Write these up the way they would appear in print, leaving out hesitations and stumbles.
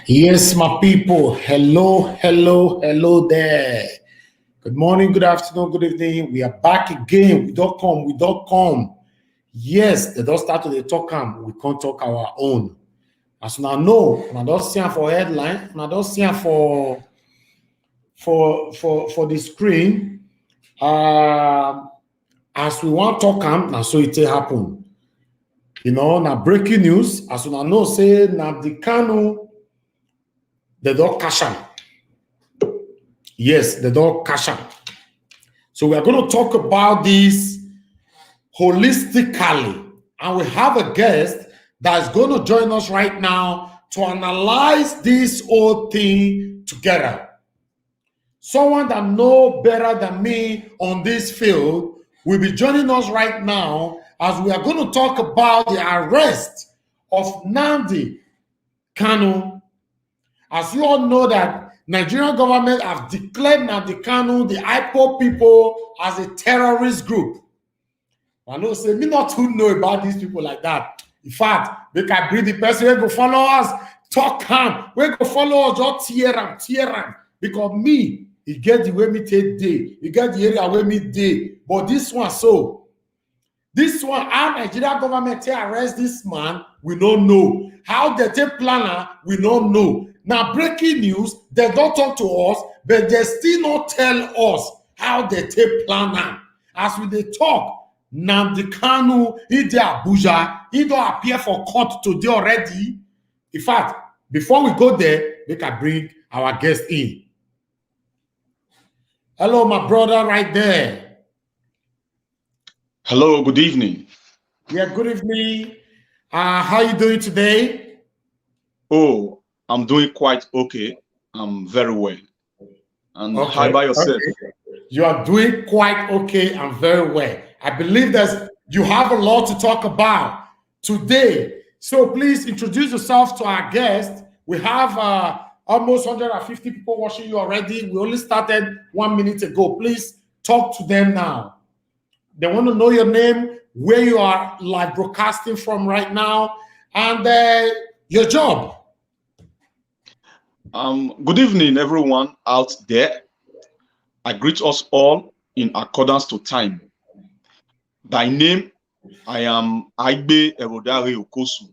Yes, my people. Hello, hello, hello there. Good morning, good afternoon, good evening. We are back again. We don't come, we don't come. Yes, they don't start to the talk we can't talk our own. As now know, I don't see for headline, I don't see for the screen. As we want to talk now so it happen. You know, now breaking news, as we know, say Nnamdi Kanu, they don't cash out. Yes, they don't cash out. So we are going to talk about this holistically. And we have a guest that's going to join us right now to analyze this whole thing together. Someone that knows better than me on this field will be joining us right now as we are going to talk about the arrest of Nnamdi Kanu. As you all know that Nigerian government have declared Nnamdi Kanu, the IPOB people, as a terrorist group. I know, say me not to know about these people like that. In fact, they can bring the person who go follow us, talk him, we go follow us, just tear him. Because me, he get the way me take day, he get the area where me day. But this one, this one, how Nigerian government take arrest this man, we don't know. How they take planner, we don't know. Now, breaking news, they don't talk to us, but they still not tell us how they take planner. As we they talk, Nnamdi Kanu, he dey Abuja, he don't appear for court today already. In fact, before we go there, we can bring our guest in. Hello, my brother right there. Hello, good evening. Yeah, good evening. How you doing today? Oh, I'm doing quite okay. I'm very well. And okay. How about yourself? Okay. You are doing quite okay and very well. I believe that you have a lot to talk about today. So please introduce yourself to our guest. We have almost 150 people watching you already. We only started 1 minute ago. Please talk to them now. They want to know your name, where you are live broadcasting from right now, and your job. Good evening, everyone out there. I greet us all in accordance to time. By name, I am Aigbe Erodare Okosu,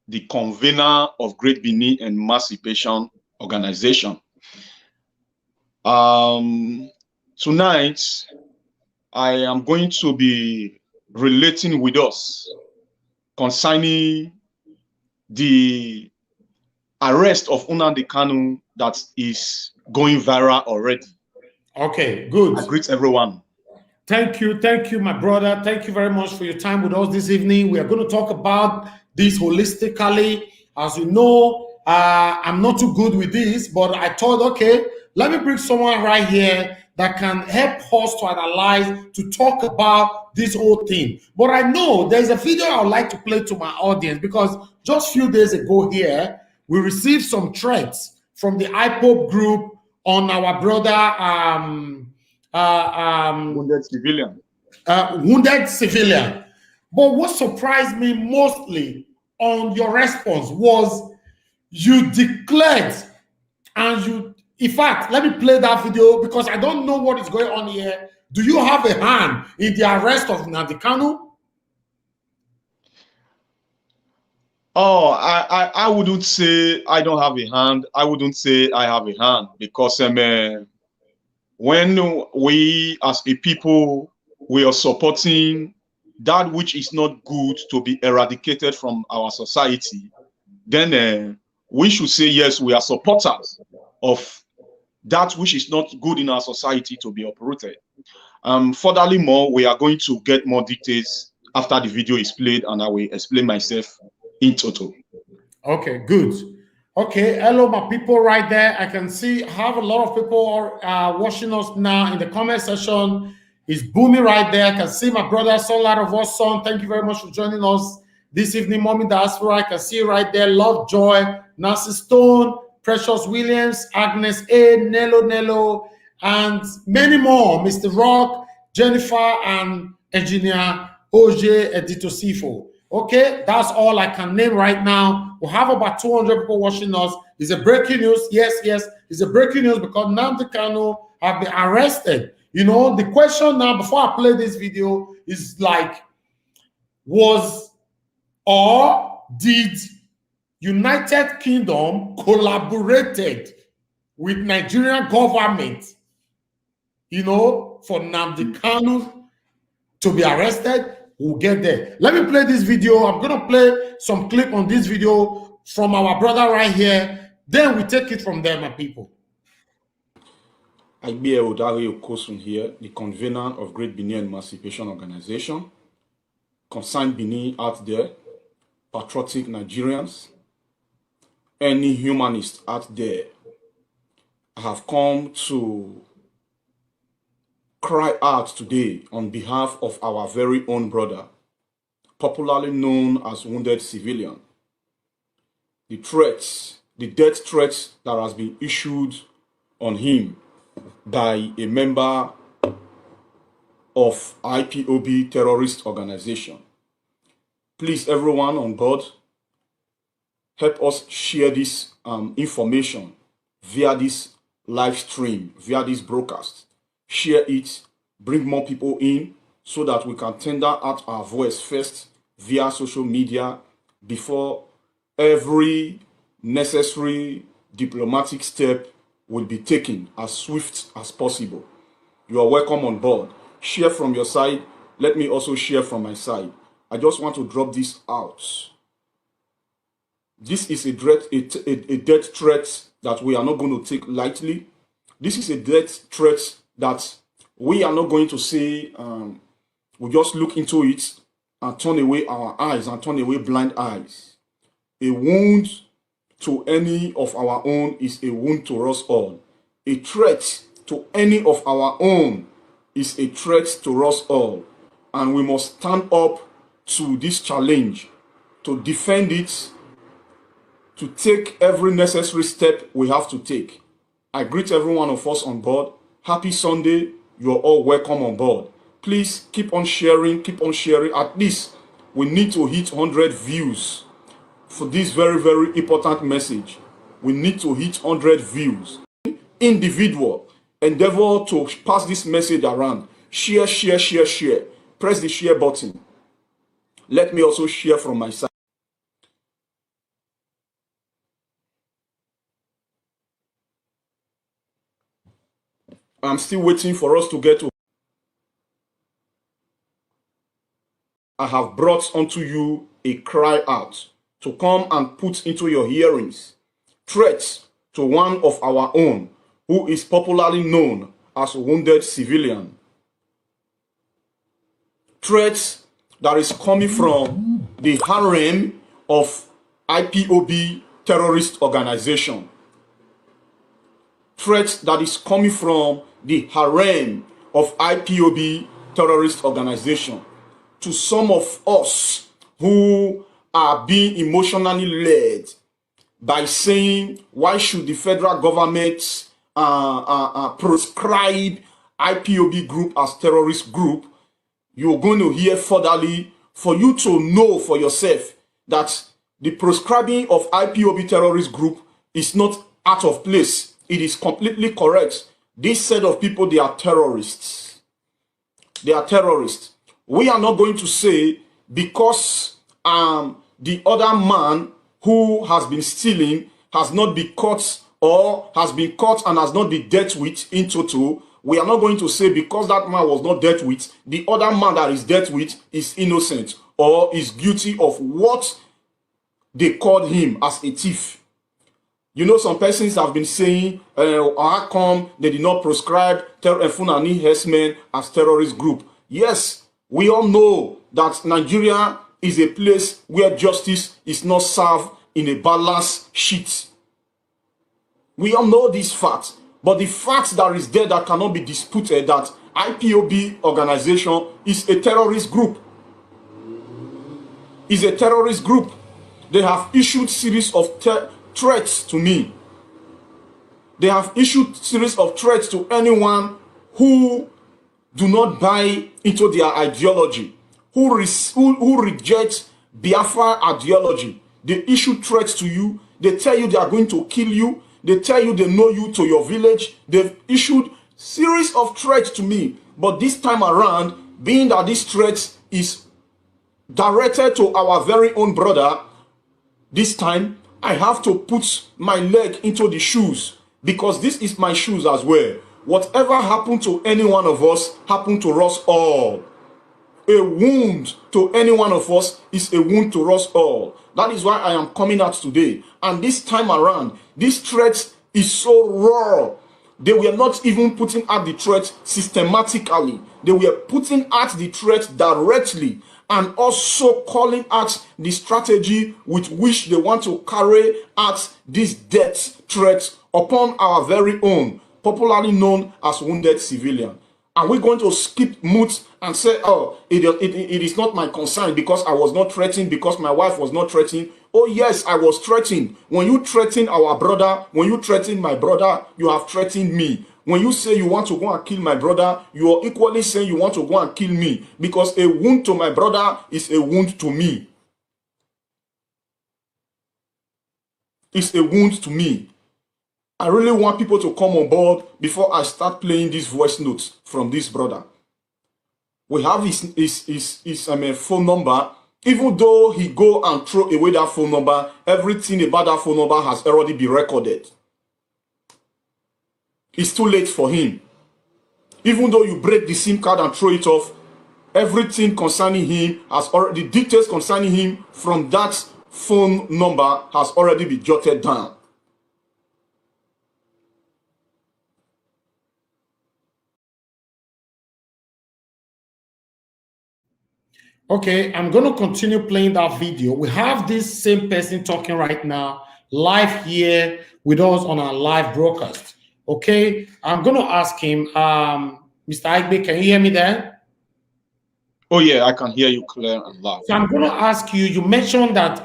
the convener of Great Benin Emancipation Organization. Tonight, I am going to be relating with us concerning the arrest of Nnamdi Kanu that is going viral already. Okay, good. I greet everyone. Thank you, my brother. Thank you very much for your time with us this evening. We are going to talk about this holistically. As you know, I'm not too good with this, but I thought, okay, let me bring someone right here that can help us to analyze, to talk about this whole thing. But I know there's a video I would like to play to my audience because just a few days ago here, we received some threats from the IPOB group on our brother, wounded civilian. Wounded civilian. But what surprised me mostly on your response was you declared and you, in fact, let me play that video because I don't know what is going on here. Do you have a hand in the arrest of Nnamdi Kanu? Oh, I wouldn't say I don't have a hand. I wouldn't say I have a hand because when we as a people, we are supporting that which is not good to be eradicated from our society, then we should say, yes, we are supporters of that which is not good in our society to be uprooted. Furthermore, we are going to get more details after the video is played and I will explain myself in total. Okay, good. Okay, hello, my people right there. I can see have a lot of people watching us now in the comment section. It's booming right there. I can see my brother, Sunlight of us, son. Thank you very much for joining us this evening, Mommy Diaspora. I can see right there, Love Joy, Nancy Stone, Precious Williams, Agnes A, Nello, and many more. Mr. Rock, Jennifer, and Engineer OJ Edito Sifo. Okay, that's all I can name right now. We have about 200 people watching us. It's a breaking news. Yes, yes, it's a breaking news because Nnamdi Kanu have been arrested. You know, the question now, before I play this video, is like, was or did United Kingdom collaborated with Nigerian government, you know, for Nnamdi Kanu to be arrested? We'll get there. Let me play this video. I'm going to play some clip on this video from our brother right here. Then we take it from there, my people. Igbe Odari Okosun here, the convener of Great Benin Emancipation Organization. Concerned Benin out there, patriotic Nigerians, any humanist out there. I have come to cry out today on behalf of our very own brother, popularly known as Wounded Civilian. The threats, the death threats that has been issued on him by a member of IPOB terrorist organization. Please, everyone on board, help us share this information via this live stream, via this broadcast. Share it, bring more people in so that we can tender out our voice first via social media before every necessary diplomatic step will be taken as swift as possible. You are welcome on board. Share from your side. Let me also share from my side. I just want to drop this out. This is a death threat that we are not going to take lightly. This is a death threat that we are not going to say, we just look into it and turn away our eyes and turn away blind eyes. A wound to any of our own is a wound to us all. A threat to any of our own is a threat to us all. And we must stand up to this challenge, to defend it, to take every necessary step we have to take. I greet every one of us on board. Happy Sunday. You are all welcome on board. Please keep on sharing, keep on sharing. At least we need to hit 100 views for this very, very important message. We need to hit 100 views. Individual, endeavor to pass this message around. Share, share, share, share. Press the share button. Let me also share from my side. I'm still waiting for us to get to. I have brought unto you a cry out to come and put into your hearings threats to one of our own who is popularly known as Wounded Civilian. Threats that is coming from the harem of IPOB terrorist organization. Threat that is coming from the harem of IPOB terrorist organization to some of us who are being emotionally led by saying, why should the federal government proscribe IPOB group as terrorist group? You're going to hear furtherly for you to know for yourself that the proscribing of IPOB terrorist group is not out of place. It is completely correct. This set of people, they are terrorists. They are terrorists. We are not going to say because the other man who has been stealing has not been caught or has been caught and has not been dealt with in total. We are not going to say because that man was not dealt with, the other man that is dealt with is innocent or is guilty of what they called him as a thief. You know, some persons have been saying, how come they did not proscribe Fulani herdsmen as terrorist group? Yes, we all know that Nigeria is a place where justice is not served in a balanced sheet. We all know this fact. But the fact that is there that cannot be disputed that IPOB organization is a terrorist group. Is a terrorist group. They have issued series of threats to me. They have issued series of threats to anyone who do not buy into their ideology, who reject Biafra ideology. They issue threats to you. They tell you they are going to kill you. They tell you they know you to your village. They've issued series of threats to me. But this time around, being that this threat is directed to our very own brother, this time I have to put my leg into the shoes, because this is my shoes as well. Whatever happened to any one of us happened to us all. A wound to any one of us is a wound to us all. That is why I am coming out today. And this time around, this threat is so raw. They were not even putting out the threat systematically. They were putting out the threat directly, and also calling out the strategy with which they want to carry out this death threat upon our very own, popularly known as wounded civilian. Are we going to skip mute and say, oh, it is not my concern because I was not threatened, because my wife was not threatened? Oh yes, I was threatened. When you threaten our brother, when you threaten my brother, you have threatened me. When you say you want to go and kill my brother, you are equally saying you want to go and kill me, because a wound to my brother is a wound to me. It's a wound to me. I really want people to come on board before I start playing these voice notes from this brother. We have his phone number. Even though he go and throw away that phone number, everything about that phone number has already been recorded. It's too late for him. Even though you break the SIM card and throw it off, everything concerning him has already, the details concerning him from that phone number has already been jotted down. Okay, I'm going to continue playing that video. We have this same person talking right now, live here with us on our live broadcast. Okay, I'm going to ask him, Mr. Igbe, can you hear me there? Oh yeah, I can hear you clear and loud. So I'm going to ask you, you mentioned that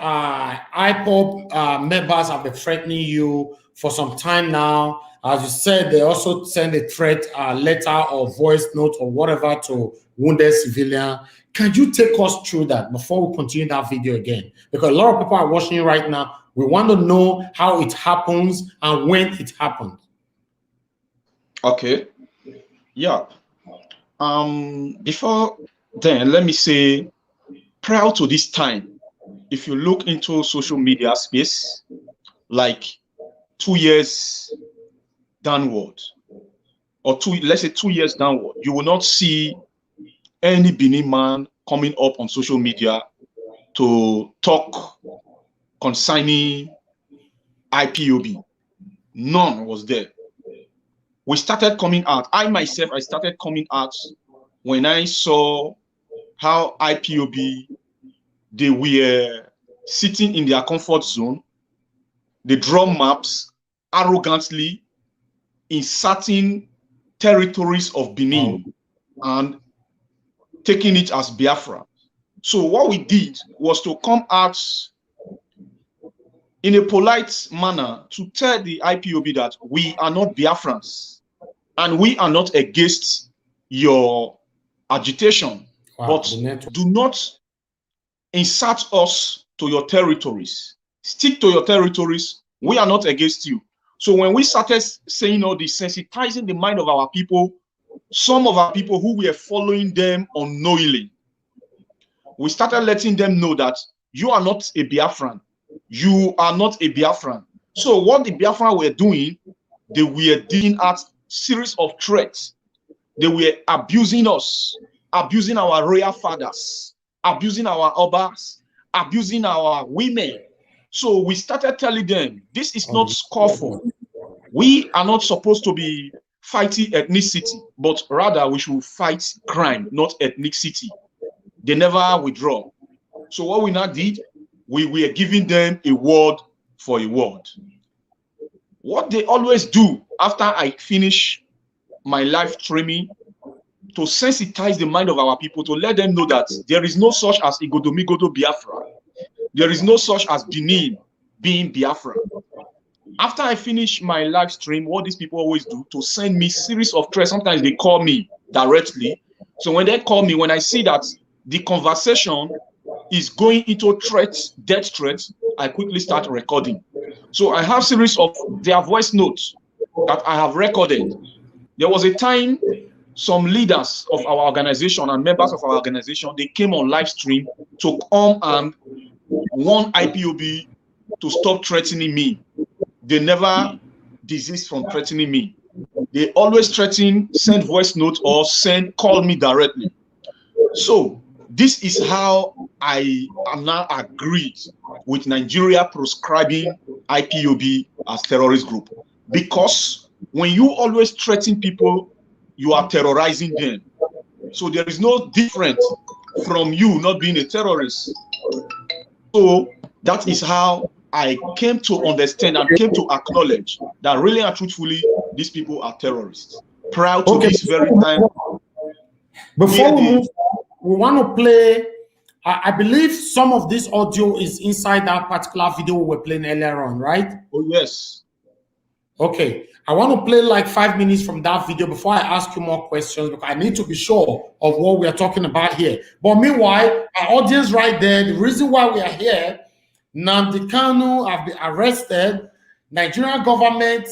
IPOB members have been threatening you for some time now. As you said, they also send a threat letter or voice note or whatever to wounded civilian. Can you take us through that before we continue that video again? Because a lot of people are watching it right now. We want to know how it happens and when it happened. Okay. Yeah. Before then, let me say, prior to this time, if you look into social media space, like 2 years downward, or let's say 2 years downward, you will not see any Benin man coming up on social media to talk concerning IPOB. None was there. We started coming out. I myself, I started coming out when I saw how IPOB, they were sitting in their comfort zone. They draw maps arrogantly in certain territories of Benin and taking it as Biafra. So what we did was to come out in a polite manner to tell the IPOB that we are not Biafrans and we are not against your agitation, but do not insert us to your territories. Stick to your territories. We are not against you. So when we started saying all this, sensitizing the mind of our people, some of our people who were following them unknowingly, we started letting them know that you are not a Biafran. You are not a Biafran. So what the Biafran were doing, they were dealing at series of threats. They were abusing us, abusing our royal fathers, abusing our obas, abusing our women. So we started telling them, this is not called for. We are not supposed to be fighting ethnicity, but rather we should fight crime, not ethnicity. They never withdraw. So what we now did, we were giving them a word for a word. What they always do after I finish my live streaming, to sensitize the mind of our people, to let them know that there is no such as Igodomigodo Biafra. There is no such as Benin being Biafra. After I finish my live stream, what these people always do, to send me series of threats. Sometimes they call me directly. So when they call me, when I see that the conversation is going into threats, death threats, I quickly start recording. So I have series of their voice notes that I have recorded. There was a time some leaders of our organization and members of our organization, they came on live stream to come and warn IPOB to stop threatening me. They never desist from threatening me. They always threaten, send voice notes or call me directly. So this is how I am now agreed with Nigeria proscribing IPOB as terrorist group. Because when you always threaten people, you are terrorizing them. So there is no difference from you not being a terrorist. So that is how I came to understand and came to acknowledge that really and truthfully, these people are terrorists. Prior to this very time. Before we move, we want to play, I believe some of this audio is inside that particular video we were playing earlier on, right? Oh, yes. Okay. I want to play like 5 minutes from that video before I ask you more questions, because I need to be sure of what we are talking about here. But meanwhile, our audience right there, the reason why we are here, Nnamdi Kanu have been arrested. Nigerian government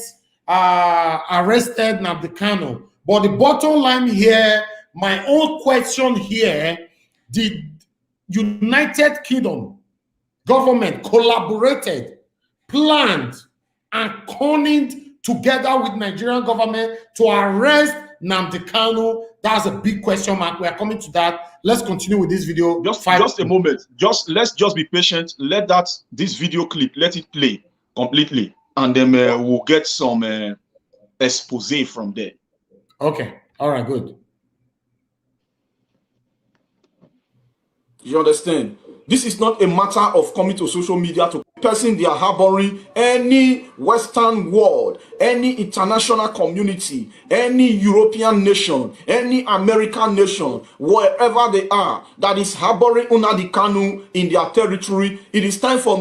arrested Nnamdi Kanu. But the bottom line here, my own question here, the United Kingdom government collaborated, planned, and conned together with Nigerian government to arrest Nnamdi Kanu? That's a big question mark. We are coming to that. Let's continue with this video. Just a moment. Let's be patient. Let this video clip, let it play completely, and then we'll get some expose from there. Okay. All right. Good. You understand? This is not a matter of coming to social media to person they are harboring. Any Western world, any international community, any European nation, any American nation, wherever they are, that is harboring Nnamdi Kanu in their territory, it is time for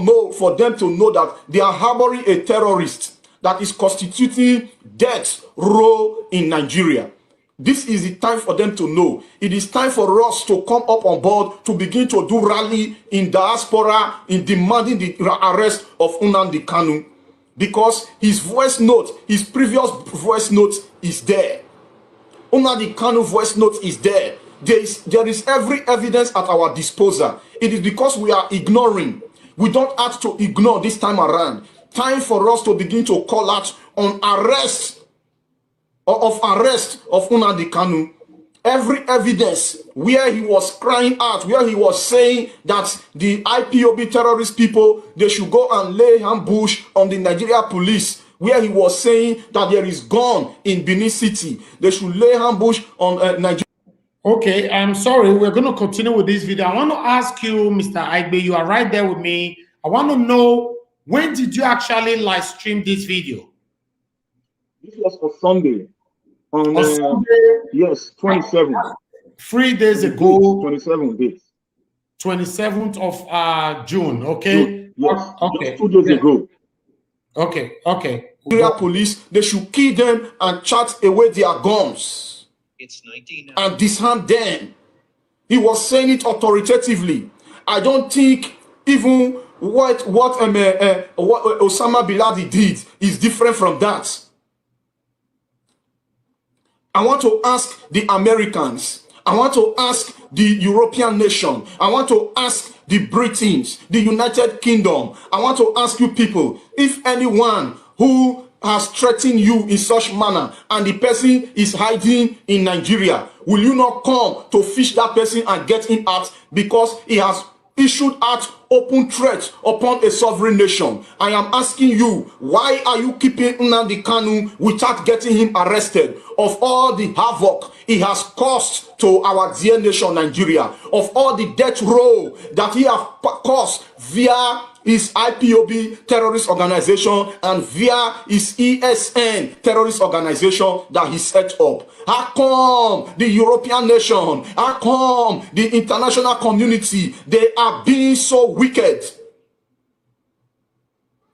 them to know that they are harboring a terrorist that is constituting death row in Nigeria. This is the time for them to know. It is time for us to come up on board to begin to do rally in diaspora in demanding the arrest of Nnamdi Kanu, because his previous voice note is there. Nnamdi Kanu voice note is there. There is every evidence at our disposal. It is because we are ignoring. We don't have to ignore this time around. Time for us to begin to call out on arrest of Nnamdi Kanu. Every evidence where he was crying out, where he was saying that the IPOB terrorist people, they should go and lay ambush on the Nigeria police, where he was saying that there is gun in Benin City, they should lay ambush on Nigeria. Okay, I'm sorry. We're going to continue with this video. I want to ask you, Mr. Aigbe, you are right there with me. I want to know, when did you actually live stream this video? This was for Sunday. On Sunday, yes, 27. 3 days ago. 27 days. 27th of June. Okay. June, yes. Okay. Just 2 days ago. Okay. Okay. Nigeria police, they should kill them and chart away their guns. It's 19 and disarm them. He was saying it authoritatively. I don't think even what Osama bin Laden did is different from that. I want to ask the Americans, I want to ask the European nation, I want to ask the Britons, the United Kingdom, I want to ask you people, if anyone who has threatened you in such manner and the person is hiding in Nigeria, will you not come to fish that person and get him out because he has issued out open threat upon a sovereign nation? I am asking you, why are you keeping Nnamdi Kanu without getting him arrested? Of all the havoc he has caused to our dear nation Nigeria, of all the death row that he has caused via his IPOB terrorist organization and via his ESN terrorist organization that he set up, how come the European nation, how come the international community, they are being so wicked?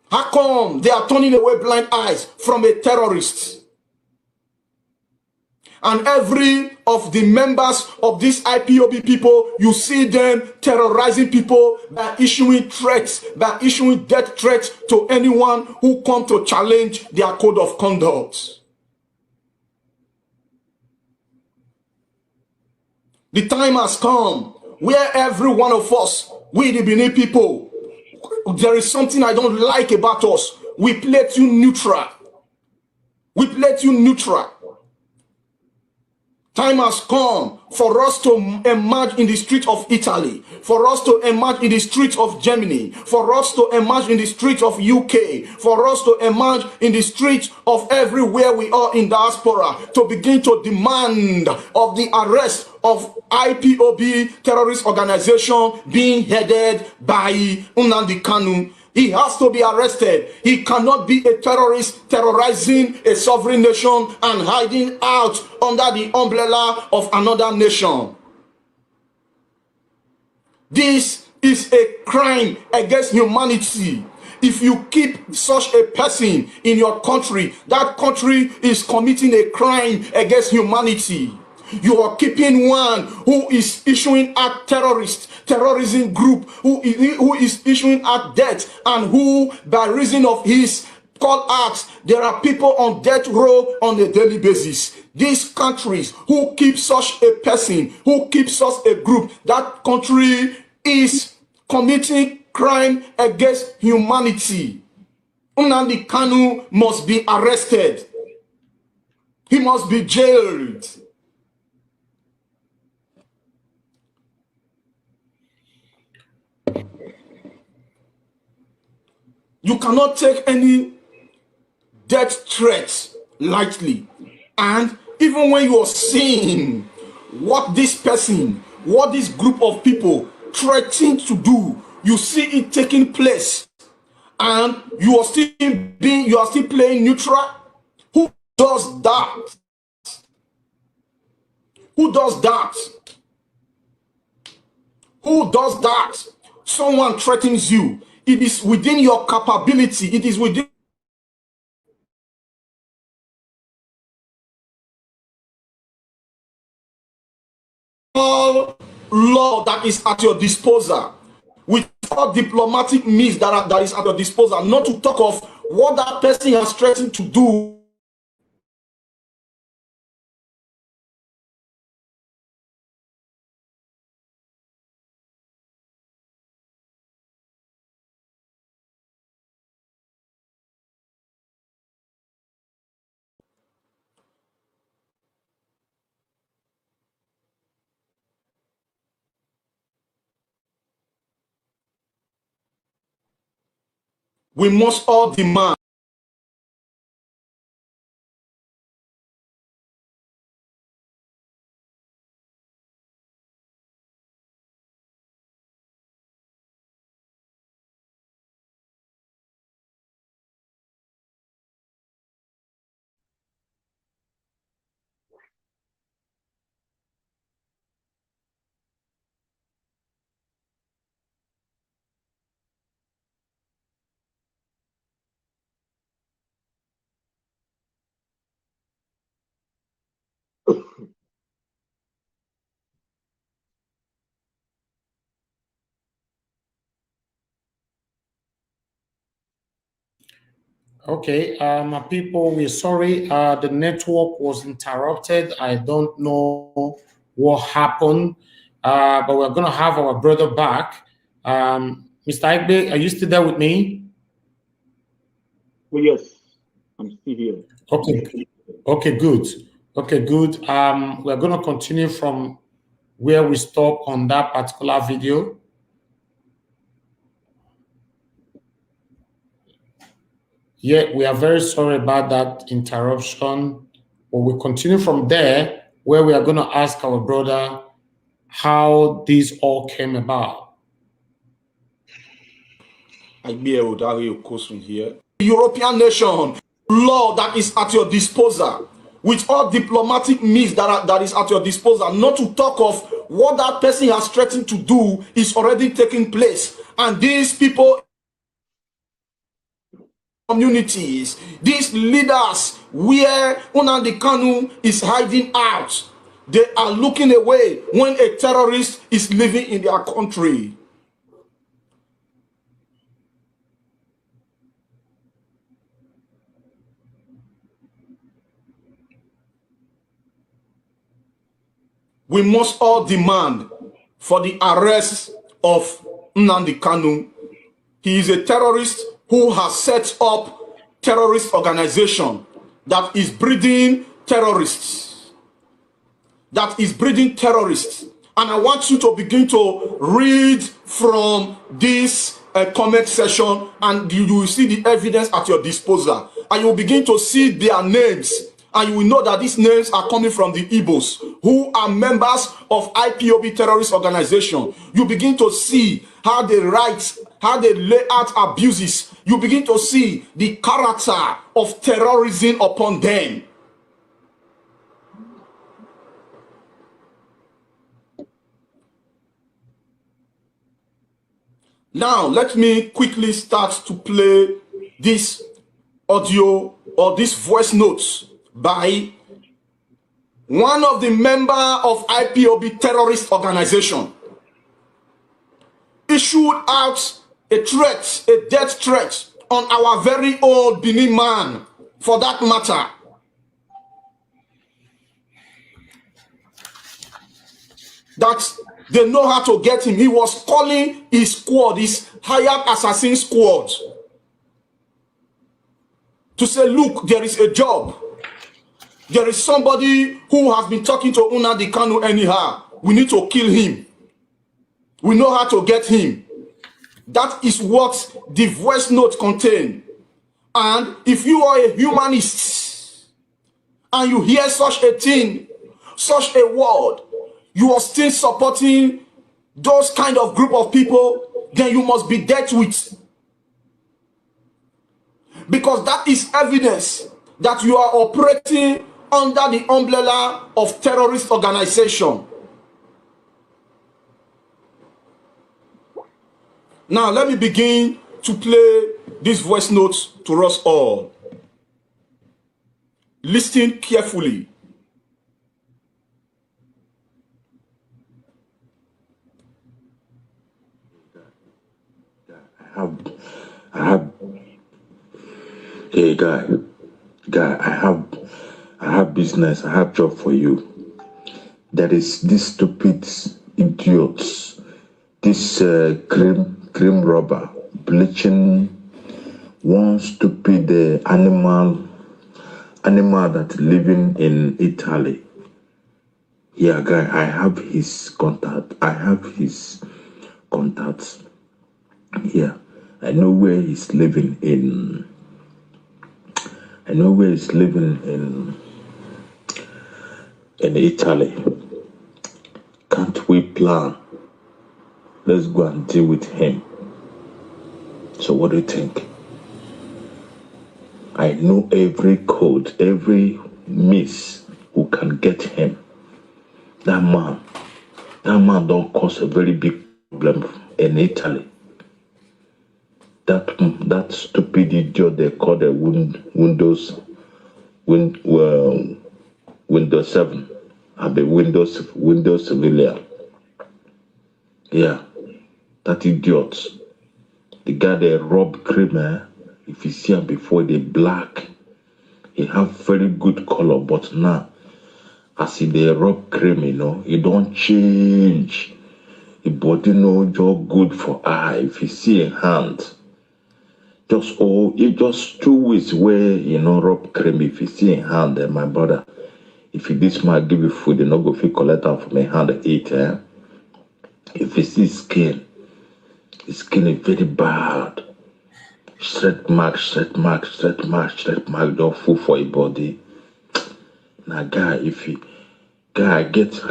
How come they are turning away blind eyes from a terrorist? And every of the members of these IPOB people, you see them terrorizing people by issuing threats, by issuing death threats to anyone who come to challenge their code of conduct. The time has come where every one of us, we the Benin people, there is something I don't like about us. We play too neutral. We play too neutral. Time has come for us to emerge in the street of Italy, for us to emerge in the street of Germany, for us to emerge in the street of UK, for us to emerge in the street of everywhere we are in diaspora, to begin to demand of the arrest of IPOB terrorist organization being headed by Nnamdi Kanu. He has to be arrested. He cannot be a terrorist terrorizing a sovereign nation and hiding out under the umbrella of another nation. This is a crime against humanity. If you keep such a person in your country, that country is committing a crime against humanity. You are keeping one who is issuing at terrorism group, who is issuing at death, and who, by reason of his call acts, there are people on death row on a daily basis. These countries who keep such a person, who keep such a group, that country is committing crime against humanity. Nnamdi Kanu must be arrested. He must be jailed. You cannot take any death threats lightly. And even when you are seeing what this person, what this group of people threaten to do, you see it taking place, and you are still playing neutral. Who does that? Who does that? Who does that? Someone threatens you. It is within your capability. It is within all law that is at your disposal, with all diplomatic means that is at your disposal, not to talk of what that person has threatened to do. We must all demand Okay, people, we're sorry. The network was interrupted. I don't know what happened, but we're going to have our brother back. Mr. Igbe, are you still there with me? Oh, yes, I'm still here. Okay, okay, good. Okay, good. We're going to continue from where we stop on that particular video. Yeah, we are very sorry about that interruption, but we continue from there where we are going to ask our brother how this all came about. here. European nation, law that is at your disposal, with all diplomatic means that is at your disposal, not to talk of what that person has threatened to do is already taking place. And these people communities, these leaders where Nnamdi Kanu is hiding out, they are looking away when a terrorist is living in their country. We must all demand for the arrest of Nnamdi Kanu. He is a terrorist who has set up terrorist organization that is breeding terrorists. That is breeding terrorists. And I want you to begin to read from this comment section, and you will see the evidence at your disposal. And you will begin to see their names. And you will know that these names are coming from the Igbos, who are members of IPOB terrorist organization. You begin to see how they write, how they lay out abuses. You begin to see the character of terrorism upon them. Now, let me quickly start to play this audio or this voice notes by one of the members of IPOB terrorist organization. Issued out a threat, a death threat on our very old Benin man, for that matter. That they know how to get him. He was calling his squad, his hired assassin squad, to say, look, there is a job. There is somebody who has been talking to Nnamdi Kanu anyhow. We need to kill him. We know how to get him. That is what the voice note contains. And if you are a humanist and you hear such a thing, such a word, you are still supporting those kind of group of people, then you must be dealt with. Because that is evidence that you are operating under the umbrella of terrorist organization. Now let me begin to play these voice notes to us all. Listen carefully. Hey guy, I have business, I have job for you. There is this stupid idiots, this cream robber, bleaching one stupid animal that living in Italy. Yeah, guy, I have his contact. Yeah, I know where he's living in. In Italy. Can't we plan? Let's go and deal with him. So what do you think? I know every code, every miss who can get him. That man don't cause a very big problem in Italy. That stupid idiot they call the Windows 7. I be Windows civilian. Yeah, that idiot. The guy they rob criminal. If you see him before, they black. He have very good color, but now, as he they rob criminal, he don't change. The body no job good for eye. If you see a hand. Just 2 weeks where rob cream. If you see a hand, my brother, if this man give you food, you not go fit collect out from a hand and eat. If you see skin, the skin is very bad. Stretch mark, don't full for your body. Now, guy, I get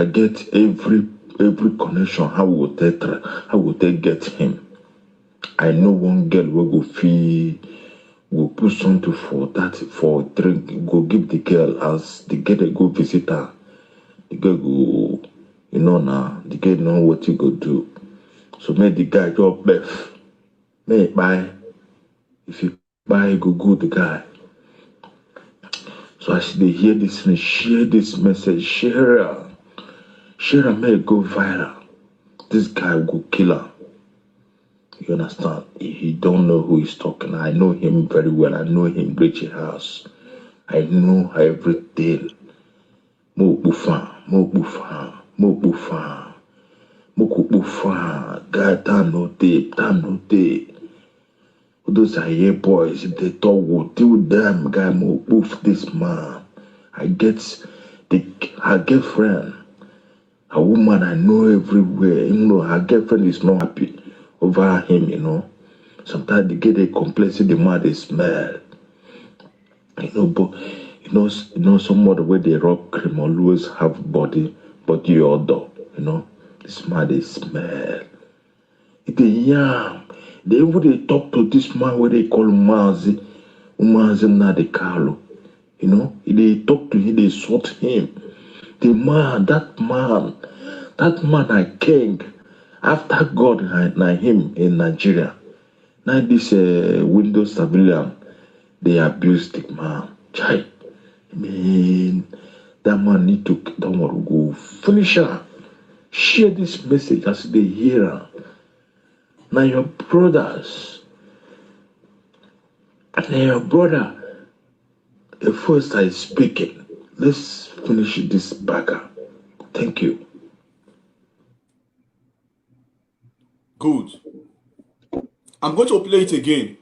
every connection. How would they get him? I know one girl will go fee, will put something for drink, go give the girl as the girl go visit her. The girl go, now, the girl know what you go do. So make the guy go left. May buy, if you By go good guy. So as they hear this thing, share this message, share it, may it go viral. This guy will kill him. You understand? He don't know who he's talking. I know him very well. I know him, Richie House. I know everything. Mo bufa, mo bufa, mo bufa, mo bufa. God, damn no day. Those are here boys. If they talk, we'll deal them. Guy, mo boof this man. I get friend. A woman I know everywhere. You know, her girlfriend is not happy over him, you know. Sometimes they get a complaint, the man they smell. You know, but you know, some other way they rock cream always have body, but you other, you know. This man they smell. They yam. They even they talk to this man where they call Mazi na de Carlo. You know, they talk to him, they sort him. The man, that man I king after God na him in Nigeria. Now this Windows civilian, they abuse the man. Chai, man, that man need to don't want to go finish her. Share this message as they hear her. Now your brothers, now your brother, the first I speaking. Let's finish this bagger. Thank you. Good. I'm going to play it again.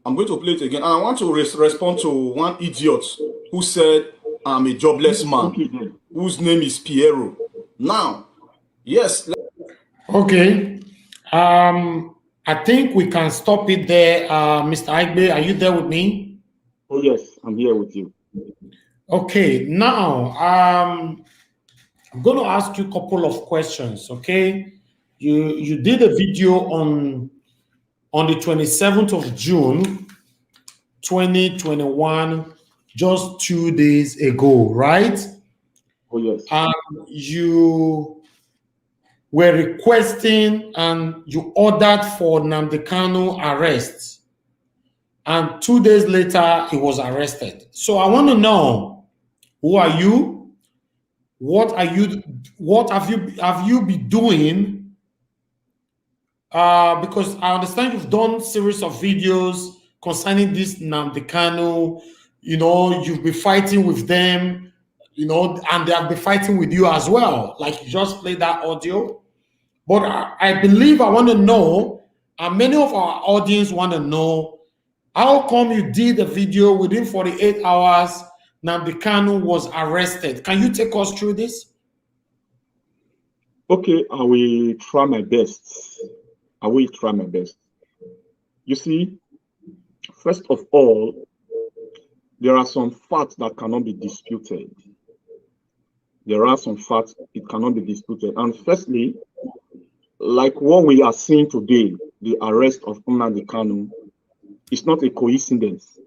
And I want to respond to one idiot who said, I'm a jobless man, whose name is Piero. Now, yes. Okay. I think we can stop it there. Mr. Igbe, are you there with me? Oh, yes, I'm here with you. Okay. Now, I'm going to ask you a couple of questions. Okay. You did a video on the 27th of June, 2021, just 2 days ago, right? Oh, yes. You were requesting and you ordered for Nnamdi Kanu arrest. And 2 days later, he was arrested. So I want to know, who are you? What have you been doing? Because I understand you've done series of videos concerning this Nnamdi Kanu. You know, you've been fighting with them, you know, and they have been fighting with you as well. Like you just played that audio. But I believe I want to know, and many of our audience want to know, how come you did a video within 48 hours, Nnamdi Kanu was arrested? Can you take us through this? Okay, I will try my best. You see, first of all, there are some facts that cannot be disputed. It cannot be disputed. And firstly, like what we are seeing today, the arrest of Nnamdi Kanu, is not a coincidence.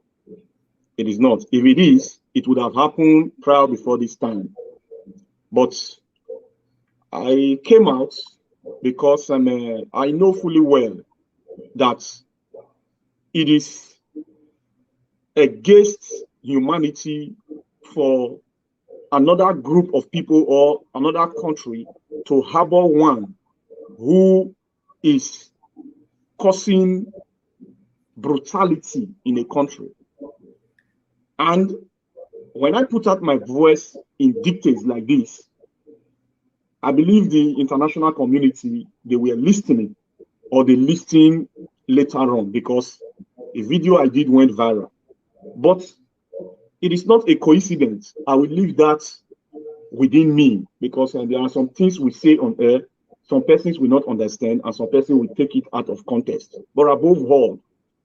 It is not. If it is, it would have happened prior before this time. But I came out because I know fully well that it is against humanity for another group of people or another country to harbor one who is causing brutality in a country. And when I put out my voice in dictates like this, I believe the international community, they were listening, or they listened later on, because a video I did went viral. But it is not a coincidence. I will leave that within me, because there are some things we say on air, some persons will not understand, and some persons will take it out of context. But above all,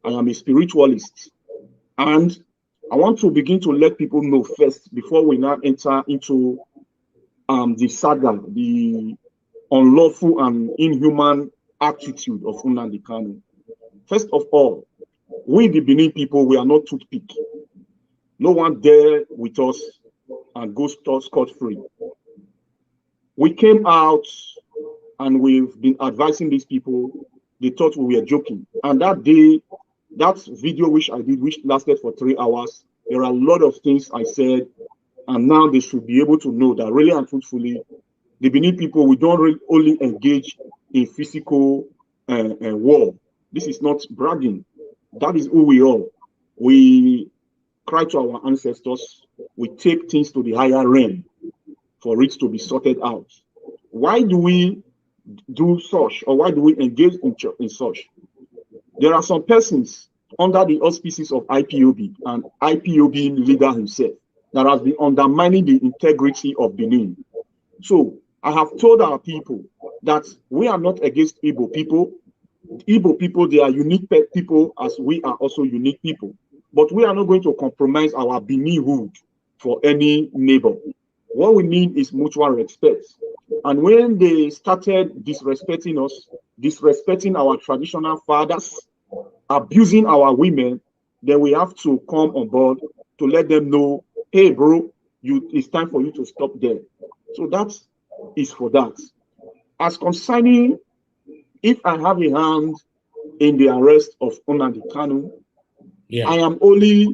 I am a spiritualist. And I want to begin to let people know first, before we now enter into the saga, the unlawful and inhuman attitude of Nnamdi Kanu. First of all, we the Benin people, we are not toothpick. No one there with us and goes scot-free. We came out and we've been advising these people. They thought we were joking. And that day, that video which I did, which lasted for 3 hours, there are a lot of things I said, and now they should be able to know that really and truthfully, the Benin people, we don't really only engage in physical war. This is not bragging. That is who we are. We cry to our ancestors. We take things to the higher realm for it to be sorted out. Why do we do such, or why do we engage in such? There are some persons under the auspices of IPOB and IPOB leader himself that has been undermining the integrity of Benin. So I have told our people that we are not against Igbo people. Igbo people, they are unique people as we are also unique people. But we are not going to compromise our Beninhood for any neighbor. What we need is mutual respect. And when they started disrespecting us, disrespecting our traditional fathers, abusing our women, then we have to come on board to let them know, hey, bro, it's time for you to stop there. So that is for that. As concerning, if I have a hand in the arrest of Nnamdi Kanu, I am only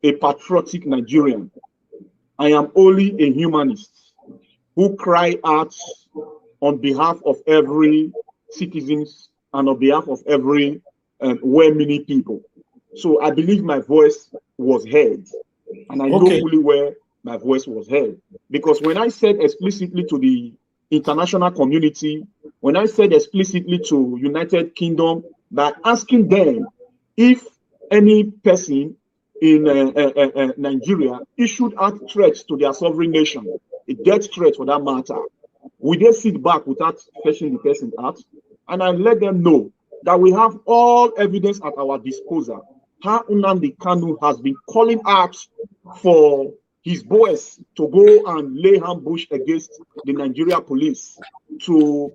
a patriotic Nigerian. I am only a humanist who cry out on behalf of every citizens and on behalf of every well-meaning people. So I believe my voice was heard, and I know fully where my voice was heard. Because when I said explicitly to the international community, when I said explicitly to United Kingdom, by asking them if any person in Nigeria issued out threats to their sovereign nation, a death threat for that matter, would they sit back without fetching the person out? And I let them know that we have all evidence at our disposal. How Nnamdi Kanu has been calling out for his boys to go and lay ambush against the Nigeria police, to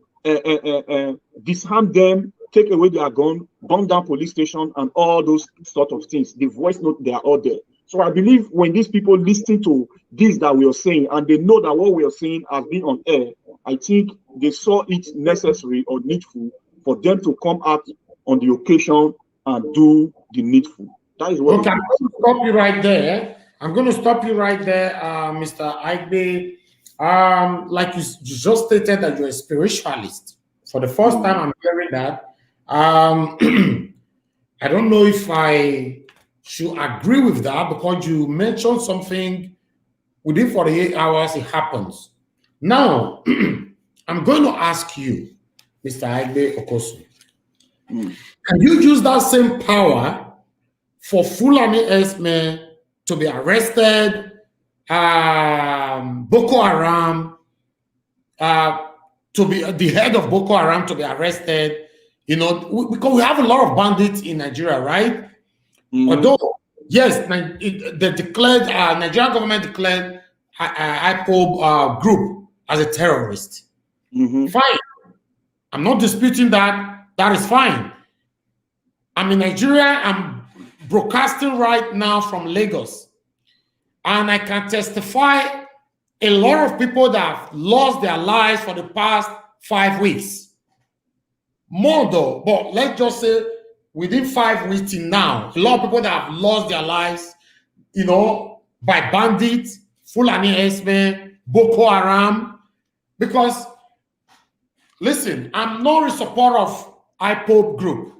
disarm them, take away their gun, burn down police station, and all those sort of things. The voice note, they are all there. So I believe when these people listen to this that we are saying, and they know that what we are saying has been on air, I think they saw it necessary or needful for them to come out on the occasion and do the needful. That is what. Okay, I'm going to stop you right there. I'm going to stop you right there, Mr. Igbe. Like you just stated that you're a spiritualist. For the first time, I'm hearing that. I don't know if I should agree with that, because you mentioned something within 48 hours, it happens. Now, I'm going to ask you, Mr. Igbe Okosu, can you use that same power for Fulani Esme to be arrested, Boko Haram, to be the head of Boko Haram to be arrested? You know, because we have a lot of bandits in Nigeria, right? Although, yes, the declared Nigerian government declared IPOB group as a terrorist. Fine, I'm not disputing that. That is fine. I'm in Nigeria. I'm broadcasting right now from Lagos, and I can testify a lot of people that have lost their lives for the past 5 weeks. More though, but let's just say within 5 weeks till now, a lot of people that have lost their lives, you know, by bandits, Fulani Esme, Boko Haram. Because, listen, I'm not a supporter of IPOB group,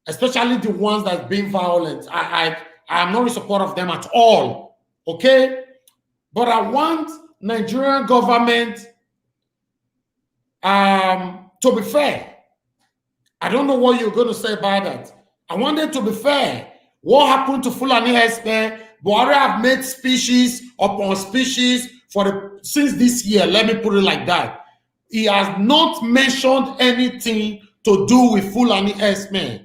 especially the ones that's being violent. I am not a supporter of them at all, okay? But I want Nigerian government to be fair. I don't know what you're going to say about that. I want it to be fair. What happened to Fulani Esme? Buhari have made species upon species since this year. Let me put it like that. He has not mentioned anything to do with Fulani Esme.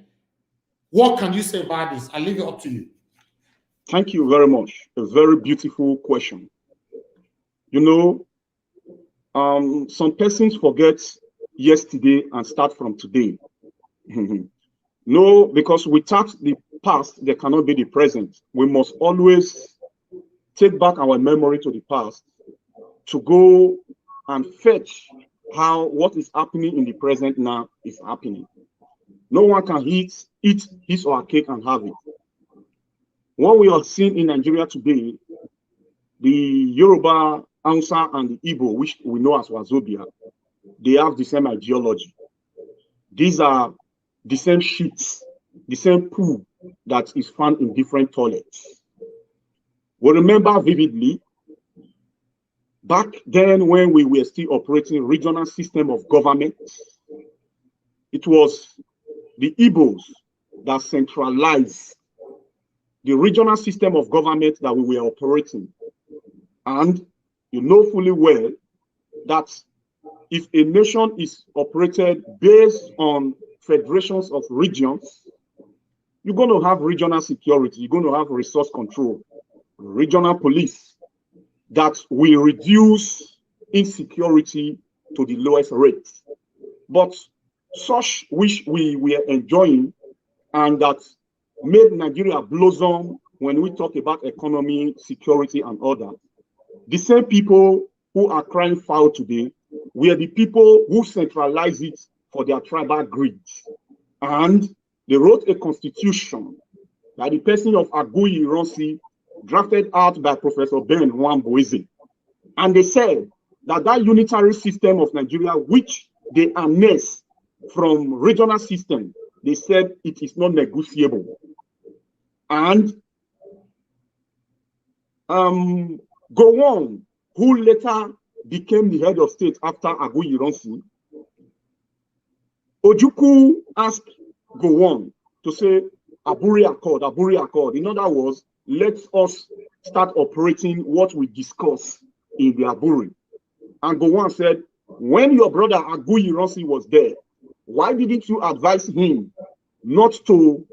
What can you say about this? I leave it up to you. Thank you very much. A very beautiful question. You know, some persons forget yesterday and start from today. No, because without the past, there cannot be the present. We must always take back our memory to the past to go and fetch what is happening in the present now is happening. No one can eat his or her cake and have it. What we are seeing in Nigeria today, the Yoruba, Hausa, and the Igbo, which we know as Wazobia, they have the same ideology. These are the same sheets, the same poo that is found in different toilets. We remember vividly, back then when we were still operating regional system of government, it was the Igbos that centralized the regional system of government that we were operating. And you know fully well that if a nation is operated based on federations of regions, you're going to have regional security, you're going to have resource control, regional police that will reduce insecurity to the lowest rate. But such which we were enjoying and that made Nigeria blossom when we talk about economy, security, and all that. The same people who are crying foul today were the people who centralized it for their tribal greed. And they wrote a constitution by the person of Aguiyi Ironsi, drafted out by Professor Ben Nwamboeze. And they said that that unitary system of Nigeria, which they annexed from regional system, they said it is not negotiable. And Gowon, who later became the head of state after Aguiyi Ironsi, Ojukwu asked Gowon to say Aburi Accord, Aburi Accord. In other words, let us start operating what we discuss in the Aburi. And Gowon said, when your brother Aguiyi Ironsi was there, why didn't you advise him not to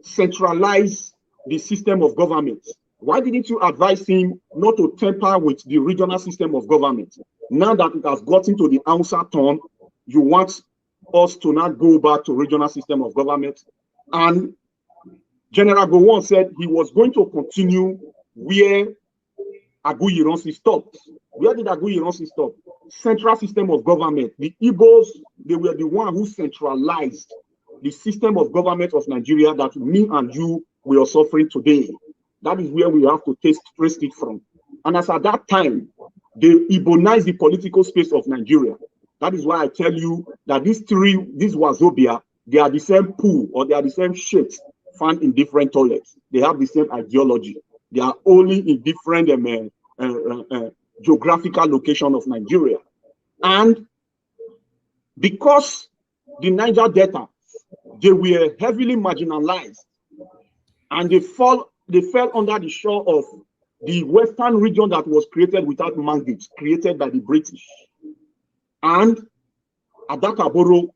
centralize the system of government? Why didn't you advise him not to tamper with the regional system of government? Now that it has gotten to the Hausa turn, you want us to not go back to regional system of government? And General Gowon said he was going to continue where Aguiyi Ironsi stopped. Where did Aguiyi Ironsi stop? Central system of government. The Igbos, they were the one who centralized the system of government of Nigeria that me and you we are suffering today. That is where we have to trace it from. And as at that time, they Igbonized the political space of Nigeria. That is why I tell you that these Wazobia, they are the same poo or they are the same shit found in different toilets. They have the same ideology. They are only in different geographical location of Nigeria. And because the Niger Delta, they were heavily marginalized and they fell under the shore of the western region that was created without mandate, created by the British. And Adakaboro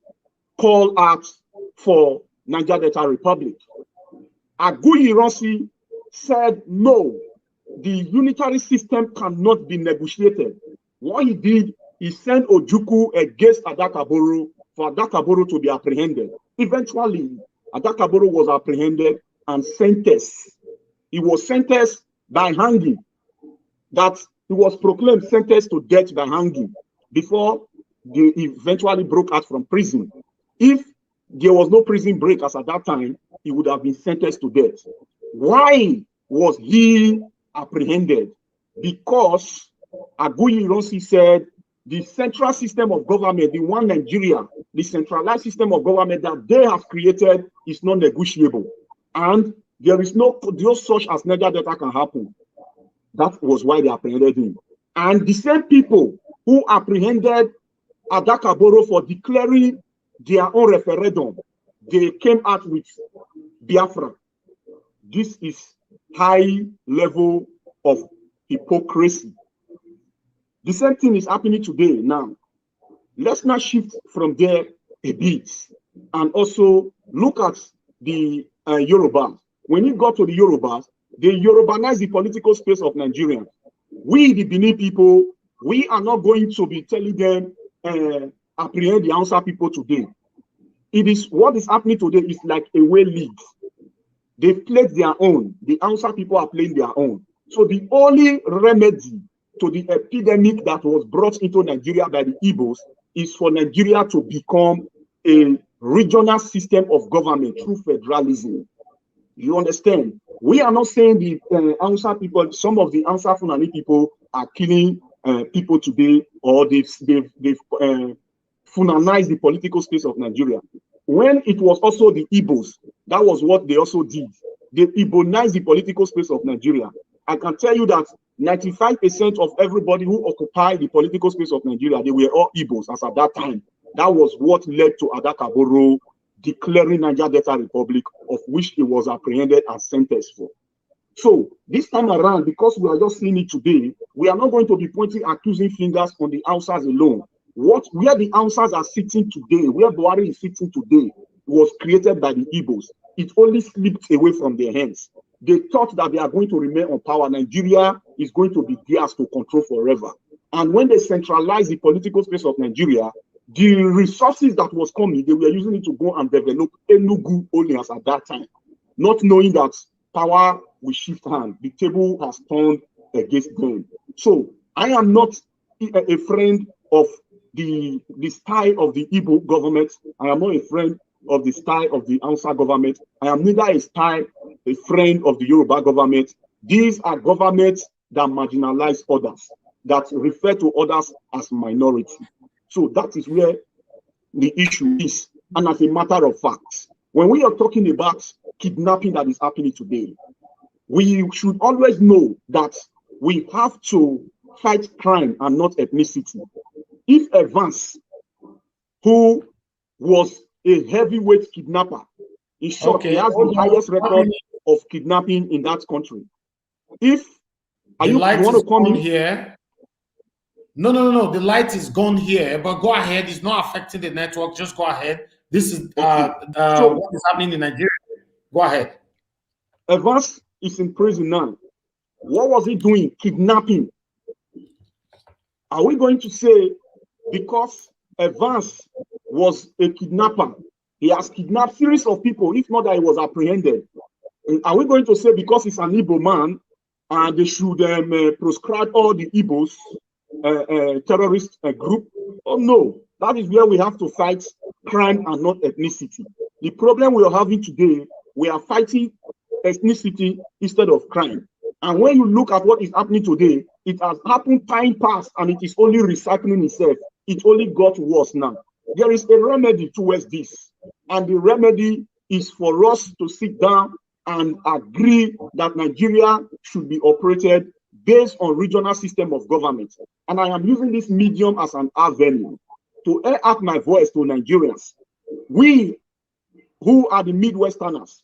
called out for Niger Delta Republic. Aguiyi Ironsi said, no, the unitary system cannot be negotiated. What he did, he sent Ojukwu against Adakaboro for Adakaboro to be apprehended. Eventually, Adakaboro was apprehended and sentenced. He was sentenced by hanging. That he was proclaimed sentenced to death by hanging before they eventually broke out from prison. If there was no prison break as at that time, he would have been sentenced to death. Why was he apprehended? Because Aguiyi Ironsi said the central system of government, the one Nigeria, the centralized system of government that they have created is not negotiable. And there is no such as Niger Delta can happen. That was why they apprehended him. And the same people who apprehended Adakaboro for declaring their own referendum, they came out with Biafra. This is high level of hypocrisy. The same thing is happening today now. Let's now shift from there a bit and also look at the Yorubas. When you go to the Yorubas, they Yorubanize the political space of Nigeria. We, the Benin people, we are not going to be telling them apprehend the Hausa people today. It is what is happening today is like a way league. They've played their own. The Hausa people are playing their own. So the only remedy to the epidemic that was brought into Nigeria by the Igbos is for Nigeria to become a regional system of government through federalism. You understand? We are not saying the Hausa people, some of the Hausa Fulani people are killing people today, or they've Fulanized the political space of Nigeria. When it was also the Igbos, that was what they also did. They Igbonized the political space of Nigeria. I can tell you that 95% of everybody who occupied the political space of Nigeria, they were all Igbos as at that time. That was what led to Adakaboro declaring Niger Delta Republic, of which he was apprehended and sentenced for. So this time around, because we are just seeing it today, we are not going to be pointing accusing fingers on the Hausas alone. Where the Hausas are sitting today, where Buhari is sitting today, was created by the Igbos. It only slipped away from their hands. They thought that they are going to remain on power. Nigeria is going to be theirs to control forever. And when they centralized the political space of Nigeria, the resources that was coming, they were using it to go and develop Enugu only as at that time, not knowing that power will shift hand. The table has turned against them. So I am not a friend of the style of the Igbo government. I am not a friend of the style of the Hausa government. I am neither a friend of the Yoruba government. These are governments that marginalize others, that refer to others as minority. So that is where the issue is. And as a matter of fact, when we are talking about kidnapping that is happening today, we should always know that we have to fight crime and not ethnicity. If Evans, who was a heavyweight kidnapper, in short, he has the highest record of kidnapping in that country. If you want to come in here? No. The light is gone here, but go ahead. It's not affecting the network. Just go ahead. This is what is happening in Nigeria. Go ahead. Evans is in prison now. What was he doing? Kidnapping. Are we going to say because Evans was a kidnapper, he has kidnapped series of people, if not that he was apprehended? Are we going to say because he's an Igbo man and they should proscribe all the Igbos terrorist group? Oh no, that is where we have to fight crime and not ethnicity. The problem we are having today, we are fighting ethnicity instead of crime. And when you look at what is happening today, it has happened time past and it is only recycling itself. It only got worse now. There is a remedy towards this. And the remedy is for us to sit down and agree that Nigeria should be operated based on regional system of government. And I am using this medium as an avenue to air out my voice to Nigerians. We who are the Midwesterners,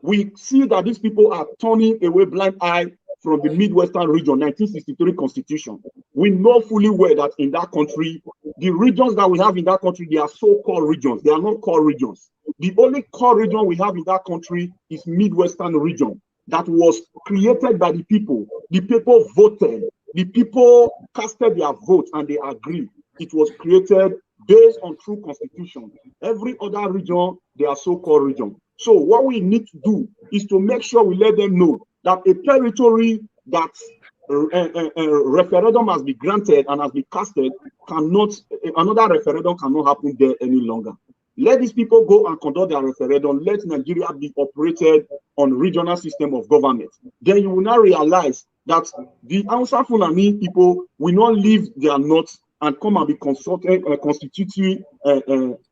we see that these people are turning away blind eye from the Midwestern region, 1963 Constitution. We know fully well that in that country, the regions that we have in that country, they are so-called regions. They are not core regions. The only core region we have in that country is Midwestern region that was created by the people. The people voted. The people casted their vote and they agreed. It was created based on true constitution. Every other region, they are so-called region. So what we need to do is to make sure we let them know that a territory that a referendum has been granted and has been casted cannot, another referendum cannot happen there any longer. Let these people go and conduct their referendum. Let Nigeria be operated on regional system of government. Then you will now realize that the Hausa Fulani people will not leave their knots and come and be constituting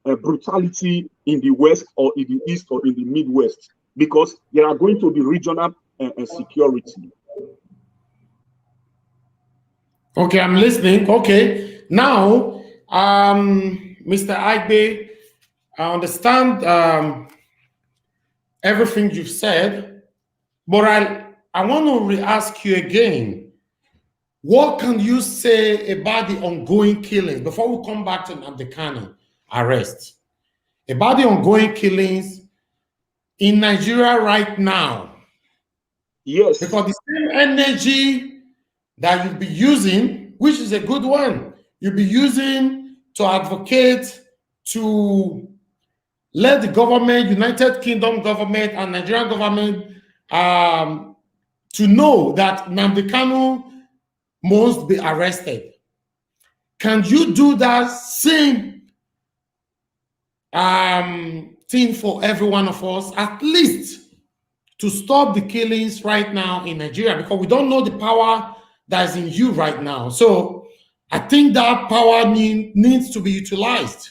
brutality in the West or in the East or in the Midwest, because there are going to be regional security. Okay, I'm listening. Okay, now, Mr. Agbe, I understand everything you've said, but I want to re-ask you again. What can you say about the ongoing killings before we come back to Nnamdi Kanu arrest? About the ongoing killings in Nigeria right now? Yes. Because the same energy that you'll be using, which is a good one, you'll be using to advocate, to let the government, United Kingdom government and Nigerian government to know that Nnamdi Kanu must be arrested. Can you do that same thing for every one of us, at least to stop the killings right now in Nigeria, because we don't know the power that is in you right now. So I think that power needs to be utilized.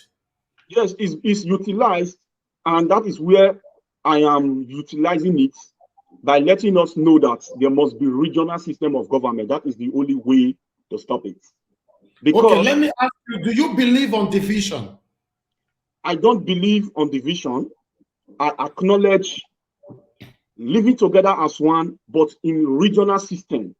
Yes, it's utilized, and that is where I am utilizing it by letting us know that there must be regional system of government. That is the only way to stop it. Because okay, let me ask you, do you believe on division? I don't believe on division. I acknowledge living together as one, but in regional system.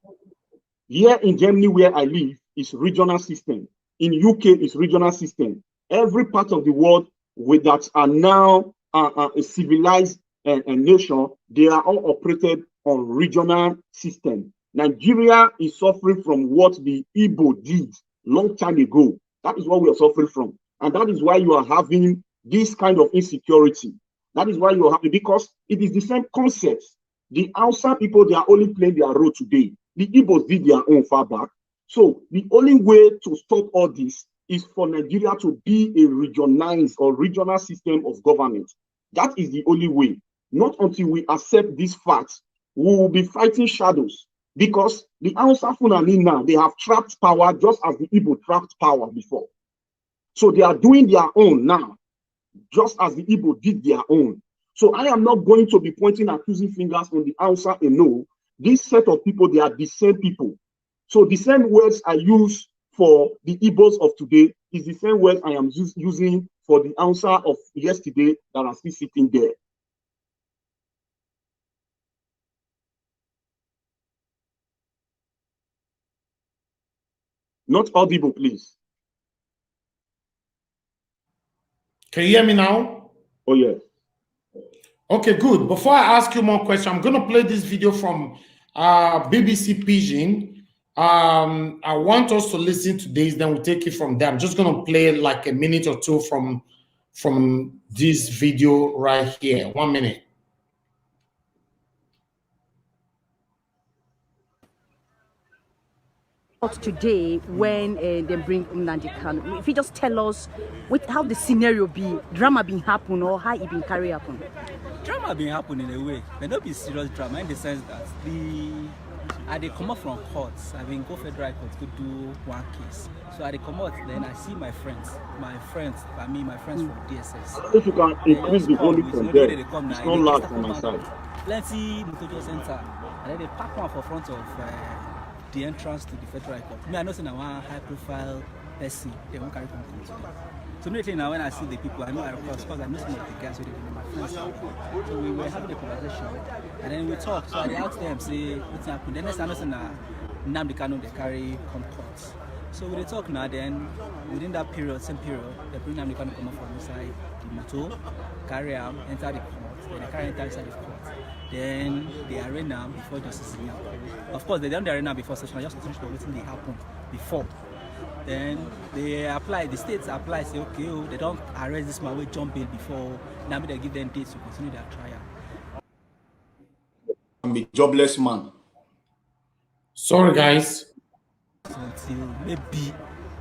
Here in Germany, where I live, is regional system. In UK, is regional system. Every part of the world with that are now a civilized nation, they are all operated on regional system. Nigeria is suffering from what the Igbo did long time ago. That is what we are suffering from. And that is why you are having this kind of insecurity. That is why you are having, because it is the same concept. The Hausa people, they are only playing their role today. The Igbos did their own far back. So the only way to stop all this is for Nigeria to be a regionalized or regional system of government. That is the only way. Not until we accept this fact, we will be fighting shadows. Because the Hausa Fulani now, they have trapped power just as the Igbo trapped power before. So they are doing their own now, just as the Igbo did their own. So I am not going to be pointing accusing fingers on the Hausa and no. This set of people, they are the same people. So the same words I use for the Igbos of today is the same words I am using for the Hausa of yesterday that are still sitting there. Not audible, please. Can you hear me now? Oh, yes. Okay, good. Before I ask you more questions, I'm going to play this video from BBC Pidgin. I want us to listen to this, then we'll take it from there. I'm just going to play like a minute or two from this video right here. 1 minute. Today when they bring Nnamdi Kanu, if you just tell us how the scenario be, drama been happen or how it been carry happen? Drama been happen in a way, but not be serious drama in the sense that they come up from courts. I mean, go federal court to do one case. So they come out, then I see my friends from DSS. If you can increase the volume from there, it's not loud from my side. Plenty Mutojo Center, and then they pack one for front of the entrance to the federal court. Me, I know say one high-profile person, they won't carry content to them. So immediately now when I see the people, I know because I know some of the guys with my friends. So we were having a conversation, and then we talked. So I asked them, say, what's happened? Then next time I know Nnamdi Kanu they carry court. So we talk now. Then within that period, same period, they bring Nnamdi Kanu come up from inside the motor, carry him, enter the court. Then they carry enter inside the court. Then they arraign them before justice. Of course, they don't arraign them before session. Just to finish everything they happened before. Then they apply, the states apply, say, okay, they don't arrest this man with John bail before, now they give them dates to continue their trial. I'm a jobless man. Sorry, guys. Until maybe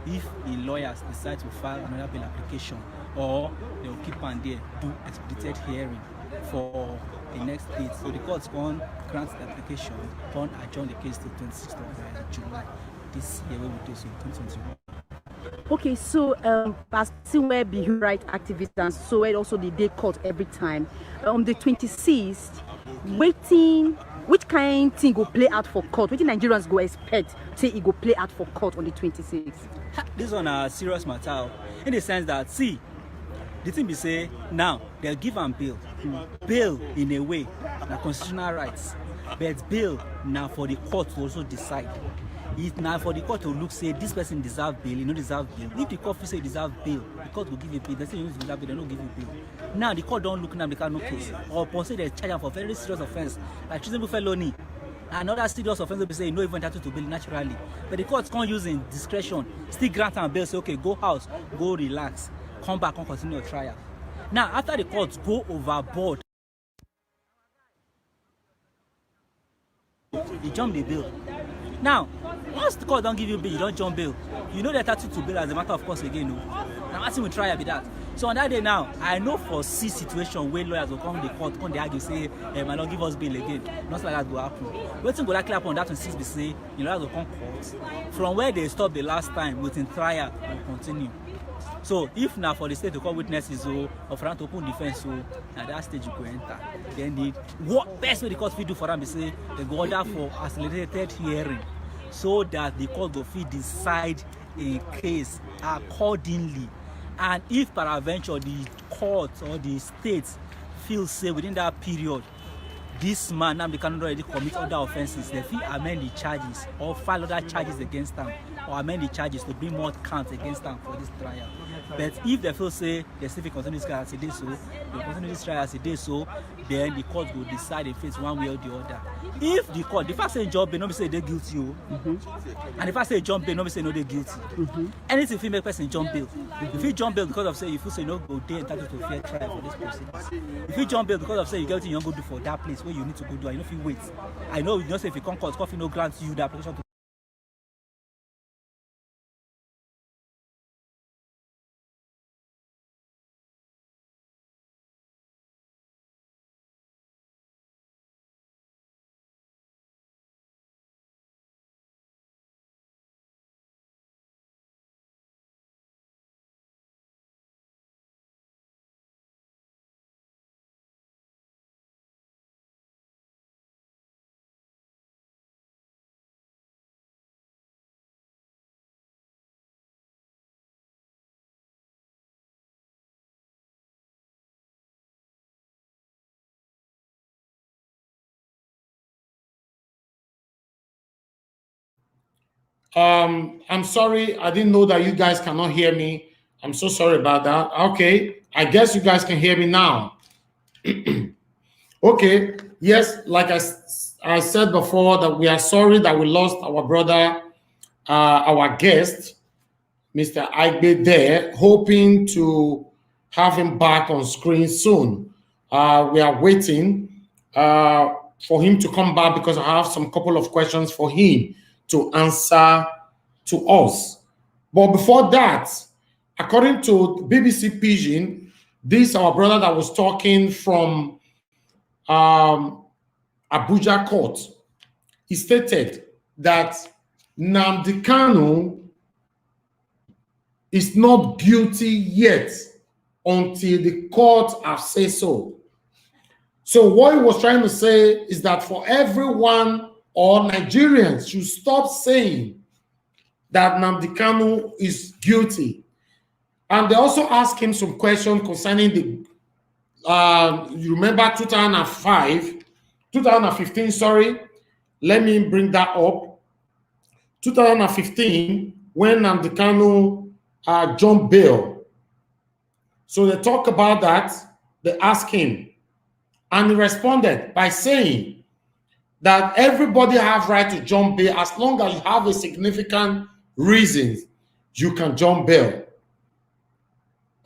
if the lawyers decide to file another bail application, or they will keep on there, do expedited hearing for the next date. So the court's going to grant the application, going to adjourn the case to 26th of July. This year we will do so 2021. Okay, so as where be human rights activists and so it also the day court every time. On the 26th, waiting, which kind thing go play out for court? What Nigerians go expect say it go play out for court on the 26th? This one a serious matter in the sense that see, the thing be say now they'll give them bail. Bail in a way, na constitutional rights, but bail now for the court to also decide. It's now for the court to look, say this person deserves bail, you don't deserve bail. If the court say deserve bail, the court will give you bail. They say you don't deserve bail, they don't give you bail. Now the court don't look now because no case. Or upon say they charge them for very serious offense, like treasonable felony. Another serious offense will be saying no even entitled to bail naturally. But the court can't use in discretion, still grant and bail, say okay, go house, go relax, come back and continue your trial. Now after the courts go overboard, he jump the bail. Now, once the court don't give you bail, you don't jump bail. You know they're entitled to bail as a matter of course again. No? Now, asking we try be that. So on that day now, I know for see situation where lawyers will come to the court, come they argue, say, my lord, give us bail again. Not like that will happen. Waiting go likely happen on that 26 be say, the lawyers will come court. From where they stopped the last time, within trial will continue. So if now for the state to call witnesses or for them to open defense, so at that stage you go enter. Then the what best way the court will do for them is say they go order for accelerated hearing so that the court will fit decide a case accordingly. And if peradventure the court or the state feels say within that period this man Nnamdi Kanu already commit other offences, they fit amend the charges or file other charges against them or amend the charges to bring more counts against them for this trial. But if they feel say they still continue this trial as it is so, they continue this trial as it is so, then the court will decide if it's one way or the other. If the court, the fact say John Bay, nobody say they're guilty, and if I say John Bay, nobody say no they're guilty. Anything if you make person John Bail, if you John Bail because of say if you say no go there entitled to a fair trial for this proceedings. If you John Bail because of say you get what you don't go do for that place where you need to go do, and you know if you wait. I know you don't say if you come court, coffee no grant you the application to I'm sorry, I didn't know that you guys cannot hear me. I'm so sorry about that. Okay, I guess you guys can hear me now. Okay, yes, like I said before, that we are sorry that we lost our brother, our guest, Mr. Aigbe there, hoping to have him back on screen soon. We are waiting for him to come back because I have some couple of questions for him to answer to us. But before that, according to BBC Pidgin, this our brother that was talking from Abuja court, he stated that Nnamdi Kanu is not guilty yet until the court have said so. So what he was trying to say is that for everyone or Nigerians should stop saying that Nnamdi Kanu is guilty. And they also asked him some questions concerning the, you remember 2015, sorry, let me bring that up. 2015, when Nnamdi Kanu jumped bail. So they talk about that, they asked him, and he responded by saying that everybody have right to jump bail as long as you have a significant reason you can jump bail.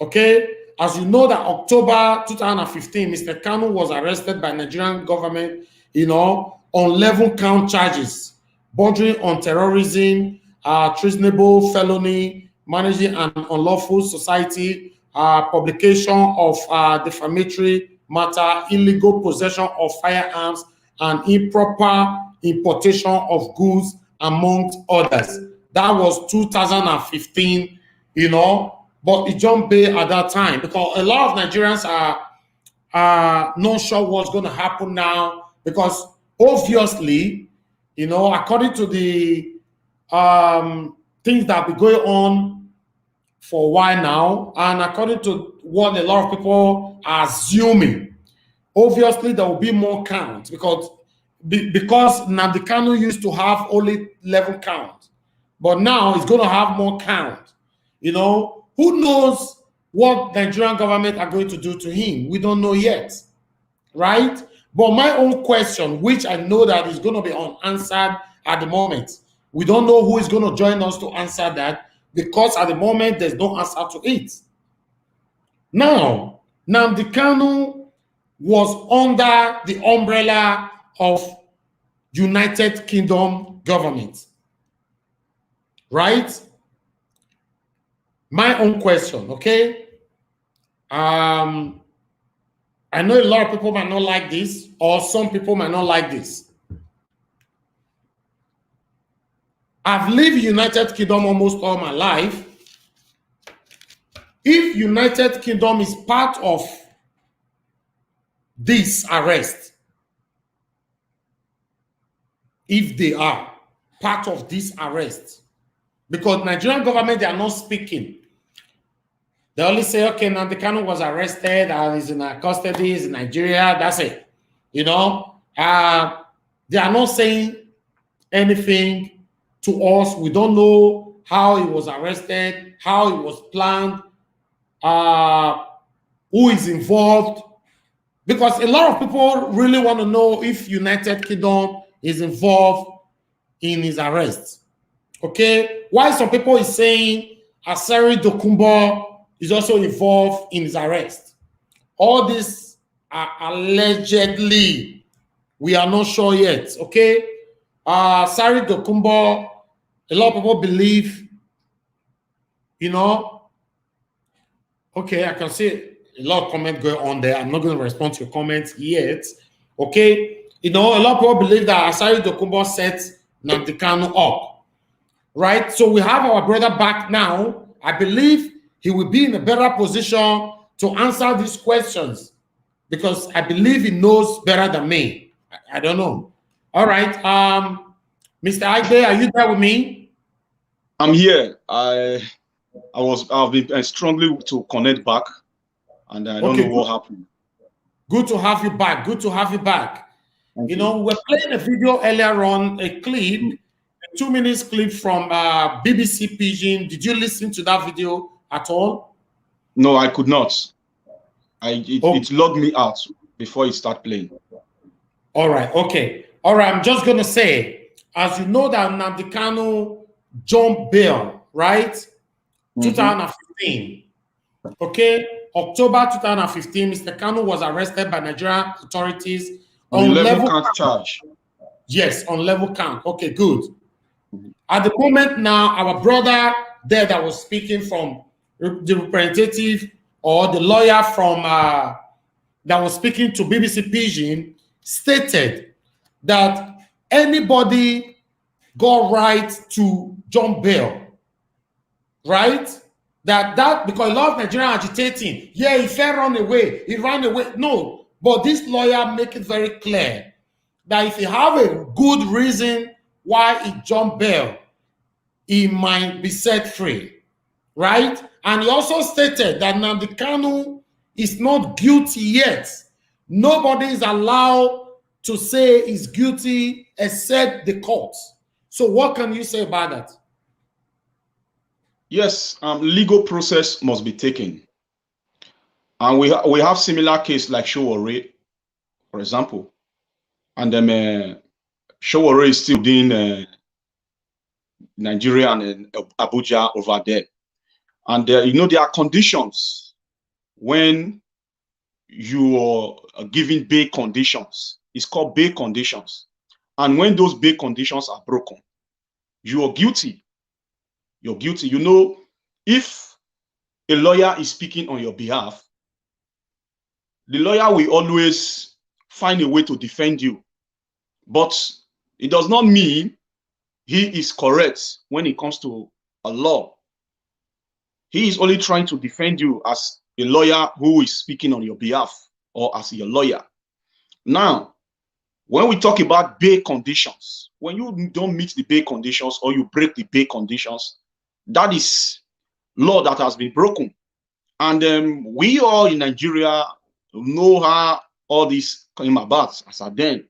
Okay, as you know that October 2015, Mr. Kanu was arrested by Nigerian government, on 11 count charges bordering on terrorism, treasonable felony, managing an unlawful society, publication of defamatory matter, illegal possession of firearms, and improper importation of goods, amongst others. That was 2015, but it jumped bail at that time because a lot of Nigerians are not sure what's going to happen now because obviously, according to the things that have been going on for a while now, and according to what a lot of people are assuming, obviously there will be more counts because Nnamdi Kanu used to have only 11 counts, but now it's going to have more counts. Who knows what the Nigerian government are going to do to him? We don't know yet, right? But my own question, which I know that is going to be unanswered at the moment, we don't know who is going to join us to answer that because at the moment there's no answer to it. Now, Nnamdi Kanu was under the umbrella of United Kingdom government, right? My own question, okay? I know a lot of people might not like this, or some people might not like this. I've lived United Kingdom almost all my life. If United Kingdom is part of this arrest, if they are part of this arrest, because Nigerian government, they are not speaking. They only say, okay, Nnamdi Kanu was arrested and is in custody, is in Nigeria, that's it. You know, they are not saying anything to us. We don't know how he was arrested, how it was planned, who is involved. Because a lot of people really want to know if United Kingdom is involved in his arrest. Okay? Why some people is saying Asari Dokubo is also involved in his arrest. All this are allegedly. We are not sure yet. Okay? Asari Dokubo, a lot of people believe, you know. Okay, I can see a lot of comments going on there. I'm not going to respond to your comments yet. Okay? You know, a lot of people believe that Asari Dokubo set Nnamdi Kanu up. Right? So we have our brother back now. I believe he will be in a better position to answer these questions because I believe he knows better than me. I don't know. All right. Mr. Aide, are you there with me? I'm here. I've been struggling to connect back, and I don't know what happened. Good to have you back. Good to have you back. You know, we're playing a video earlier on, a clip, a 2 minutes clip from BBC Pidgin. Did you listen to that video at all? No, I could not. It logged me out before it started playing. All right. Okay. All right. I'm just going to say, as you know that Nnamdi Kanu jumped bail, right? 2015. Okay. October 2015, Mr. Kanu was arrested by Nigerian authorities on level count charge. Yes, on level count. Okay, good. At the moment now, our brother there that was speaking from the representative or the lawyer from that was speaking to BBC Pidgin stated that anybody got right to jump bail, right? That because a lot of Nigerians agitating, yeah, he fell run away, he ran away. No, but this lawyer make it very clear that if you have a good reason why he jumped bail, he might be set free, right? And he also stated that Nnamdi Kanu is not guilty yet. Nobody is allowed to say he's guilty except the court. So what can you say about that? Yes, legal process must be taken. And we have similar case like Showore, for example. And Showore is still in Nigeria and Abuja over there. And you know, there are conditions when you are given bail conditions. It's called bail conditions. And when those bail conditions are broken, you are guilty. You're guilty. You know, if a lawyer is speaking on your behalf, the lawyer will always find a way to defend you. But it does not mean he is correct when it comes to a law. He is only trying to defend you as a lawyer who is speaking on your behalf or as your lawyer. Now, when we talk about bail conditions, when you don't meet the bail conditions or you break the bail conditions, that is law that has been broken. And we all in Nigeria know how all this came about as a then.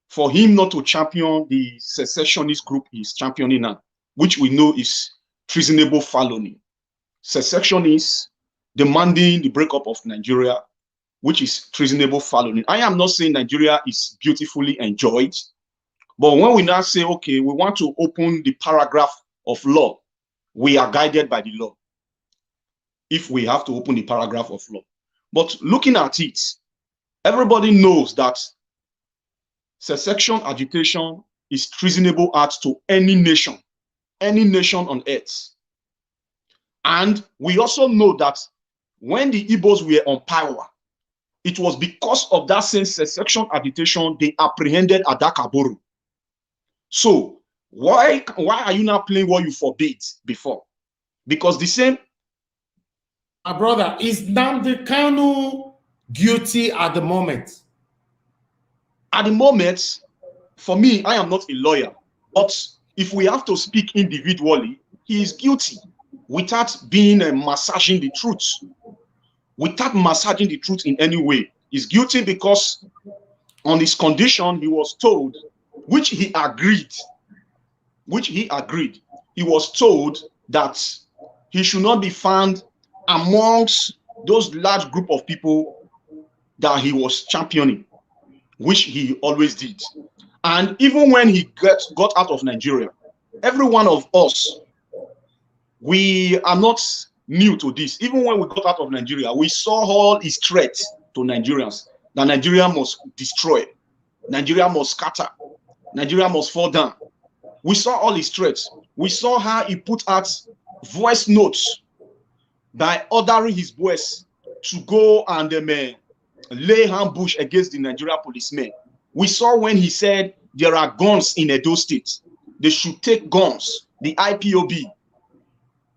For him not to champion the secessionist group he's championing now, which we know is treasonable felony. Secessionists demanding the breakup of Nigeria, which is treasonable felony. I am not saying Nigeria is beautifully enjoyed, but when we now say, okay, we want to open the paragraph of law, we are guided by the law if we have to open the paragraph of law. But looking at it, everybody knows that secession agitation is treasonable act to any nation on earth. And we also know that when the Igbos were on power, it was because of that same secession agitation they apprehended Adakaboro. So why are you now playing what you forbade before? Because the same. My brother, is Nnamdi Kanu guilty at the moment? At the moment, for me, I am not a lawyer, but if we have to speak individually, he is guilty without being massaging the truth. Without massaging the truth in any way. He's guilty because on his condition, he was told, which he agreed, he was told that he should not be found amongst those large group of people that he was championing, which he always did. And even when he got out of Nigeria, every one of us, we are not new to this. Even when we got out of Nigeria, we saw all his threats to Nigerians, that Nigeria must destroy, Nigeria must scatter, Nigeria must fall down. We saw all his threats. We saw how he put out voice notes by ordering his boys to go and lay ambush against the Nigeria policemen. We saw when he said there are guns in Edo State. They should take guns. The IPOB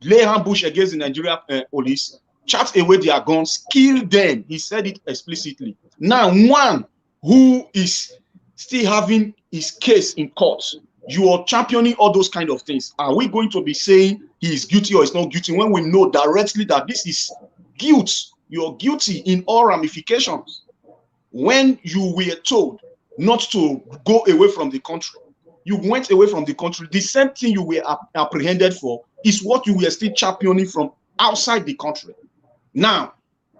lay ambush against the Nigeria police, chat away their guns, kill them. He said it explicitly. Now, one who is still having his case in court, you are championing all those kind of things. Are we going to be saying he is guilty or is not guilty when we know directly that this is guilt? You're guilty in all ramifications. When you were told not to go away from the country, you went away from the country. The same thing you were apprehended for is what you were still championing from outside the country. Now,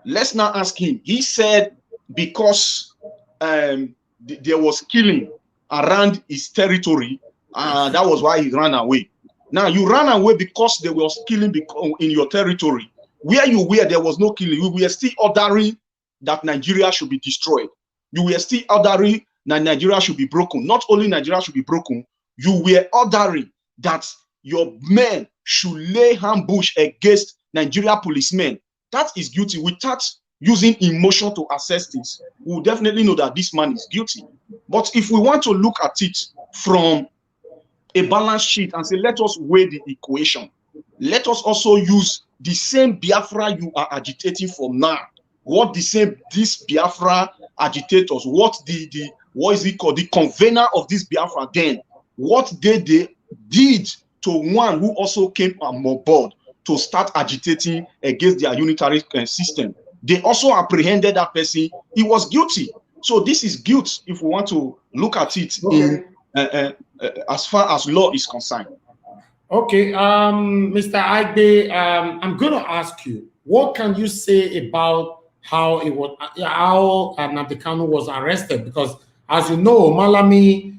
let's now ask him. He said because there was killing around his territory, that was why he ran away. Now, you ran away because there was killing in your territory. Where you were, there was no killing. You were still ordering that Nigeria should be destroyed. You were still ordering that Nigeria should be broken. Not only Nigeria should be broken, you were ordering that your men should lay ambush against Nigeria policemen. That is guilty. Without using emotion to assess this, we will definitely know that this man is guilty. But if we want to look at it from a balance sheet and say, let us weigh the equation. Let us also use the same Biafra you are agitating for now. What this Biafra agitators, what is it called? The convener of this Biafra then, what they did to one who also came on board to start agitating against their unitary system. They also apprehended that person. He was guilty. So this is guilt if we want to look at it in as far as law is concerned. Okay, Mr. Agbe, I'm going to ask you, what can you say about how Nnamdi Kanu was arrested? Because as you know, Malami,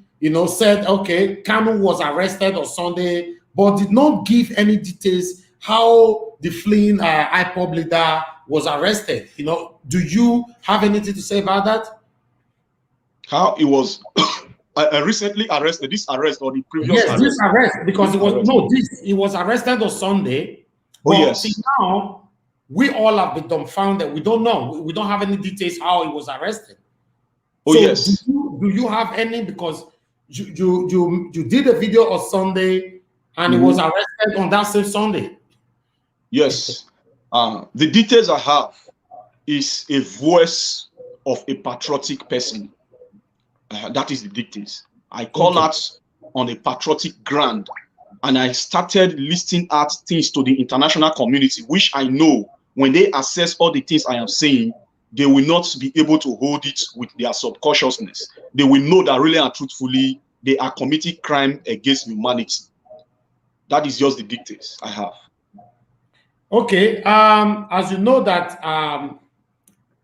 said, okay, Kanu was arrested on Sunday, but did not give any details how the fleeing IPOB leader was arrested. Do you have anything to say about that? How he was recently arrested, this arrest or the previous arrest? Yes, this arrest, because he was arrested on Sunday. Oh, yes. Now, we all have been dumbfounded. We don't know. We don't have any details how he was arrested. Oh, so yes. Do you have any? Because you did a video on Sunday and he was arrested on that same Sunday. Yes. The details I have is a voice of a patriotic person. That is the dictates. I call out on a patriotic ground, and I started listing out things to the international community, which I know when they assess all the things I am saying, they will not be able to hold it with their subconsciousness. They will know that really and truthfully, they are committing crime against humanity. That is just the dictates I have. Okay. As you know that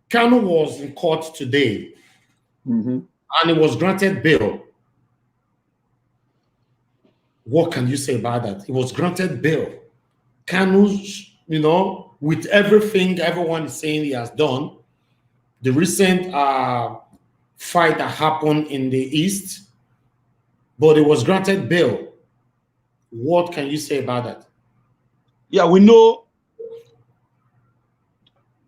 Kanu was in court today. And it was granted bail. What can you say about that? It was granted bail. Kanu, with everything everyone is saying he has done, the recent fight that happened in the East, but it was granted bail. What can you say about that? Yeah, we know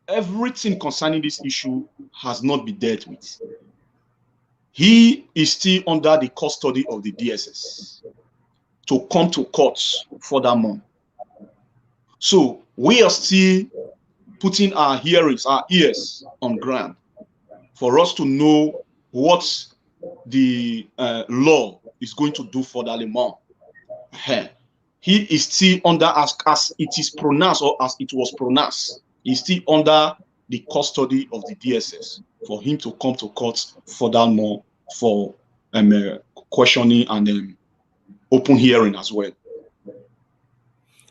everything concerning this issue has not been dealt with. He is still under the custody of the DSS to come to court furthermore. So we are still putting our ears on ground for us to know what the law is going to do for Dalimon. He is still under, as it is pronounced or as it was pronounced, he's still under the custody of the DSS for him to come to court furthermore for questioning and open hearing as well.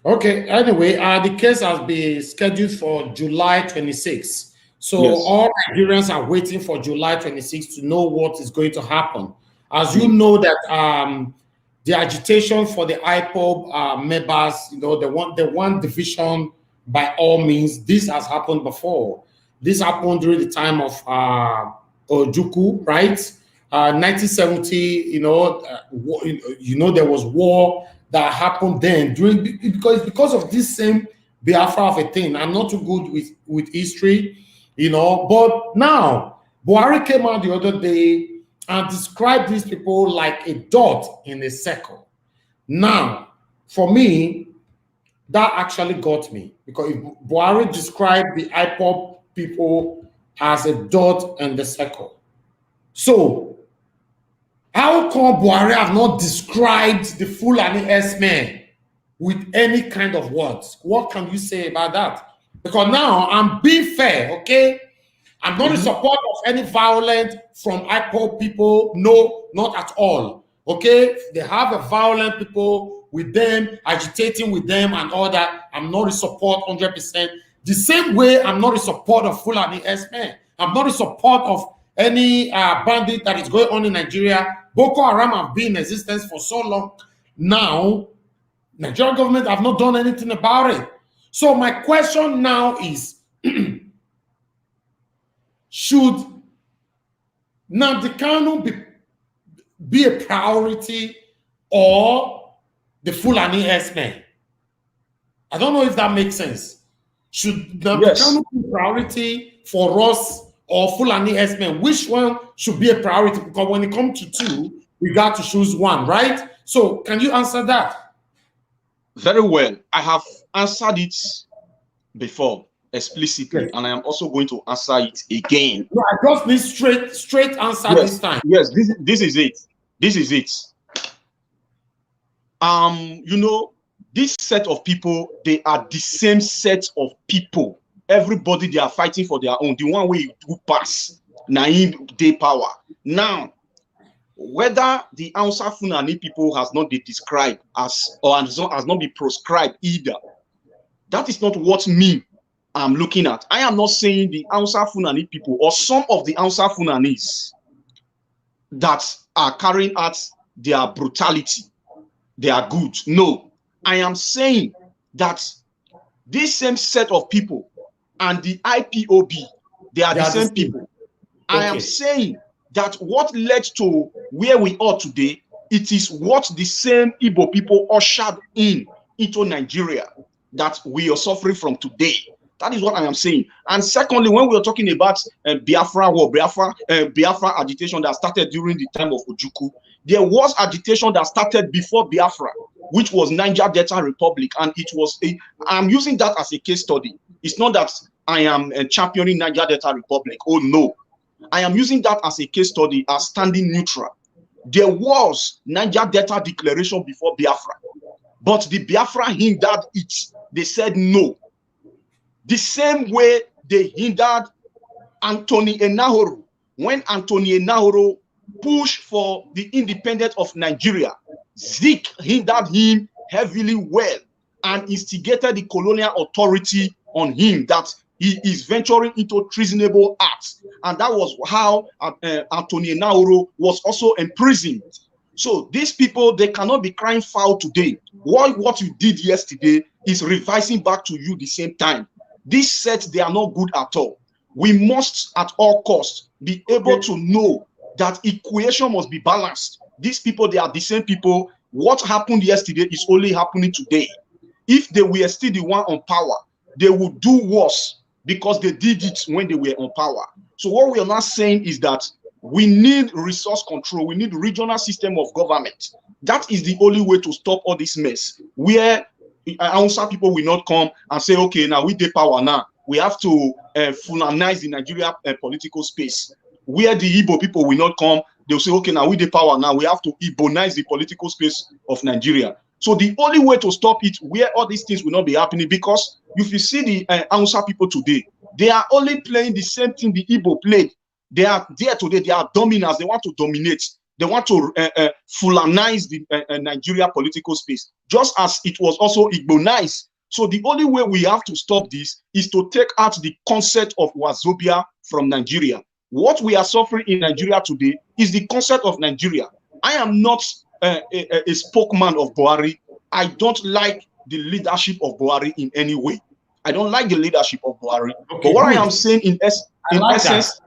Okay, anyway, the case has been scheduled for July 26th. So yes, all Nigerians are waiting for July 26th to know what is going to happen. As you know that the agitation for the IPOB members, you know, the one division by all means. This has happened before. This happened during the time of Ojukwu, right? 1970, you know, there was war that happened then because of this same Biafra of a thing. I'm not too good with history, you know, but now Buhari came out the other day and described these people like a dot in a circle. Now, for me, that actually got me, because if Buhari described the IPOB people as a dot in the circle, so how come Buhari have not described the Fulani S-men with any kind of words? What can you say about that? Because now I'm being fair, okay? I'm not in support of any violence from IPOB people. No, not at all. Okay? They have a violent people with them, agitating with them and all that. I'm not in support 100%. The same way I'm not in support of Fulani S-men. I'm not in support of any bandit that is going on in Nigeria. Boko Haram have been in existence for so long now. Nigerian government have not done anything about it. So my question now is, should Nnamdi Kanu be a priority or the Fulani S-men? I don't know if that makes sense. Should Nnamdi Kanu be a priority for us or Fulani S-men? Which one should be a priority? Because when it comes to two, we got to choose one, right? So can you answer that? Very well. I have answered it before explicitly, yes, and I am also going to answer it again. No, I just need straight answer this time. Yes, this is it. This is it. You know, this set of people, they are the same set of people. Everybody, they are fighting for their own. The one way you do pass, Naim day power. Now, whether the Hausa Fulani people has not been described as, or has not been proscribed either, that is not what me I'm looking at. I am not saying the Hausa Fulani people or some of the Hausa Fulanis that are carrying out their brutality, they are good. No, I am saying that this same set of people and the IPOB, they are the same people. Okay. I am saying that what led to where we are today, it is what the same Igbo people ushered into Nigeria that we are suffering from today. That is what I am saying. And secondly, when we are talking about Biafra war, Biafra agitation that started during the time of Ojukwu, there was agitation that started before Biafra, which was Niger Delta Republic, and it was I'm using that as a case study. It's not that I am championing Niger Delta Republic. Oh no, I am using that as a case study, as standing neutral. There was Niger Delta Declaration before Biafra, but the Biafra hindered it. They said no. The same way they hindered Anthony Enahoro when Anthony Enahoro pushed for the independence of Nigeria. Zik hindered him heavily well and instigated the colonial authority on him that he is venturing into treasonable acts. And that was how Anthony Enahoro was also imprisoned. So these people, they cannot be crying foul today. What you did yesterday is revising back to you the same time. These sets, they are not good at all. We must, at all costs, be able to know that equation must be balanced. These people, they are the same people. What happened yesterday is only happening today. If they were still the one on power, they would do worse because they did it when they were on power. So what we are not saying is that we need resource control. We need regional system of government. That is the only way to stop all this mess, where Hausa people will not come and say, okay, now we take power now. We have to Fulanize the Nigeria political space. Where the Igbo people will not come, they'll say, okay, now we take power now. We have to Igbonize the political space of Nigeria. So the only way to stop it, where all these things will not be happening, because if you see the Hausa people today, they are only playing the same thing the Igbo played. They are there today. They are dominants. They want to dominate. They want to Fulanize the Nigeria political space, just as it was also Igbonized. So the only way we have to stop this is to take out the concept of Wazobia from Nigeria. What we are suffering in Nigeria today is the concept of Nigeria. I am not a spokesman of Buhari. I don't like the leadership of Buhari in any way. I don't like the leadership of Buhari. Okay, but what I am saying in essence,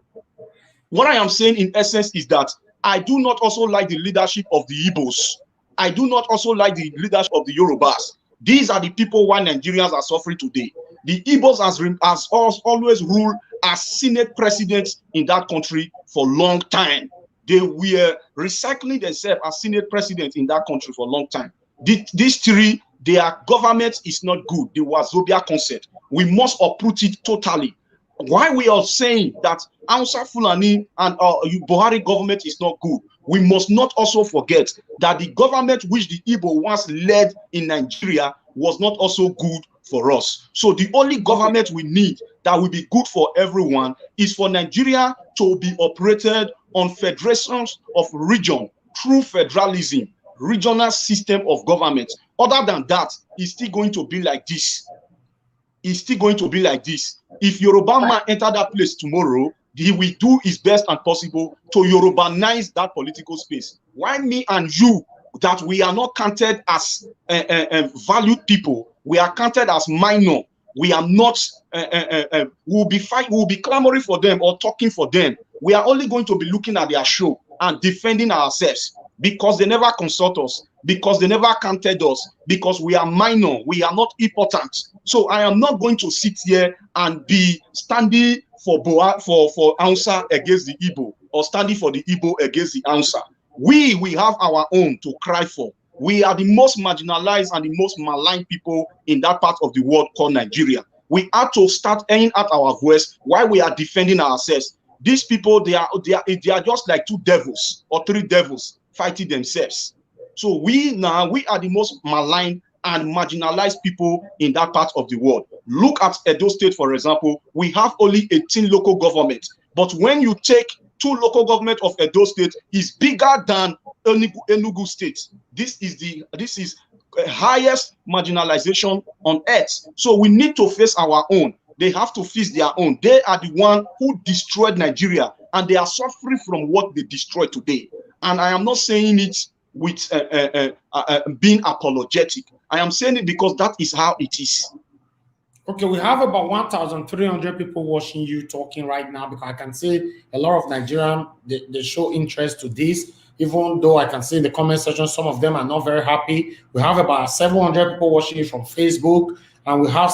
what I am saying in essence is that I do not also like the leadership of the Igbos. I do not also like the leadership of the Yorubas. These are the people why Nigerians are suffering today. The Igbos has always ruled as Senate presidents in that country for a long time. They were recycling themselves as Senate presidents in that country for a long time. These three, their government is not good. The Wazobia concept. We must uproot it totally. Why we are saying that Hausa Fulani and Buhari government is not good, we must not also forget that the government which the Igbo once led in Nigeria was not also good for us. So the only government we need that will be good for everyone is for Nigeria to be operated on federations of region through federalism, regional system of government. Other than that, it's still going to be like this. It's still going to be like this. If Yoruba man enter that place tomorrow, he will do his best and possible to Yorubanize that political space. Why me and you, that we are not counted as valued people, we are counted as minor. We are not. We'll be clamoring for them or talking for them. We are only going to be looking at their show and defending ourselves because they never consult us, because they never counted us, because we are minor, we are not important. So I am not going to sit here and be standing for Hausa against the Igbo, or standing for the Igbo against the Hausa. We have our own to cry for. We are the most marginalized and the most maligned people in that part of the world called Nigeria. We have to start airing at our voice while we are defending ourselves. These people, they are just like two devils or three devils fighting themselves. So we are the most maligned and marginalized people in that part of the world. Look at Edo State, for example. We have only 18 local governments, but when you take 2 local government of Edo State, is bigger than Enugu State. This is the highest marginalization on earth. So we need to face our own. They have to face their own. They are the one who destroyed Nigeria, and they are suffering from what they destroyed today. And I am not saying it with being apologetic. I am saying it because that is how it is. Okay, we have about 1,300 people watching you talking right now, because I can see a lot of Nigerians, they show interest to this, even though I can see in the comment section, some of them are not very happy. We have about 700 people watching you from Facebook, and we have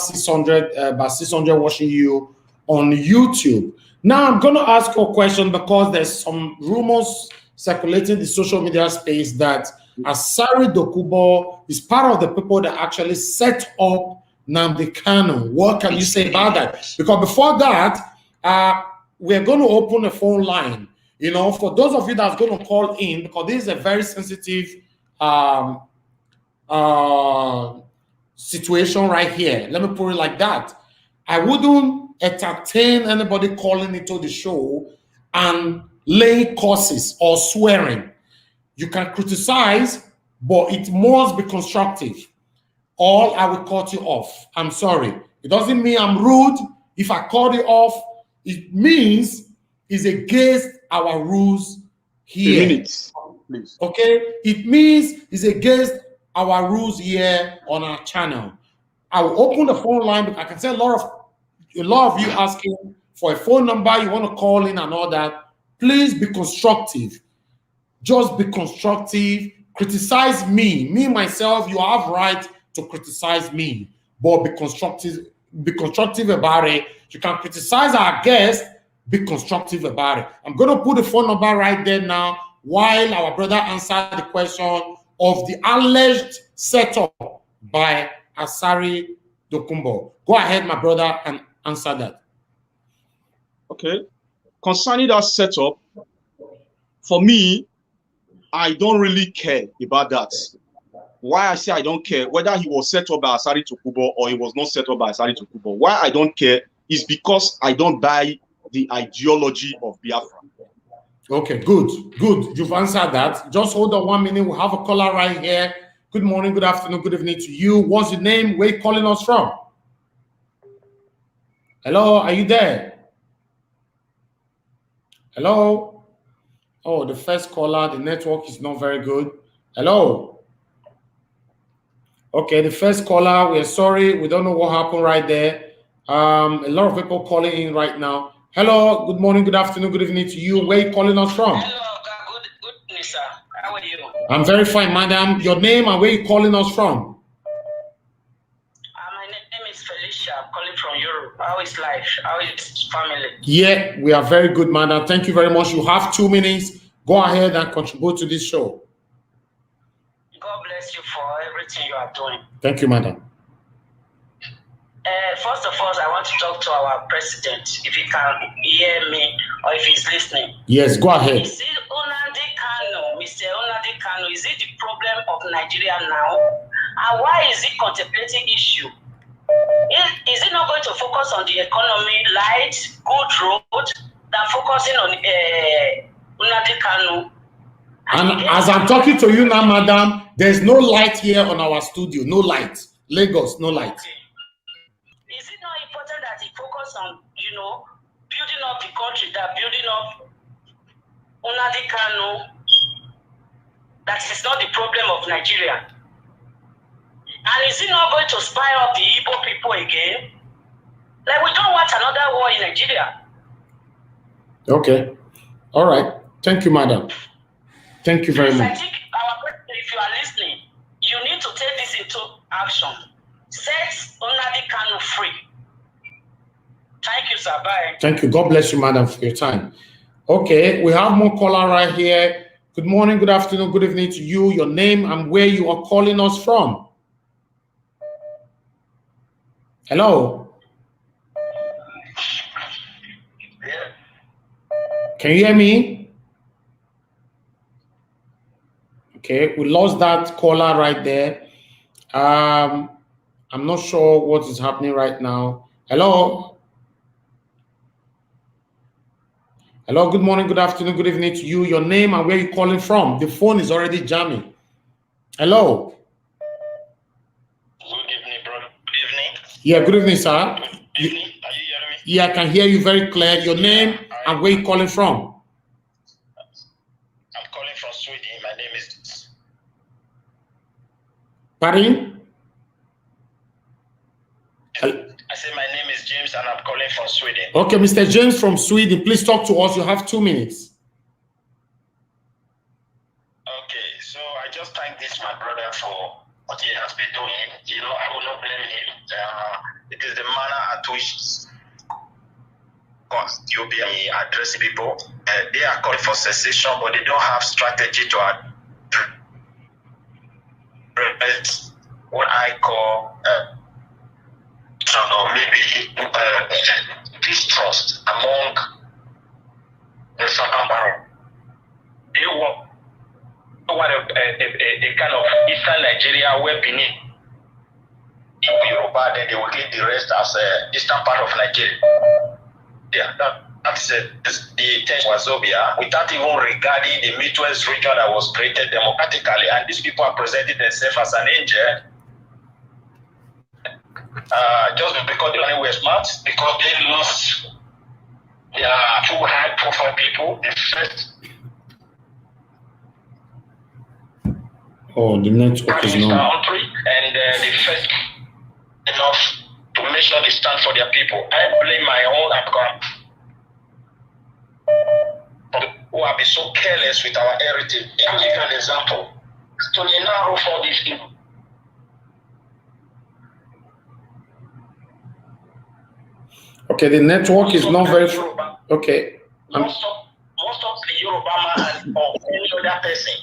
about 600 watching you on YouTube. Now, I'm going to ask you a question, because there's some rumors circulating the social media space that Asari Dokubo is part of the people that actually set up Nnamdi Kanu. What can you say about that? Because before that, we're going to open a phone line. You know, for those of you that's going to call in, because this is a very sensitive situation right here. Let me put it like that. I wouldn't entertain anybody calling into the show and laying curses or swearing. You can criticize, but it must be constructive, or I will cut you off. I'm sorry. It doesn't mean I'm rude. If I cut you off, it means it's against our rules here. 2 minutes, please. Okay? It means it's against our rules here on our channel. I will open the phone line, because I can see a lot of you asking for a phone number, you want to call in and all that. Please be constructive. Just be constructive. Criticize me. Me, myself, you have right to criticize me, but be constructive be constructive about it. You can criticize our guest, be constructive about it. I'm going to put the phone number right there now while our brother answers the question of the alleged setup by Asari Dokumbo. Go ahead, my brother, and answer that. Okay. Concerning that setup, for me, I don't really care about that. Why I say I don't care, whether he was set up by Asari Dokubo or he was not set up by Asari Dokubo, why I don't care is because I don't buy the ideology of Biafra. Okay, good. You've answered that. Just hold on 1 minute. We'll have a caller right here. Good morning, good afternoon, good evening to you. What's your name? Where are you calling us from? Hello, are you there? Hello? Oh, the first caller, the network is not very good. Hello? Okay, the first caller, we're sorry. We don't know what happened right there. A lot of people calling in right now. Hello, good morning, good afternoon, good evening to you. Where are you calling us from? Hello, good evening, sir. How are you? I'm very fine, madam. Your name and where are you calling us from? My name is Felicia. I'm calling from Europe. How is life? How is family? Yeah, we are very good, madam. Thank you very much. You have 2 minutes. Go ahead and contribute to this show. God bless you for everything you are doing. Thank you, madam. First of all, I want to talk to our president, if he can hear me or if he's listening. Yes, go ahead. Is it Nnamdi Kanu, Mr. Nnamdi Kanu, is it the problem of Nigeria now? And why is he contemplating issue? Is it not going to focus on the economy, light, good road, than focusing on Nnamdi Kanu? And as I'm talking to you now, madam, there's no light here on our studio. No light. Lagos, no light. Okay. Is it not important that he focus on, building up the country, that building up Nnamdi Kanu? That is not the problem of Nigeria. And is he not going to spy up the Igbo people again? Like, we don't want another war in Nigeria. Okay. All right. Thank you, madam. Thank you very much. I think our president, if you are listening, you need to take this into action. Set Nnamdi Kanu free. Thank you, sir. Bye. Thank you. God bless you, madam, for your time. Okay, we have more caller right here. Good morning, good afternoon, good evening to you. Your name and where you are calling us from. Hello. Yeah. Can you hear me? Okay, we lost that caller right there. I'm not sure what is happening right now. Hello. Hello, good morning, good afternoon, good evening to you. Your name and where you calling from. The phone is already jamming. Hello. Good evening, brother. Good evening. Yeah, good evening, sir. Good evening. Are you hearing me? Yeah, I can hear you very clear. Your name and where you calling from. I'm calling from Sweden. My name is... Pardon? I say my name is James and I'm calling from Sweden. Okay, Mr. James from Sweden, please talk to us. You have 2 minutes. Okay, so I just thank this my brother for what he has been doing. I will not blame him. It is the manner at which you'll be addressing people. They are calling for cessation, but they don't have strategy to address what I call or maybe distrust among the Southern Barrow. They want a kind of Eastern Nigeria where Benin, Yoruba, then they will get the rest as Eastern part of Nigeria. Yeah, that's the intention was Zobia, without even regarding the Midwest region that was created democratically, and these people are presenting themselves as an angel. Just because they were smart, because they lost their two high-profile people. The first. Oh, the network is not. Country, and the first enough to make sure they stand for their people. I blame my own who have been so careless with our heritage. I'll give you an example. To narrow for these people. Okay, the network is not very. Okay. Most of the Yoruba man or any other person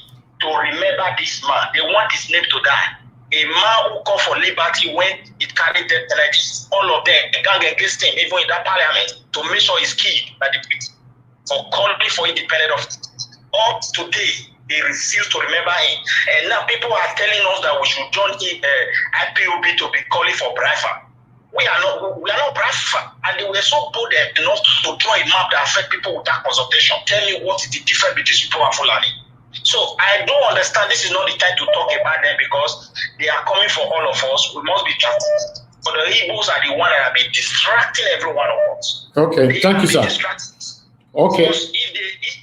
to remember this man. They want his name to die. A man who called for liberty when it carried death penalties. All of them gang against him, even in that parliament, to make sure he's killed by the people for calling for independence. Up today, they refuse to remember him. And now people are telling us that we should join IPOB to be calling for Biafra. We are not Biafra, and they were so bold enough to draw a map that affect people without consultation. Tell me what is the difference between people and Fulani. So I don't understand. This is not the time to talk about them because they are coming for all of us. We must be trusted. But the Igbos are the one that have been distracting every one of us. Okay, thank you, sir. Okay. Because if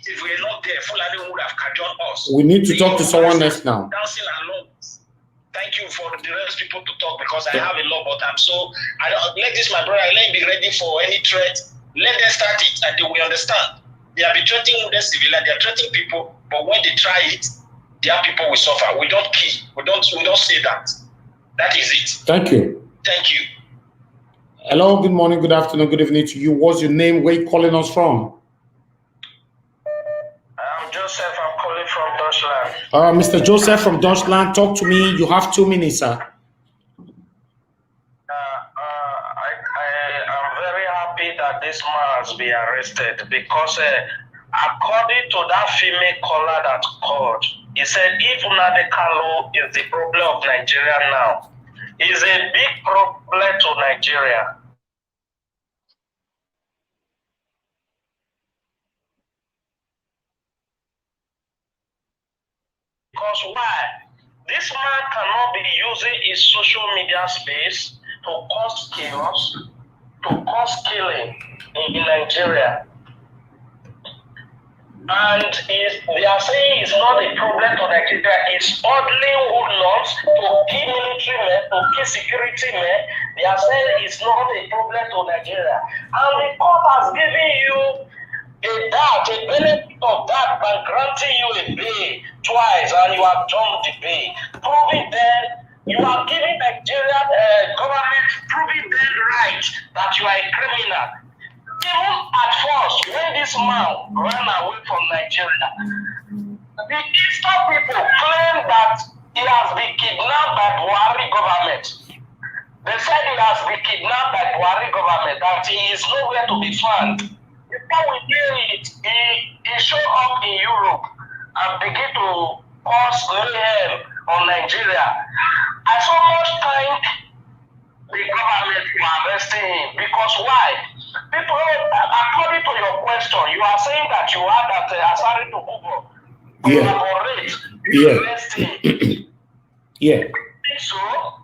they were not there, Fulani would have cajoled us. We need to talk to someone else now. Dancing along. Thank you for the rest people to talk because I have a lot, but I don't let this my brother. Let him be ready for any threat. Let them start it, and they will understand. They have been threatening the civilian. They are threatening people, but when they try it, their people will suffer. We don't kill. We don't say that. That is it. Thank you. Thank you. Hello. Good morning. Good afternoon. Good evening to you. What's your name? Where are you calling us from? I'm Joseph. I'm calling from Deutschland. Mr. Joseph from Deutschland, talk to me. You have 2 minutes, sir. I'm very happy that this man has been arrested because according to that female caller that called, he said if Nnamdi Kanu is the problem of Nigeria now, is a big problem to Nigeria. Because why? This man cannot be using his social media space to cause chaos, to cause killing in Nigeria. And they are saying it's not a problem to Nigeria, it's ordering hoodlums to kill military men, to kill security men. They are saying it's not a problem to Nigeria. And the court has given you a benefit of that by granting you a bail twice, and you have done the bail. Proving that you are giving Nigerian government, proving them right that you are a criminal. Even at first, when this man ran away from Nigeria, the Eastern people claim that he has been kidnapped by Buhari government. They said he has been kidnapped by Buhari government, that he is nowhere to be found. Before we hear it, he showed up in Europe and began to cause mayhem on Nigeria. I so much thank the government for arresting him because why? People, according to your question, you are saying that you had that Asari to Google collaborate with arrest him. Yeah. So,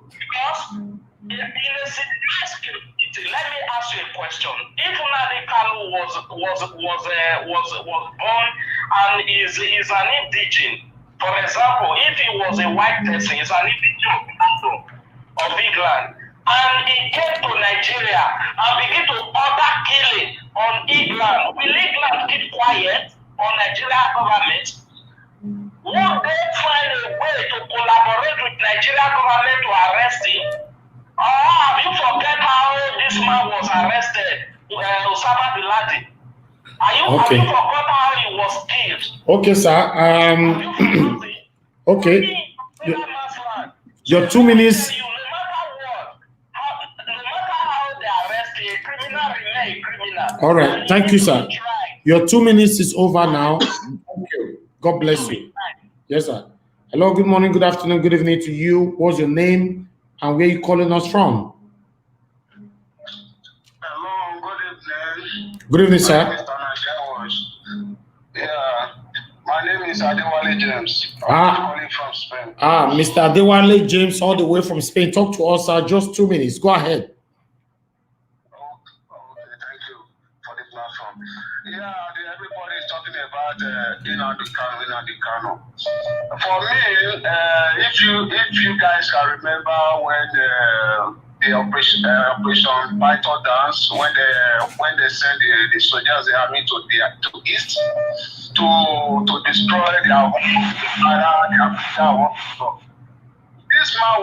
because in a situation, let me ask you a question. If Nnamdi Kanu was born and is an indigene, for example, if he was a white person, he's an indigene of England, and he came to Nigeria and began to order killing on England, will England keep quiet on Nigeria government? Would they find a way to collaborate with Nigeria government to arrest him? Or have you forget how this man was arrested, Osama bin Laden? Have you forgot how he was killed? Okay, sir. Okay. Your 2 minutes. No matter how they arrest a criminal, remain a criminal. All right. Thank you, sir. Your 2 minutes is over now. Thank you. God bless you. Yes, sir. Hello, good morning, good afternoon, good evening to you. What's your name and where are you calling us from? Hello, good evening. Good evening, sir. Yeah, my name is Adewale James. I'm calling from Spain. Mr. Adewale James, all the way from Spain. Talk to us, sir. Just 2 minutes. Go ahead. Okay, thank you for the platform. Yeah, everybody is talking about Nnamdi Kanu. For me, if you guys can remember when the operation Python dance, when they send the soldiers, the army to east to destroy their this man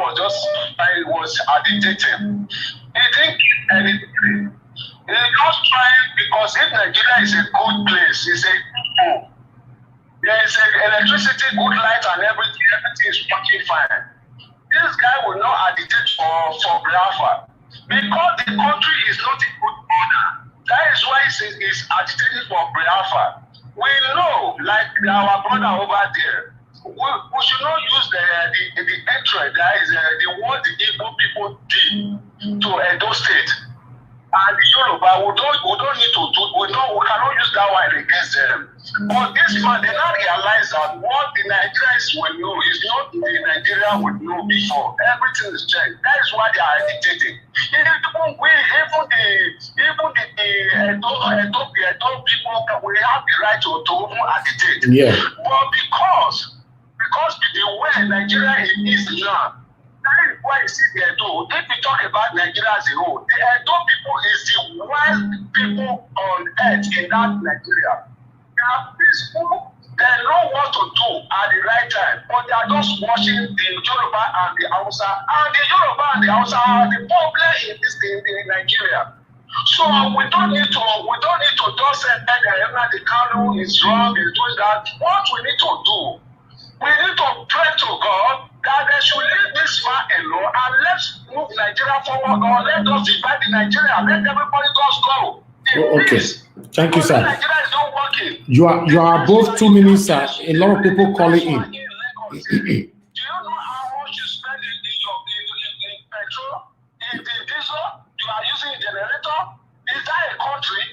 was agitating. He didn't kill anything. He They're just trying, because if Nigeria is a good place, it's a good home. There is electricity, good light, and everything is working fine. This guy will not agitate for Biafra because the country is not a good order. That is why he's agitating for Biafra. We know, like our brother over there, we should not use the hatred that is the what the Igbo people did to Edo State. And the Yoruba, we don't need to do, we cannot use that one against them. But this man, they not realize that what the Nigerians will know is not the Nigeria would know before. Everything is changed. That is why they are agitating. Even the Edo people, we have the right to agitate. Yeah. But because the way Nigeria is now, that is why you see the Edo. If we talk about Nigeria as a whole, the Edo people is the wild people on earth in that Nigeria. They are peaceful, they know what to do at the right time, but they are just watching the Yoruba and the Hausa. And the Yoruba and the Hausa are the problem in this thing in Nigeria. So we don't need to just say that Nnamdi Kanu is wrong, is doing that. What we need to do, we need to pray to God that they should leave this man alone and let's move Nigeria forward, or let us divide the Nigeria, let everybody just go. Okay. Thank you, sir. Nigeria is not working. You are above 2 minutes, sir. A lot of people calling in. Do you know how much you spend in petrol, in the diesel? You are using a generator? Is that a country?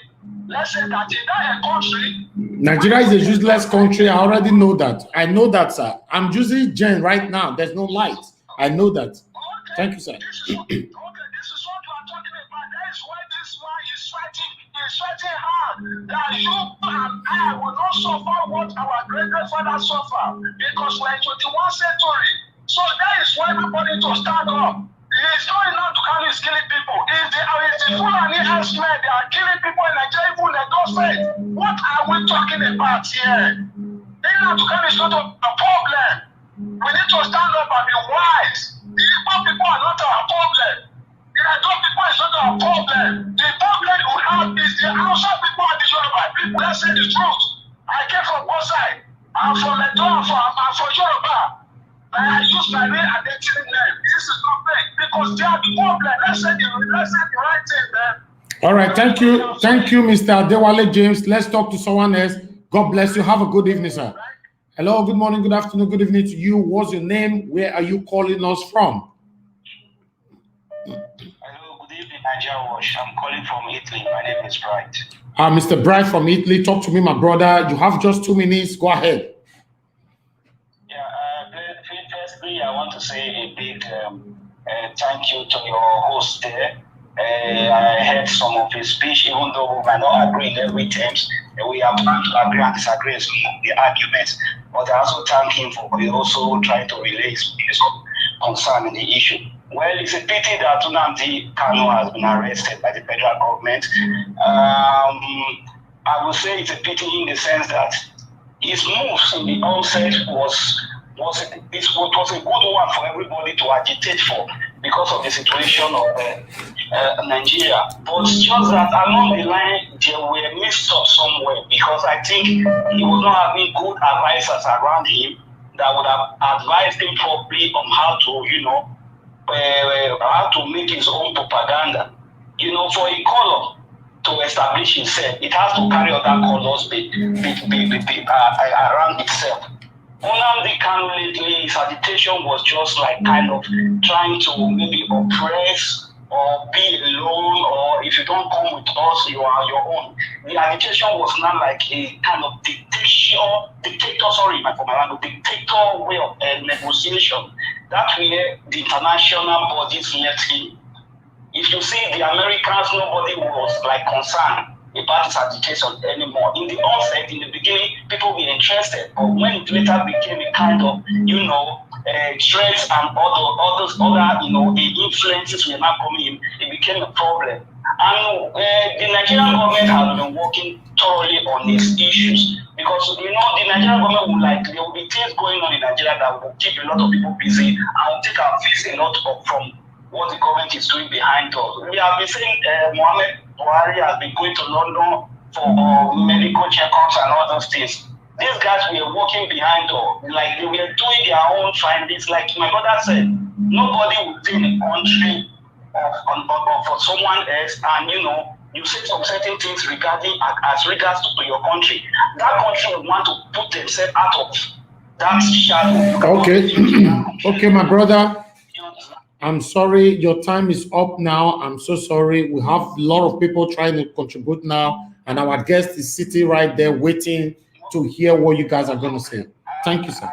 Let's say that is that a country? Nigeria is a useless country. I already know that. I know that, sir. I'm using gen right now. There's no light. I know that. Okay. Thank you, sir. This is what you are talking about. That is why this man is fighting hard. That you and I will not suffer what our great-grandfather suffered, because we're in 21st century. So that is why everybody to stand up. It's not enough to come is killing people. It's the Fulani herdsmen. They are killing people in Nigeria, even in those states. What are we talking about here? Enough to come is not a problem. We need to stand up and be wise. The Igbo people are not our problem. The Edo people is not our problem. The problem we have is the Hausa people and the Yoruba people. Let's say the truth. I came from both sides. I'm from Edo, I'm from Yoruba. I use my real identity name. This is not big because they are the problem. Let's say the right thing, man. All right, thank you. Thank you, Mr. Adewale James. Let's talk to someone else. God bless you. Have a good evening, sir. Hello, good morning, good afternoon, good evening to you. What's your name? Where are you calling us from? Hello, good evening, Nigeria Wash. I'm calling from Italy. My name is Bright. Mr. Bright from Italy. Talk to me, my brother. You have just 2 minutes. Go ahead. Firstly, I want to say a big thank you to your host there. I heard some of his speech, even though we might not agree in every terms. We have to agree and disagree on some of the arguments. But I also thank him for also trying to relay his views concerning the issue. Well, it's a pity that Nnamdi Kanu has been arrested by the federal government. I would say it's a pity in the sense that his moves in the onset was a good one for everybody to agitate for because of the situation of Nigeria. But just that along the line, there were mixed up somewhere because I think he was not having good advisors around him that would have advised him properly on how to make his own propaganda. For a color to establish itself, it has to carry other colors around itself. Nnamdi Kanu lately, his agitation was just like kind of trying to maybe oppress or be alone, or if you don't come with us, you are your own. The agitation was not like a kind of dictator way of negotiation. That way the international bodies left him. If you see the Americans, nobody was like concerned about his agitation anymore. In the onset, in the beginning, people were interested, but when it later became a kind of, threats and other influences were not coming in, it became a problem. And the Nigerian government has been working thoroughly on these issues because, the Nigerian government there will be things going on in Nigeria that will keep a lot of people busy and will take our face a lot from what the government is doing behind us. We have been saying, Mohammed, Buhari has been going to London for medical checkups and all those things. These guys were working behind door, like they were doing their own findings. Like my brother said, nobody would stay in a country for someone else, and you say some certain things regarding as regards to your country. That country will want to put themselves out of that shadow. Okay, my brother. I'm sorry, your time is up now. I'm so sorry. We have a lot of people trying to contribute now, and our guest is sitting right there waiting to hear what you guys are going to say. Thank you, sir.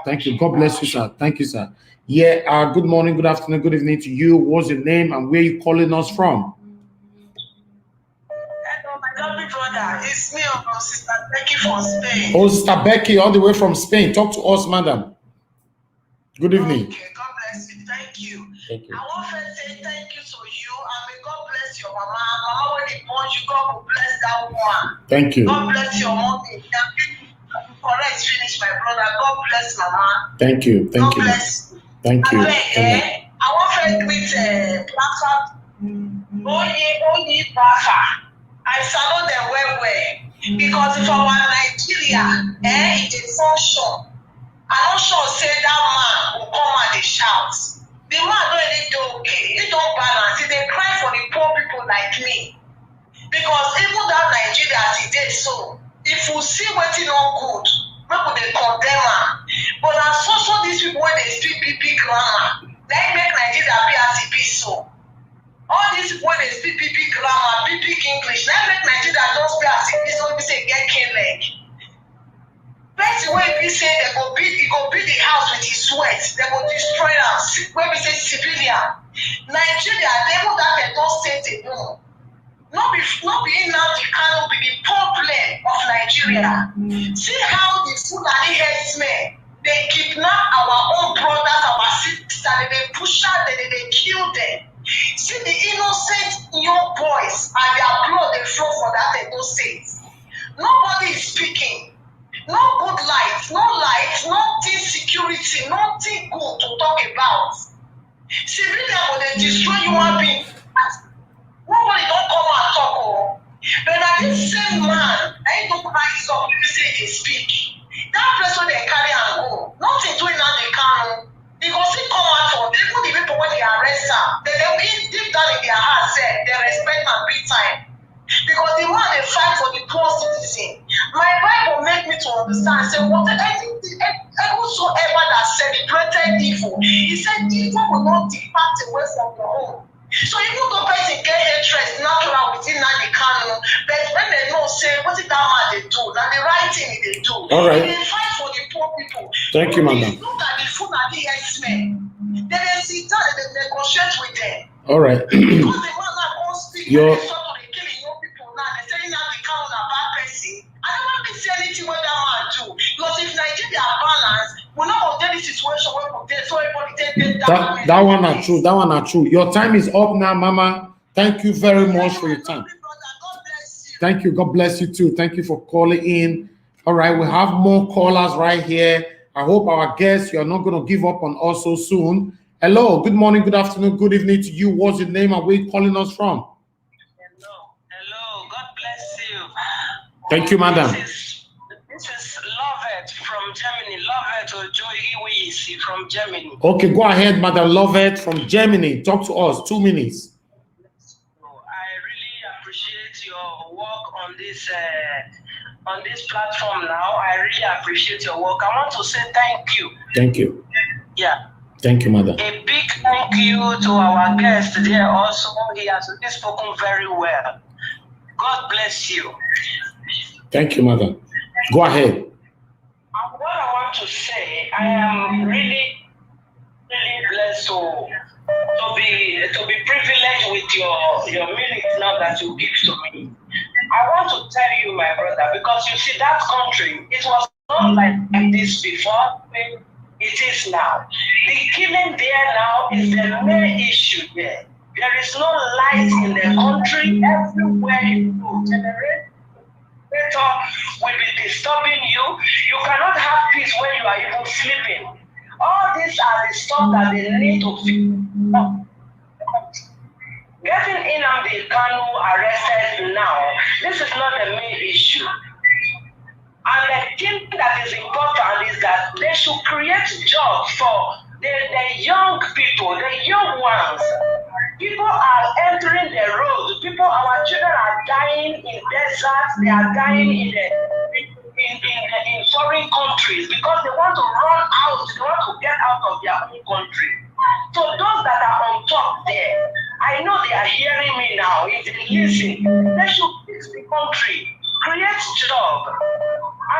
Thank you. God bless you, sir. Thank you, sir. Yeah, good morning, good afternoon, good evening to you. What's your name and where are you calling us from? Hello, my lovely brother. It's me, Sister Becky from Spain. Oh, Sister Becky, all the way from Spain. Talk to us, madam. Good evening. Okay, God bless you. Thank you. Thank you. I want to say thank you to you, and may God bless your mama. Mama, when he born you, God will bless that woman. Thank you. God bless your mommy. Correct, finish, my brother. God bless mama. Thank you. Thank God you. bless you. Thank you. I want to with platform. Only Bafa. I salute them well. Because if our Nigeria, it is function. I'm not sure say that man will come and they shout. The man don't really do okay. He don't balance. He they cry for the poor people like me. Because even that Nigeria as it is so, if we see what's not good, people they condemn her. But as also these people when they speak big grammar, they make Nigeria be as it be so. All these people when they speak big grammar, big English, they make Nigeria just be as it be so. We say get leg. Best way we say they go build the house with his sweat, they go destroy us. When we say civilian, Nigeria, they know that they don't say they know. Not be Nnamdi Kanu be the problem of Nigeria. See how the Fulani headsmen they kidnap our own brothers, our sisters, they push out, they kill them. See the innocent young boys and their blood they flow for that Edo state. Nobody is speaking. No good light, nothing security, nothing good to talk about. Civilian will they destroy human beings. Nobody don't come and talk. Oh. But now this same man, I don't rise up, you say they speak. That person they carry and go. Nothing doing now they can. Because he come out for even the people when they arrest her, they be deep down in their heart say they respect and big time. Because the man they fight for the poor citizen. My Bible make me to understand. Say whosoever that celebrated evil, he said evil will not depart away from your home. So even though person get interest natural within Nnamdi Kanu, but when they know say what is that man they do, now the right thing they do. All right. They fight for the poor people. Thank you, madam. Look at the food and the yes-men. They sit down and they negotiate with them. All right. Because the man now won't speak. They start to killing young people now. They say Nnamdi Kanu a bad person. I never been say anything what that man do. Because if Nigeria balance, we're not going to get this situation where we'll get so everybody take that one are true. That one are true. Your time is up now, mama. Thank you very much for your time. Thank you. God bless you too. Thank you for calling in. All right, we have more callers right here. I hope our guests, you are not going to give up on us so soon. Hello, good morning, good afternoon, good evening to you. What's your name and where are you calling us from? Hello. God bless you. Thank you, madam. This is Lovett from Germany. Lovett or Joey from Germany. Okay, go ahead, madam Lovett from Germany. Talk to us. 2 minutes. I really appreciate your work on this platform now. I really appreciate your work. I want to say thank you. Thank you. Yeah. Thank you, madam. A big thank you to our guest there also. He has spoken very well. God bless you. Thank you, madam. Go ahead. What I want to say, I am really blessed to be privileged with your minutes now that you give to me. I want to tell you, my brother, because you see that country, it was not like this before. It is now. The killing there now is the main issue there. There is no light in the country. Everywhere you go, generator will be disturbing you. You cannot have peace when you are even sleeping. All these are the stuff that they need to fix. Getting Nnamdi Kanu arrested now, this is not the main issue. And the thing that is important is that they should create jobs for the young people, the young ones. People are entering the road. Our children are dying in deserts. They are dying in foreign countries because they want to run out. They want to get out of their own country. So those that are on top there, I know they are hearing me now. If they listen, they should fix the country, create job,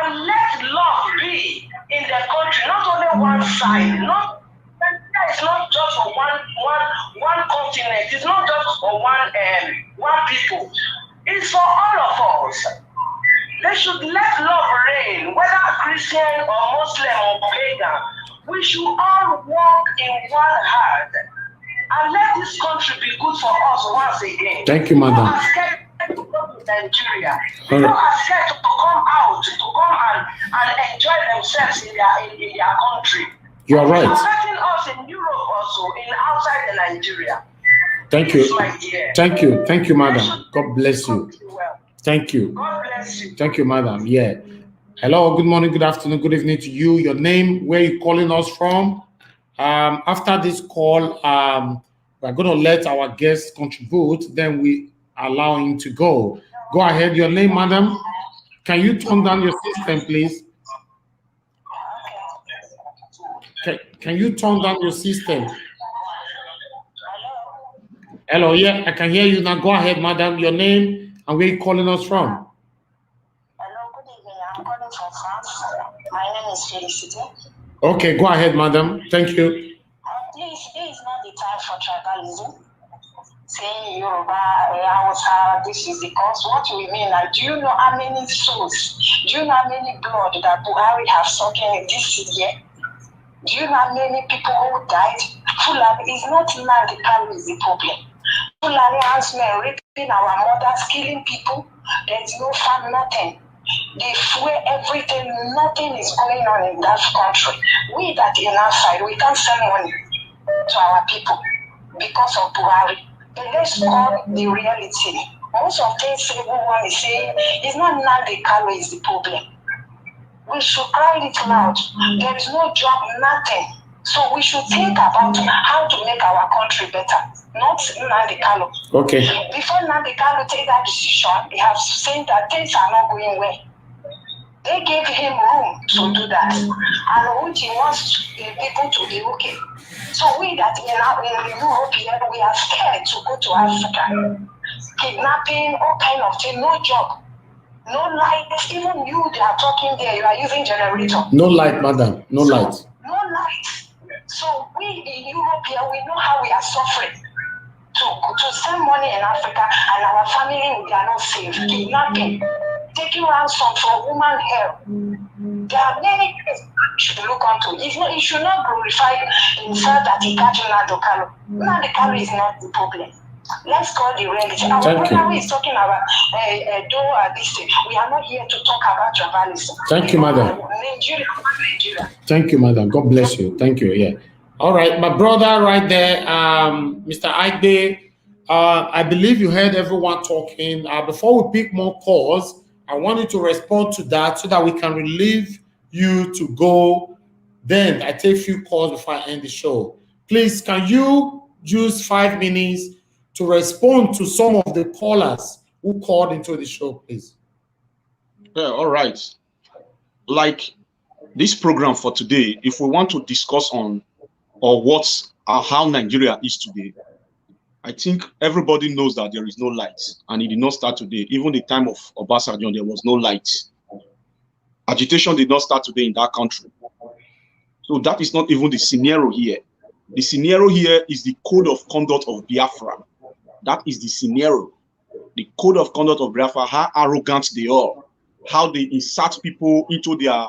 and let love be in the country. Not only one side. It's not just for one continent. It's not just for one people. It's for all of us. They should let love reign, whether Christian or Muslim or pagan. We should all work in one heart and let this country be good for us once again. Thank you, madam. People are scared to go to Nigeria. People are scared to come out, to come and enjoy themselves in their country. You are right. It's affecting us in Europe also, in outside the Nigeria. Thank you. Thank you. Thank you, madam. God bless you. Thank you. God bless you. Thank you, madam. Yeah. Hello, good morning, good afternoon, good evening to you. Your name, where you calling us from? After this call, we're going to let our guests contribute, then we allow him to go. Go ahead. Your name, madam? Can you turn down your system, please? Can you turn down your system? Hello, yeah, I can hear you now. Go ahead, madam. Your name and where you calling us from? Hello, good evening. I'm calling from France. My name is Felicity. Okay, go ahead, madam. Thank you. Please, this is not the time for tribalism. Saying Yoruba, Hausa, this is the cause. What we mean, like, do you know how many souls, do you know how many blood that Buhari have sucked in this year? Do you know how many people who died? Fulani is not Nnamdi Kanu is the problem. Fulani men raping our mothers, killing people. There is no farm, nothing. They swear everything, nothing is going on in that country. We that in outside, we can't send money to our people because of Buhari. But let's call the reality. Most of things everyone is saying is not Nnamdi Kanu is the problem. We should cry it loud. There is no job, nothing. So we should think about how to make our country better, not Nnamdi Kanu. Okay. Before Nnamdi Kanu take that decision, they have said that things are not going well. They gave him room to do that, and which he wants people to be okay. So we that in Europe here, we are scared to go to Africa. Kidnapping, all kind of things, no job. No light, even you they are talking there, you are using generator. No light, madam. No light. No light. So we in Europe here, we know how we are suffering. To send money in Africa and our family we are not safe. Kidnapping, taking ransom for woman hair. There are many things you should look onto. It should not glorify himself that he catch Nnamdi Kanu. Nnamdi Kanu is not the problem. Let's call the reality. Our brother is talking about this thing. We are not here to talk about tribalism. Thank you, madam. Nigeria. Thank you, madam. God bless you. Thank you. Yeah. All right, my brother right there, Mr. Aigbe, I believe you heard everyone talking. Before we pick more calls, I want you to respond to that so that we can relieve you to go. Then I take a few calls before I end the show. Please, can you use 5 minutes to respond to some of the callers who called into the show, please? Yeah, all right. Like this program for today, if we want to discuss on how Nigeria is today, I think everybody knows that there is no light, and it did not start today. Even the time of Obasanjo, there was no light. Agitation did not start today in that country. So that is not even the scenario here. The scenario here is the code of conduct of Biafra. That is the scenario. The code of conduct of Biafra, how arrogant they are, how they insert people into their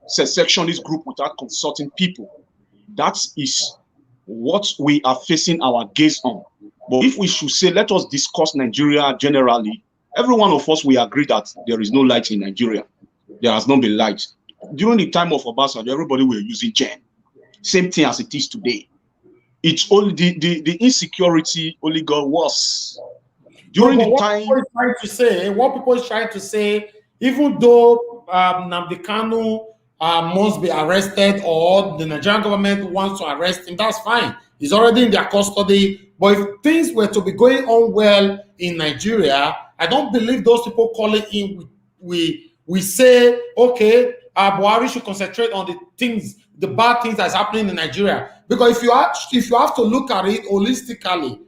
secessionist group without consulting people. That is what we are facing our gaze on. But if we should say, let us discuss Nigeria generally, every one of us will agree that there is no light in Nigeria. There has not been light. During the time of Obasanjo, everybody were using gen. Same thing as it is today. it's only the insecurity only got worse. During the time, what people is trying to say, even though Nnamdi Kanu must be arrested or the Nigerian government wants to arrest him, that's fine. He's already in their custody. But if things were to be going on well in Nigeria, I don't believe those people calling in, we say, okay, Buhari should concentrate on the things, the bad things that's happening in Nigeria. Because if you have to look at it holistically,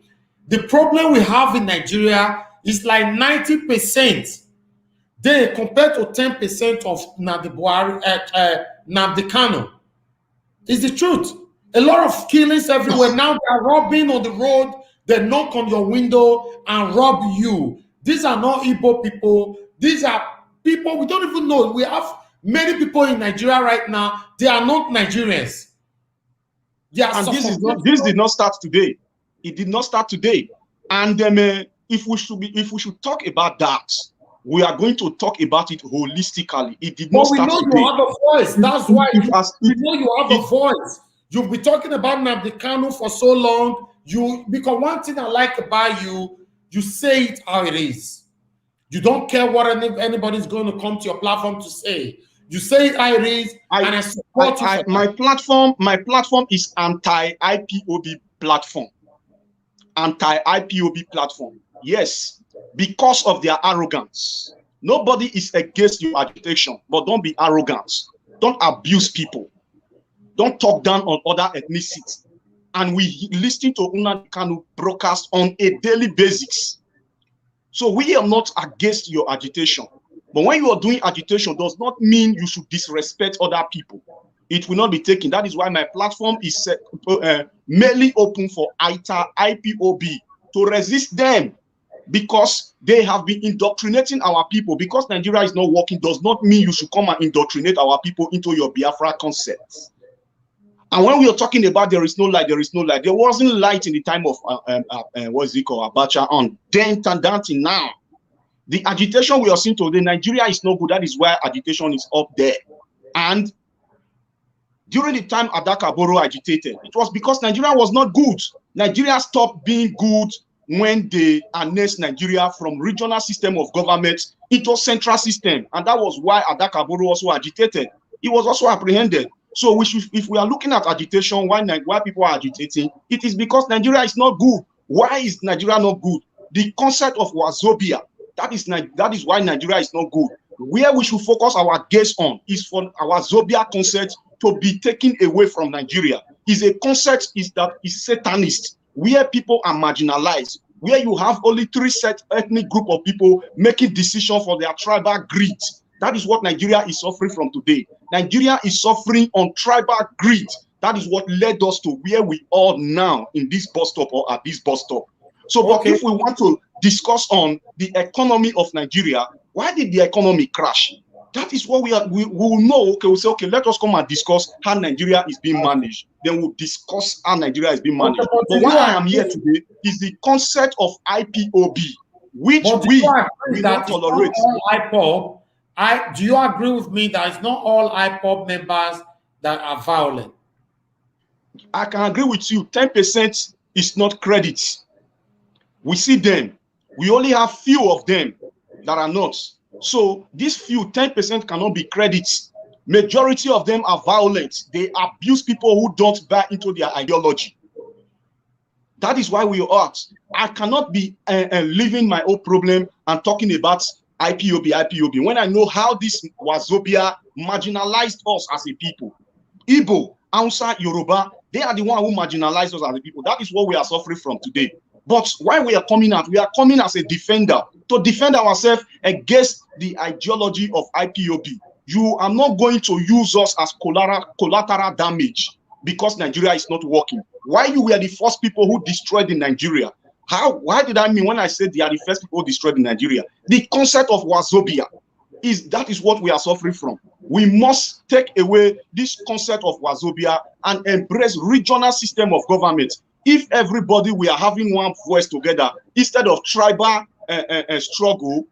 the problem we have in Nigeria is like 90% there compared to 10% of Nnamdi Kanu. It's the truth. A lot of killings everywhere. Now they are robbing on the road. They knock on your window and rob you. These are not Igbo people. These are people we don't even know. We have many people in Nigeria right now. They are not Nigerians. And this did not start today. It did not start today. And if we should talk about that, we are going to talk about it holistically. It did not start today. You have a voice. That's why you know you have a voice. You've been talking about Nnamdi Kanu for so long. Because one thing I like about you, you say it how it is. You don't care what anybody's going to come to your platform to say. You say it how it is, and I support you. My platform is anti-IPOB platform. Anti-IPOB platform. Yes, because of their arrogance. Nobody is against your agitation, but don't be arrogant. Don't abuse people. Don't talk down on other ethnicities. And we listen to Nnamdi Kanu broadcast on a daily basis. So we are not against your agitation. But when you are doing agitation, does not mean you should disrespect other people. It will not be taken. That is why my platform is mainly open for IPOB to resist them, because they have been indoctrinating our people. Because Nigeria is not working does not mean you should come and indoctrinate our people into your Biafra concepts. And when we are talking about there is no light, there is no light. There wasn't light in the time of what is it called, Abacha on. Then and down till now. The agitation we are seeing today, Nigeria is not good. That is why agitation is up there. And during the time Adakaboro agitated, it was because Nigeria was not good. Nigeria stopped being good when they annexed Nigeria from regional system of government into central system. And that was why Adakaboro also agitated. He was also apprehended. So if we are looking at agitation, why people are agitating, it is because Nigeria is not good. Why is Nigeria not good? The concept of Wazobia, that is why Nigeria is not good. Where we should focus our gaze on is for our Zobia concept to be taken away from Nigeria. Is a concept that is satanist, where people are marginalized, where you have only three set ethnic group of people making decisions for their tribal greed. That is what Nigeria is suffering from today. Nigeria is suffering on tribal greed. That is what led us to where we are now in this bus stop or at this bus stop. So, but if we want to discuss on the economy of Nigeria, why did the economy crash? That is what we will know. Okay, we'll say, okay, let us come and discuss how Nigeria is being managed. Then we'll discuss how Nigeria is being managed. But why I am here today is the concept of IPOB, which we will not tolerate. Do you agree with me that it's not all IPOB members that are violent? I can agree with you. 10% is not credit. We see them. We only have few of them that are not. So these few, 10% cannot be credits. Majority of them are violent. They abuse people who don't buy into their ideology. That is why we are. I cannot be leaving my own problem and talking about IPOB, when I know how this Wazobia marginalized us as a people. Igbo, Hausa, Yoruba, they are the one who marginalized us as a people. That is what we are suffering from today. But why we are coming out, we are coming as a defender to defend ourselves against the ideology of IPOB. You are not going to use us as collateral damage because Nigeria is not working. Why you were the first people who destroyed in Nigeria? Why did I mean when I said they are the first people destroyed in Nigeria? The concept of Wazobia that is what we are suffering from. We must take away this concept of Wazobia and embrace regional system of government. If everybody we are having one voice together instead of tribal struggle,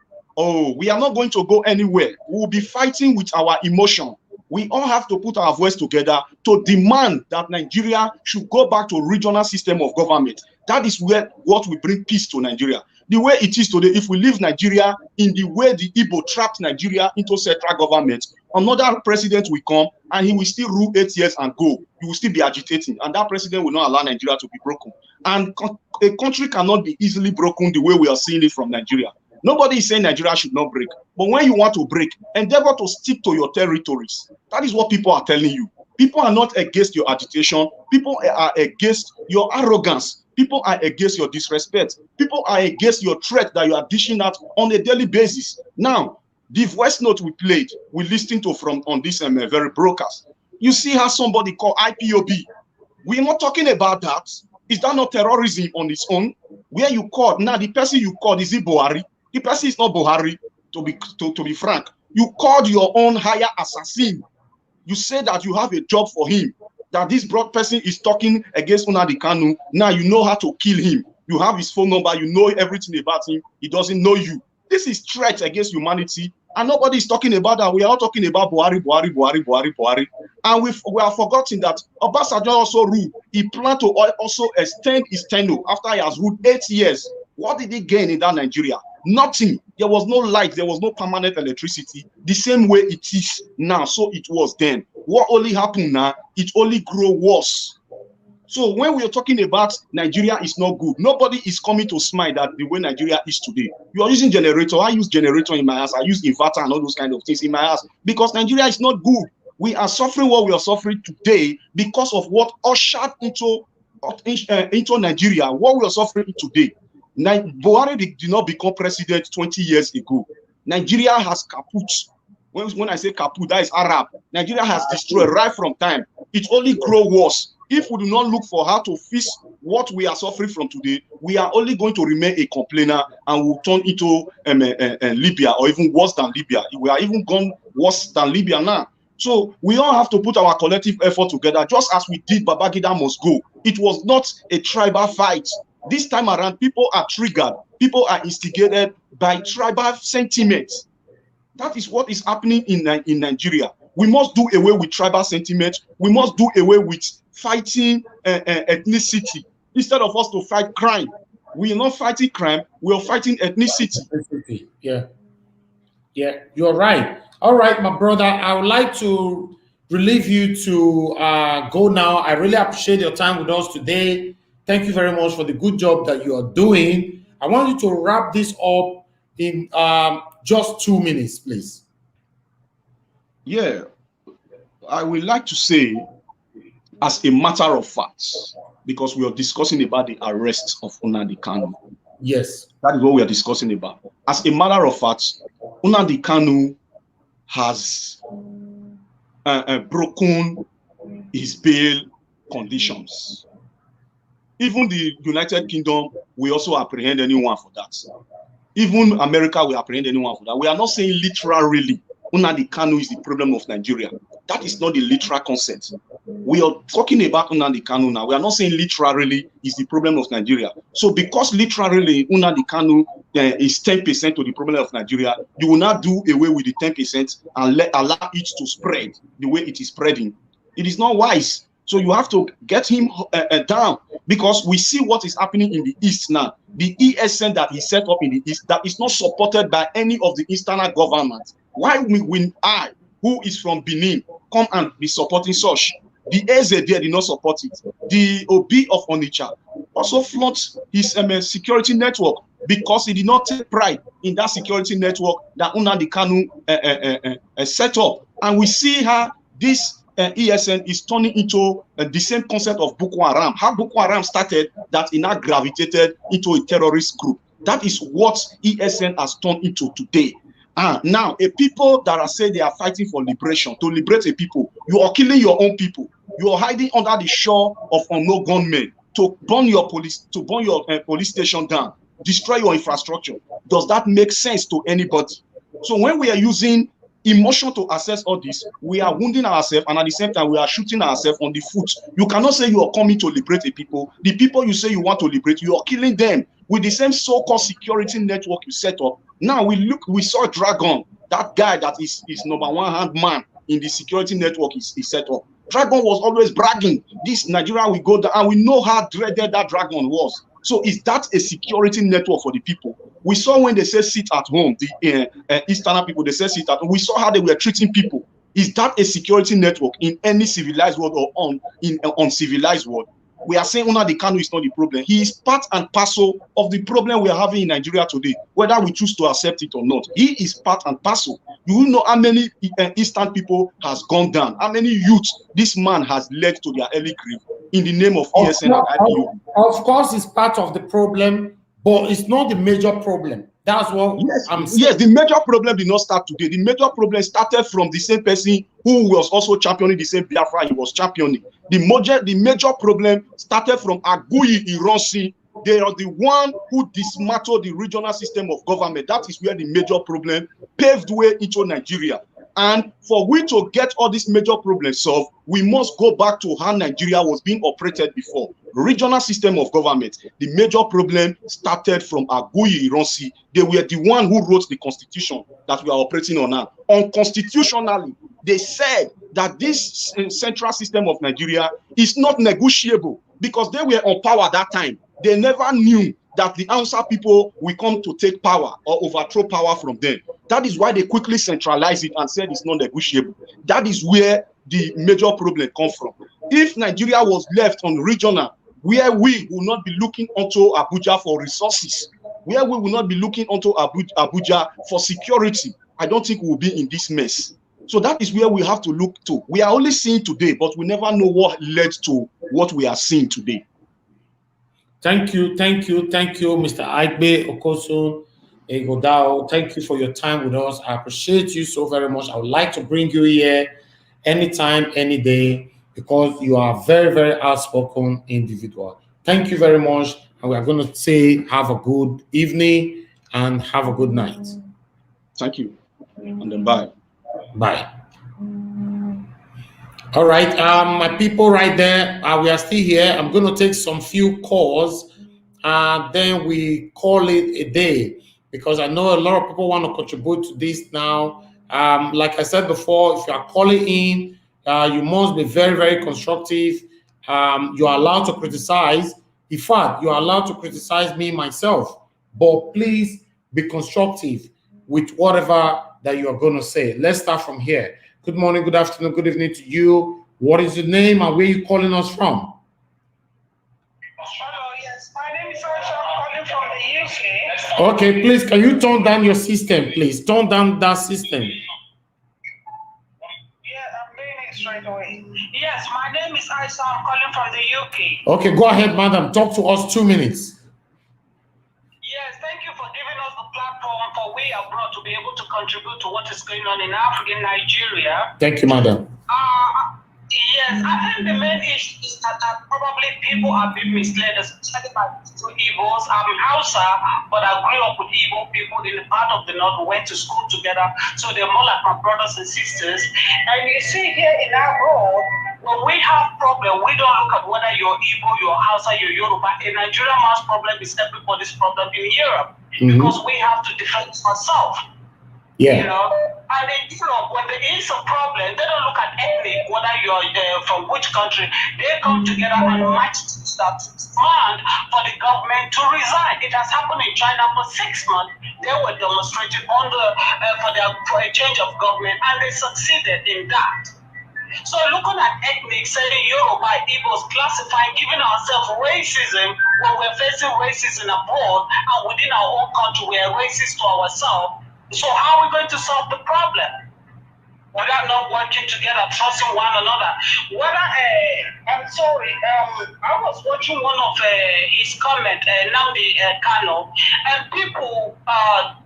we are not going to go anywhere. We will be fighting with our emotion. We all have to put our voice together to demand that Nigeria should go back to a regional system of government. That is what will bring peace to Nigeria. The way it is today, if we leave Nigeria in the way the Igbo trapped Nigeria into central government, another president will come and he will still rule 8 years and go. He will still be agitating, and that president will not allow Nigeria to be broken. And a country cannot be easily broken the way we are seeing it from Nigeria. Nobody is saying Nigeria should not break. But when you want to break, endeavor to stick to your territories. That is what people are telling you. People are not against your agitation. People are against your arrogance. People are against your disrespect. People are against your threat that you are dishing out on a daily basis. Now, the voice note we played, we listened to from on this very broadcast. You see how somebody called IPOB. We're not talking about that. Is that not terrorism on its own? Where you called, now the person you called, is it Buhari? The person is not Buhari, to be frank. You called your own higher assassin. You say that you have a job for him, that this broad person is talking against Nnamdi Kanu. Now you know how to kill him. You have his phone number. You know everything about him. He doesn't know you. This is threat against humanity. And nobody is talking about that. We are all talking about Buhari. And we have forgotten that Obasanjo also ruled. He planned to also extend his tenure after he has ruled 8 years. What did he gain in that Nigeria? Nothing. There was no light. There was no permanent electricity. The same way it is now, so it was then. What only happened now, it only grew worse. So when we are talking about Nigeria is not good, nobody is coming to smile that the way Nigeria is today. You are using generator. I use generator in my house. I use inverter and all those kind of things in my house because Nigeria is not good. We are suffering what we are suffering today because of what ushered into Nigeria, what we are suffering today. Buhari did not become president 20 years ago. Nigeria has kaput. When I say kaput, that is Arab. Nigeria has destroyed right from time. It only grows worse. If we do not look for how to fix what we are suffering from today, we are only going to remain a complainer and will turn into Libya or even worse than Libya. We are even gone worse than Libya now. So we all have to put our collective effort together, just as we did Babangida must go. It was not a tribal fight. This time around, people are triggered. People are instigated by tribal sentiments. That is what is happening in Nigeria. We must do away with tribal sentiment. We must do away with fighting ethnicity. Instead of us to fight crime, we are not fighting crime. We are fighting ethnicity. Yeah, you're right. All right, my brother, I would like to relieve you to go now. I really appreciate your time with us today. Thank you very much for the good job that you are doing. I want you to wrap this up in just 2 minutes, please. Yeah, I would like to say, as a matter of fact, because we are discussing about the arrest of Nnamdi Kanu. Yes. That is what we are discussing about. As a matter of fact, Nnamdi Kanu has broken his bail conditions. Even the United Kingdom will also apprehend anyone for that. Even America will apprehend anyone for that. We are not saying literally Nnamdi Kanu is the problem of Nigeria. That is not the literal concept. We are talking about Nnamdi Kanu now. We are not saying literally is the problem of Nigeria. So because literally Nnamdi Kanu is 10% to the problem of Nigeria, you will not do away with the 10% and allow it to spread the way it is spreading. It is not wise. So you have to get him down, because we see what is happening in the East now. The ESN that he set up in the East, that is not supported by any of the external governments. Why will I, who is from Benin, come and be supporting such? The AZD did not support it. The OB of Onitsha also flaunts his security network because he did not take pride in that security network that Nnamdi Kanu set up. And we see how this ESN is turning into the same concept of Boko Haram. How Boko Haram started, that it now gravitated into a terrorist group. That is what ESN has turned into today. Now, a people that are saying they are fighting for liberation, to liberate a people, you are killing your own people. You are hiding under the shore of unknown gunmen to burn your police station down, destroy your infrastructure. Does that make sense to anybody? So when we are using emotion to assess all this, we are wounding ourselves, and at the same time we are shooting ourselves on the foot. You cannot say you are coming to liberate a people. The people you say you want to liberate, you are killing them with the same so-called security network you set up. Now we saw Dragon, that guy that is number one hand man in the security network is set up. Dragon was always bragging, this Nigeria will go down, and we know how dreaded that Dragon was. So is that a security network for the people? We saw when they said sit at home, the Eastern people, they said sit at home. We saw how they were treating people. Is that a security network in any civilized world or uncivilized world? We are saying Nnamdi Kanu is not the problem. He is part and parcel of the problem we are having in Nigeria today, whether we choose to accept it or not. He is part and parcel. Do you know how many Eastern people has gone down? How many youths this man has led to their early grave in the name of ESN and IPOB? Of course, it's part of the problem, but it's not the major problem. That's what I'm saying. Yes, the major problem did not start today. The major problem started from the same person who was also championing the same Biafra he was championing. The major problem started from Aguiyi Ironsi. They are the one who dismantled the regional system of government. That is where the major problem paved way into Nigeria. And for we to get all these major problems solved, we must go back to how Nigeria was being operated before. Regional system of government. The major problem started from Aguiyi Ironsi. They were the one who wrote the constitution that we are operating on now. Unconstitutionally, they said that this central system of Nigeria is not negotiable because they were on power that time. They never knew that the Hausa people will come to take power or overthrow power from them. That is why they quickly centralized it and said it's not negotiable. That is where the major problem comes from. If Nigeria was left on regional, where we will not be looking onto Abuja for resources, where we will not be looking onto Abuja for security, I don't think we will be in this mess. So that is where we have to look to. We are only seeing today, but we never know what led to what we are seeing today. Thank you, Mr. Aigbe Okosun Egodao. Thank you for your time with us. I appreciate you so very much. I would like to bring you here anytime, any day, because you are a very, very outspoken individual. Thank you very much. And we are going to say have a good evening and have a good night. Thank you. And then bye. Bye. All right, my people right there, we are still here. I'm going to take some few calls and then we call it a day because I know a lot of people want to contribute to this now. Like I said before, if you are calling in, you must be very, very constructive. You are allowed to criticize. In fact, you are allowed to criticize me myself, but please be constructive with whatever that you are going to say. Let's start from here. Good morning, good afternoon, good evening to you. What is your name and where are you calling us from? Hello, yes. My name is Aisha. I'm calling from the UK. Okay, please, can you turn down your system, please? Turn down that system. Yeah, I'm doing it straight away. Yes, my name is Aisha. I'm calling from the UK. Okay, go ahead, madam. Talk to us 2 minutes. Yes, thank you for giving us the platform for we abroad to be able to contribute to what is going on in Africa, in Nigeria. Thank you, madam. Yes, I think the main issue is that probably people are being misled, especially by two Igbos. I'm Hausa, but I grew up with Igbo people in the part of the north. We went to school together, so they're more like my brothers and sisters. And you see here in our world, when we have problem, we don't look at whether you're Igbo, you're Hausa, you're Yoruba. A Nigerian man's problem is everybody's problem in Europe because we have to defend ourselves. Yeah. You know, and in Europe, when there is a problem, they don't look at ethnic, whether you're from which country. They come together and match that demand for the government to resign. It has happened in China for 6 months. They were demonstrating for a change of government, and they succeeded in that. So looking at ethnic, saying Yoruba, Igbos, classifying, giving ourselves racism when we're facing racism abroad and within our own country, we are racist to ourselves. So how are we going to solve the problem without not working together, trusting one another? I'm sorry, I was watching one of his comment, Nnamdi Kanu, and people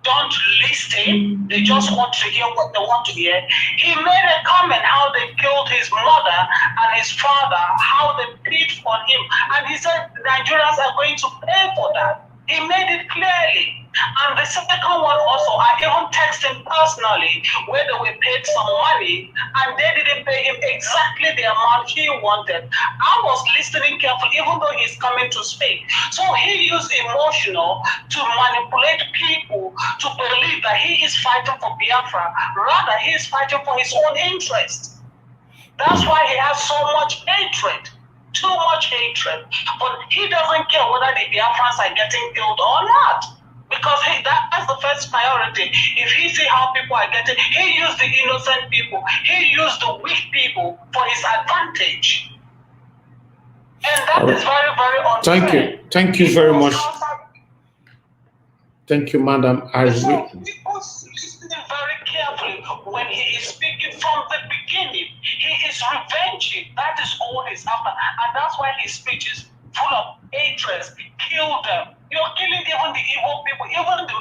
don't listen. They just want to hear what they want to hear. He made a comment how they killed his mother and his father, how they paid for him, and he said Nigerians are going to pay for that. He made it clearly. And the second one also, I even texted him personally where they were paid some money and they didn't pay him exactly the amount he wanted. I was listening carefully, even though he's coming to speak. So he used emotional to manipulate people to believe that he is fighting for Biafra. Rather, he is fighting for his own interest. That's why he has so much hatred. Too much hatred. But he doesn't care whether the Biafrans are getting killed or not. Because that's the first priority. If he see how people are getting, he used the innocent people. He used the weak people for his advantage. And that is very, very unfair. Thank you. Thank you very much. Thank you, madam. So people listen very carefully when he is speaking from the beginning. He is revenging. That is all he's after. And that's why his speech is full of hatred. Kill them. You're killing even the evil people, even the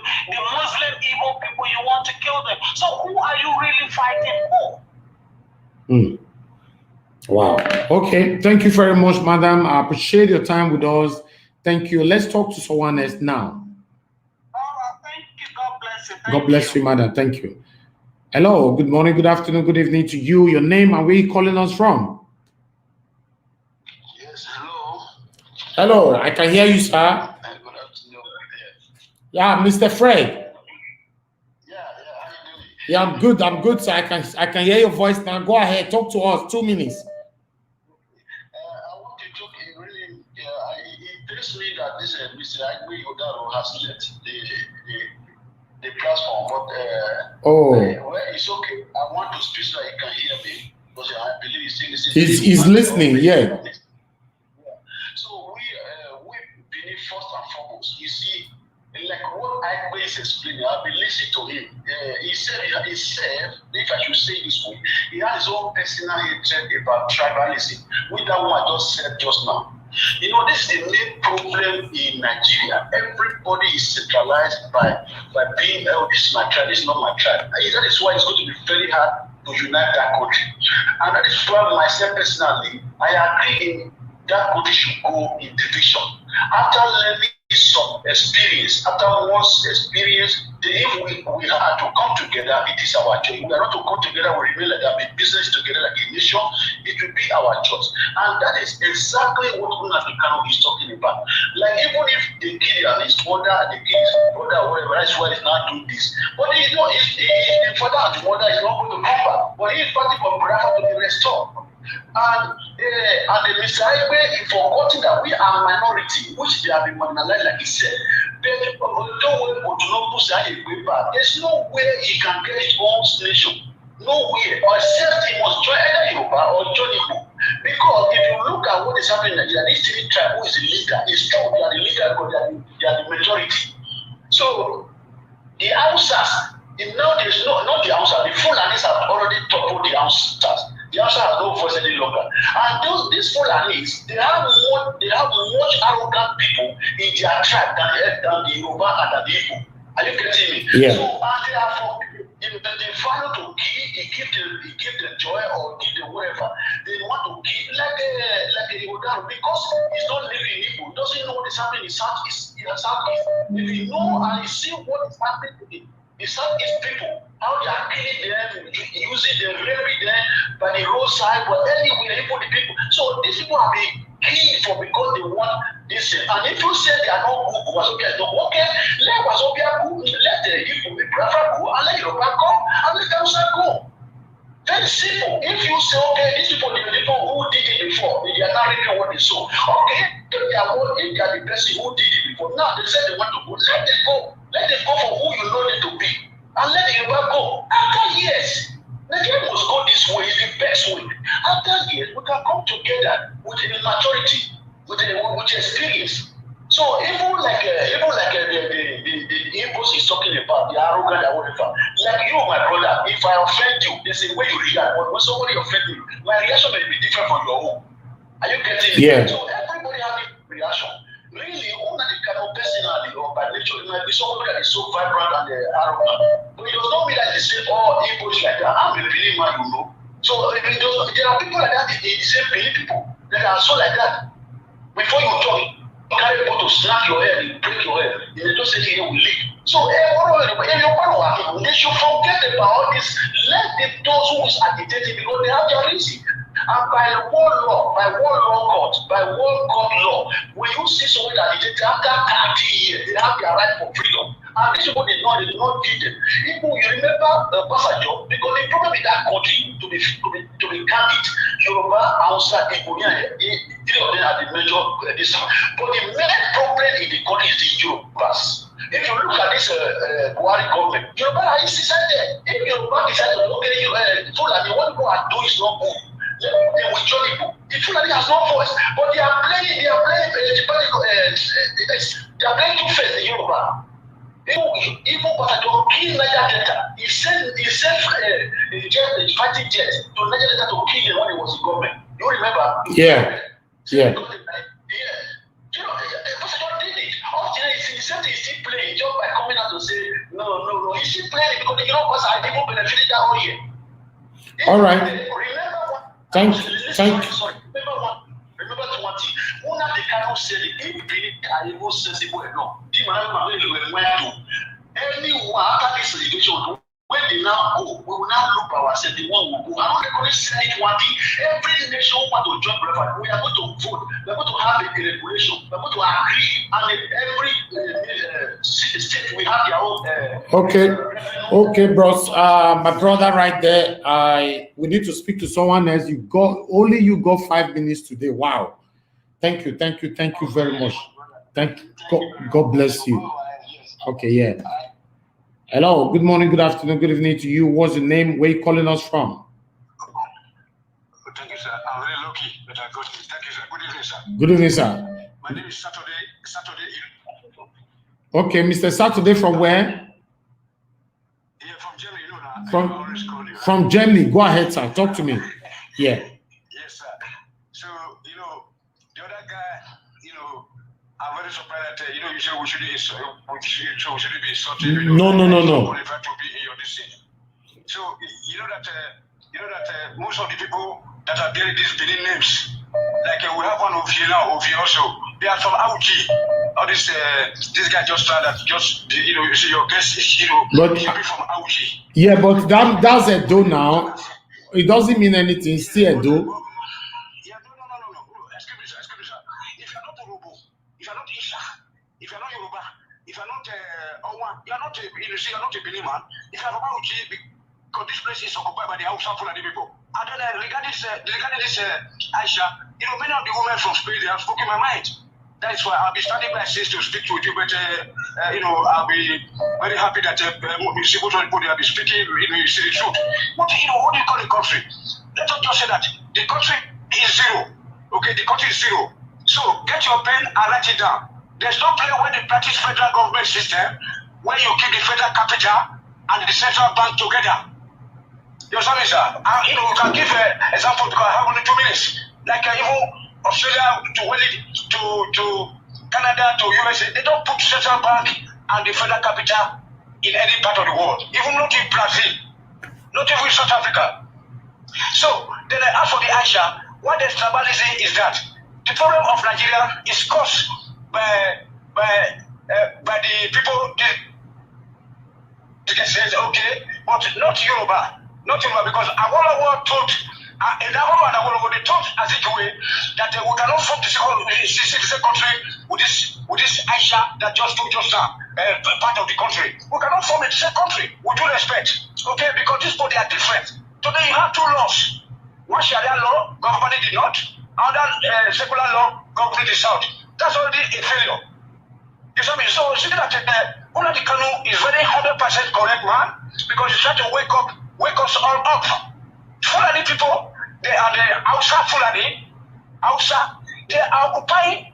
Muslim evil people, you want to kill them. So who are you really fighting for? Wow. Okay. Thank you very much, madam. I appreciate your time with us. Thank you. Let's talk to someone else now. Thank you. God bless you. God bless you, madam. Thank you. Hello. Good morning, good afternoon, good evening to you. Your name and where you calling us from? Yes, hello. Hello. I can hear you, sir. Yeah, Mr. Fred. Yeah, how you doing? Yeah, I'm good, sir. I can hear your voice now. Go ahead, talk to us. 2 minutes. I want to talk really. It tells me that this Mr. Agui Odaro has left the platform, but well, it's okay. I want to speak so he can hear me because I believe he's still listening. He's listening, yeah. So we believe first and foremost. You see. Like what Agbe is explaining, I've been listening to him. He said, if I should say this way, he has his own personal hatred about tribalism, which that one I just said just now. You know, this is the main problem in Nigeria. Everybody is centralized by being, this is my tribe, this is not my tribe. That is why it's going to be very hard to unite that country. And that is why myself personally, I agree in that country should go in division. After learning some experience, after one's experience, if we are to come together, it is our choice. We are not to come together, we remain like that, be business together like a nation, it will be our choice. And that is exactly what Nnamdi Kanu is talking about. Like, even if the kid and his mother, the kid's brother, whatever, that's why he's not doing this. But you know, the father and the mother is not going to come back. But he is fighting for Biafra to be restored. And the Mr. Igbe forgotten that we are minority, which they have been marginalized, like he said. There's no way he can get his own nation. No way. Or except he must join either Yoruba or join Igbo. Because if you look at what is happening in Nigeria, this three tribe who is the leader, it's true they are the leader, but they are the majority. So the Hausas, now there's not the Hausa, the Fulanis have already toppled the Hausas. The Hausa has no voice any longer. And these Fulanis, they have much arrogant people in their tribe than the Yoruba and than the Igbo. Are you getting me? Yeah. So, and therefore, the value to give the joy or give the whatever they want to give, like a Yoruba, because he's not living in Igbo, doesn't know what is happening in Southeast. If you know and you see what is happening to the Southeast people, how they are killing them, using them, raping them by the roadside, but anywhere, even the people. So these people have been killed for because they want this. And if you say they are not good, Wazobia is not okay, let Wazobia go, let the Igbo, the Biafra go, and let Yoruba go, and let Hausa go. Very simple. If you say, okay, these people, the people who did it before, they are not reaping what they sow. Okay, if they are the person who did it before, now they say they want to go, let them go. Let them go for who you know them to be. And let the Yoruba go. After years, Nigeria must go this way, is the best way. After years, we can come together with the maturity, with the experience. So even like the impulse is talking about, the arrogant and whatever. Like you, my brother, if I offend you, there's a way you react. But when somebody offends me, my reaction may be different from your own. Are you getting it? Yeah. So everybody has a reaction. Really, Nnamdi Kanu personally or by nature, it might be somebody that is so vibrant and arrogant. But it does not mean that they say, oh, Igbo is like that. I'm a Benin man, you know. So there are people like that, the same Benin people that are so like that. Before you join, carry able to snap your head and break your head. They just say here we live. So they should forget about all this. Let those who is agitating because they have their reason. And by world law court, by world court law, when you see someone agitated after 30 years, they have their right for freedom. And these people did not give them. People, you remember Passager, because the problem in that country, to be candid, Yoruba, Hausa, Igbo, three of them are the major this. But the main problem in the country is the Yorubas. If you look at this Buhari government, Yoruba is inside there. If Yoruba decide to look at you, Fulani, what you are doing is not good. They will join people. The Fulani has no voice, but they are playing two-faced in Yoruba. Even Passager kill Niger Delta. He sent fighting jet to Niger Delta to kill him when he was in government. You remember? Yeah. Passager did it. He said he's still playing just by coming out to say no. He's still playing because because I even benefited that whole year. All right. Remember what? Thank. Remember one thing. Nnamdi Kanu said it. If Benin are even sensible enough, anyone after this litigation, when they now go, we will now look at ourselves. The one will go. I'm not going to say it one thing. Every nation want to join referendum. We are going to vote. We are going to have a regulation. We are going to agree. And every state will have their own. Okay, bros. My brother, right there. We need to speak to someone else. You got 5 minutes today. Wow. Thank you very much. Thank you. God bless you. Okay, yeah. Hello, good morning, good afternoon, good evening to you. What's your name? Where are you calling us from? Thank you, sir. I'm very lucky that I got you. Thank you, sir. Good evening, sir. Good evening, sir. My name is Saturday. Okay, Mr. Saturday, from where? Yeah, from Germany. You know now. From Germany. Go ahead, sir. Talk to me. Yeah. Yes, sir. So, the other guy, I'm very surprised that, you said we shouldn't be insulted. No. To be in your decision. So, that most of the people that are bearing these Benin names, like we have one of you now, also, they are from Auchi. All this guy just tried that, you see your guest is, but, he should be from Auchi. Yeah, but that's a do now. It doesn't mean anything. It's still a do. No. Excuse me, sir. If you're not Urubu, if you're not Isha, if you're not Yoruba, if you're not Owa, you're not a Benin man. If you're from Auchi, because this place is occupied by the Hausa Fulani people. And then regarding this Aisha, many of the women from Spain, they have spoken my mind. That is why I'll be standing by to speak to you, but I'll be very happy that most of the people they will be speaking, you see the truth. What do you call the country? Let us just say that the country is zero. Okay, the country is zero. So get your pen and write it down. There's no place where they practice federal government system, where you keep the federal capital and the central bank together. You understand me, sir? We can give an example because I have only 2 minutes. Like even Australia to Canada to USA, they don't put central bank and the federal capital in any part of the world. Even not in Brazil, not even South Africa. So then I ask for the Aisha, what the tribalism is that the problem of Nigeria is caused by the people. They says okay, but not Yoruba. Not Yoruba, because Awolowo told they told Azikiwe that we cannot form the second country with this Aisha that just part of the country. We cannot form a second country with due respect. Okay, because these people they are different. Today you have 2 laws. One Sharia law governing the north, another secular law governing the south. That's already a failure. You see me? So see that Nnamdi Kanu is very 100% correct man, because he's trying to wake us all up. Fulani people, they are the Hausa Fulani. Hausa, they are occupying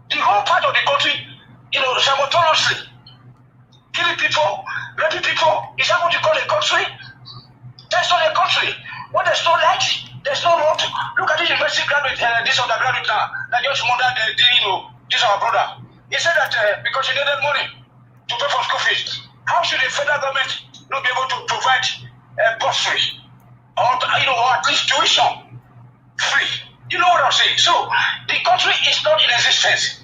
the whole part of the country, simultaneously. Killing people, raping people. Is that what you call a country? That's not a country. When there's no light, there's no road. Look at this university graduate, this undergraduate now, that just murdered this our brother. He said that because he needed money to pay for school fees. How should the federal government not be able to provide bursary or at least tuition free? You know what I'm saying? So the country is not in existence.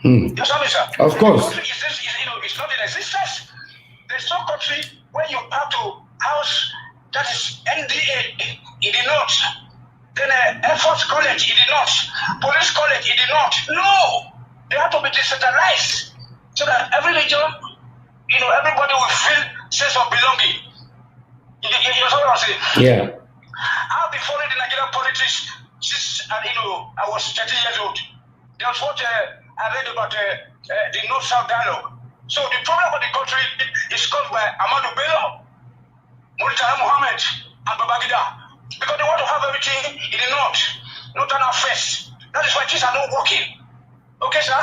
You understand me, sir? Of course. The country it's not in existence. There's no country where you have to house that is NDA in the north, then Air Force College in the north, Police College in the north. No, they have to be decentralized so that every region, everybody will feel sense of belonging. You know what I'm saying? Yeah. I've been following the Nigerian politics since I was 13 years old. That's what I read about the North-South dialogue. So the problem of the country is caused by Amadou Bello, Murtala Mohammed, and Babangida, because they want to have everything in the north, northern affairs. That is why things are not working. Okay, sir?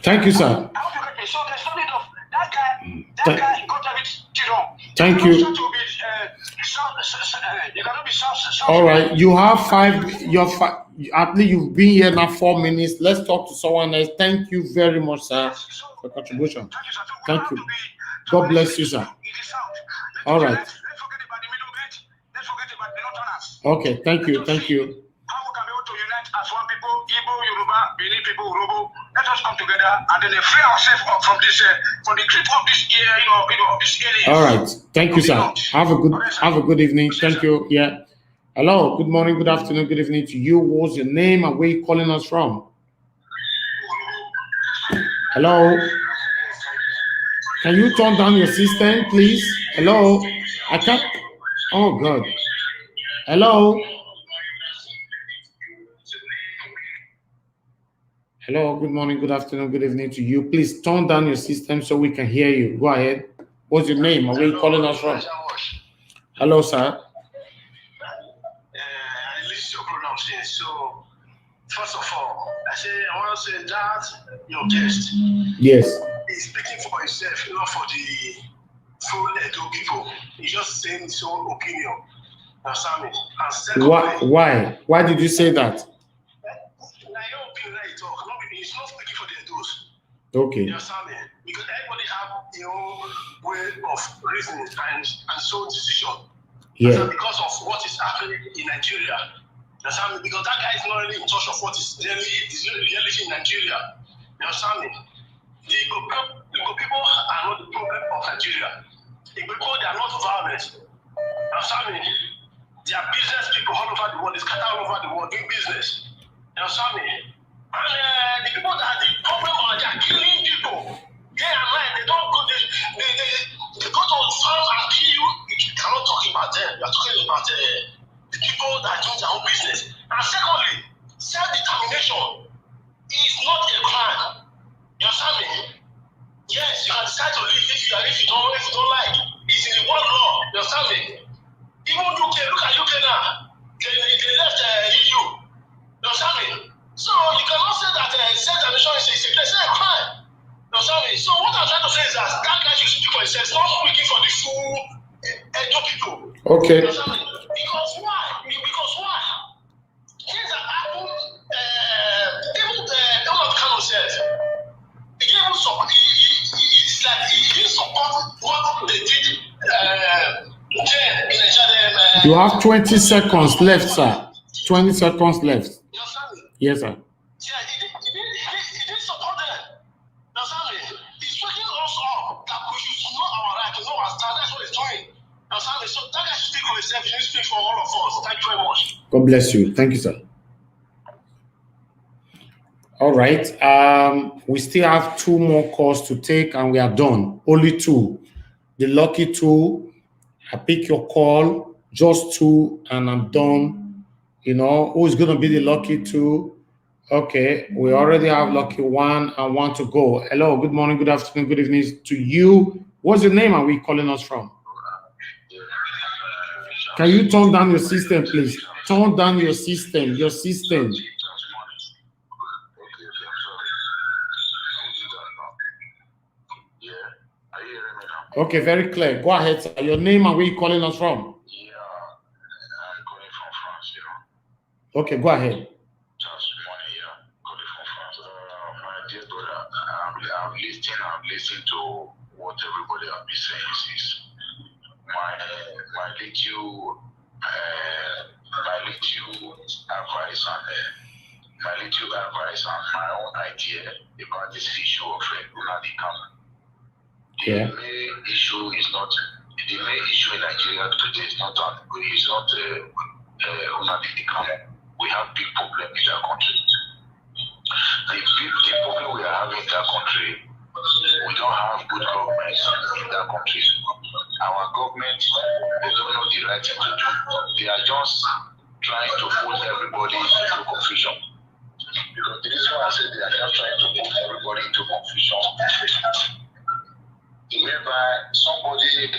Thank you, sir. I hope you get me. So there's no need of that guy got everything wrong. Thank you. You cannot be soft. All right, you have at least you've been here now 4 minutes. Let's talk to someone else. Thank you very much, sir, for contribution. Thank you. God bless you, sir. All right. Let's forget about the middle belt. Let's forget about the northerners. Okay, thank you. Thank you. How we can be able to unite as one people, Igbo, Yoruba, Benin people, Urobo. Let us come together and then free ourselves up from this, from the grip of this, of this area. All right. Thank you, sir. Have a good evening. Thank you. Yeah. Hello. Good morning. Good afternoon. Good evening to you. What's your name and where you calling us from? Hello. Can you turn down your system, please? Hello. I can't. Oh God. Hello. Hello, good morning, good afternoon, good evening to you. Please turn down your system so we can hear you. Go ahead. What's your name? Where are you calling us from? Hello, sir. I listened to your program since. So, first of all, I want to say that your guest Yes. is speaking for himself, not for the full Edo people. He's just saying his own opinion. Understand me? And secondly, Why did you say that? He's not speaking for the Edos. Okay. You understand me? Because everybody have their own way of reasoning and so decision. Yeah. Because of what is happening in Nigeria. You understand me? Because that guy is not really in touch of what is really in Nigeria. You understand me? The Igbo people are not the problem of Nigeria. The people, they are not violent. You understand me? They are business people all over the world. They scatter all over the world doing business. You understand me? And the people that the problem are, they are killing people. Day and night, they don't go, they go to farm and kill you. You cannot talk about them. You are talking about the people that do their own business. And secondly, self-determination is not a crime. You understand me? Yes, you can decide to live if you don't like. It's in the world law. You understand me? Even UK, look at UK now. They left EU. You understand me? So you cannot say that self-determination is a crime. You understand me? So what I'm trying to say is that guy should speak for himself. Stop speaking for the full Edo people. Okay. You understand me? Because why? Things that happen, even Nnamdi Kanu said, he even support. It's like he didn't support what they did. You have 20 seconds left, sir. 20 seconds left. You understand me? Yes, sir. Yeah, he didn't support them. You understand me? He's waking us up that we should know our right, to know our stand. That's what he's doing. You understand me? So that guy should speak for himself. He should speak for all of us. Thank you very much. God bless you. Thank you, sir. All right. We still have 2 more calls to take and we are done. Only 2. The lucky 2. I pick your call, just 2, and I'm done. You know, who's going to be the lucky 2? Okay, we already have lucky 1 and 1 to go. Hello, good morning, good afternoon, good evening to you. What's your name and where are you calling us from? Can you turn down your system, please? Turn down your system, Okay, very clear. Go ahead, sir. Your name and where you calling us from? Yeah, I'm calling from France, Okay, go ahead. Just morning, calling from France. My dear brother, I'm listening to what everybody has been saying since my little advice and my little advice and my own idea about this issue of Nnamdi Kanu. The main issue in Nigeria today is not Nnamdi Kanu. We have big problem in that country. The problem we are having in that country, we don't have good government in that country. Our government, they don't know the right thing to do. They are just trying to force everybody into confusion. Because the reason why I said they are just trying to put everybody into confusion, whereby somebody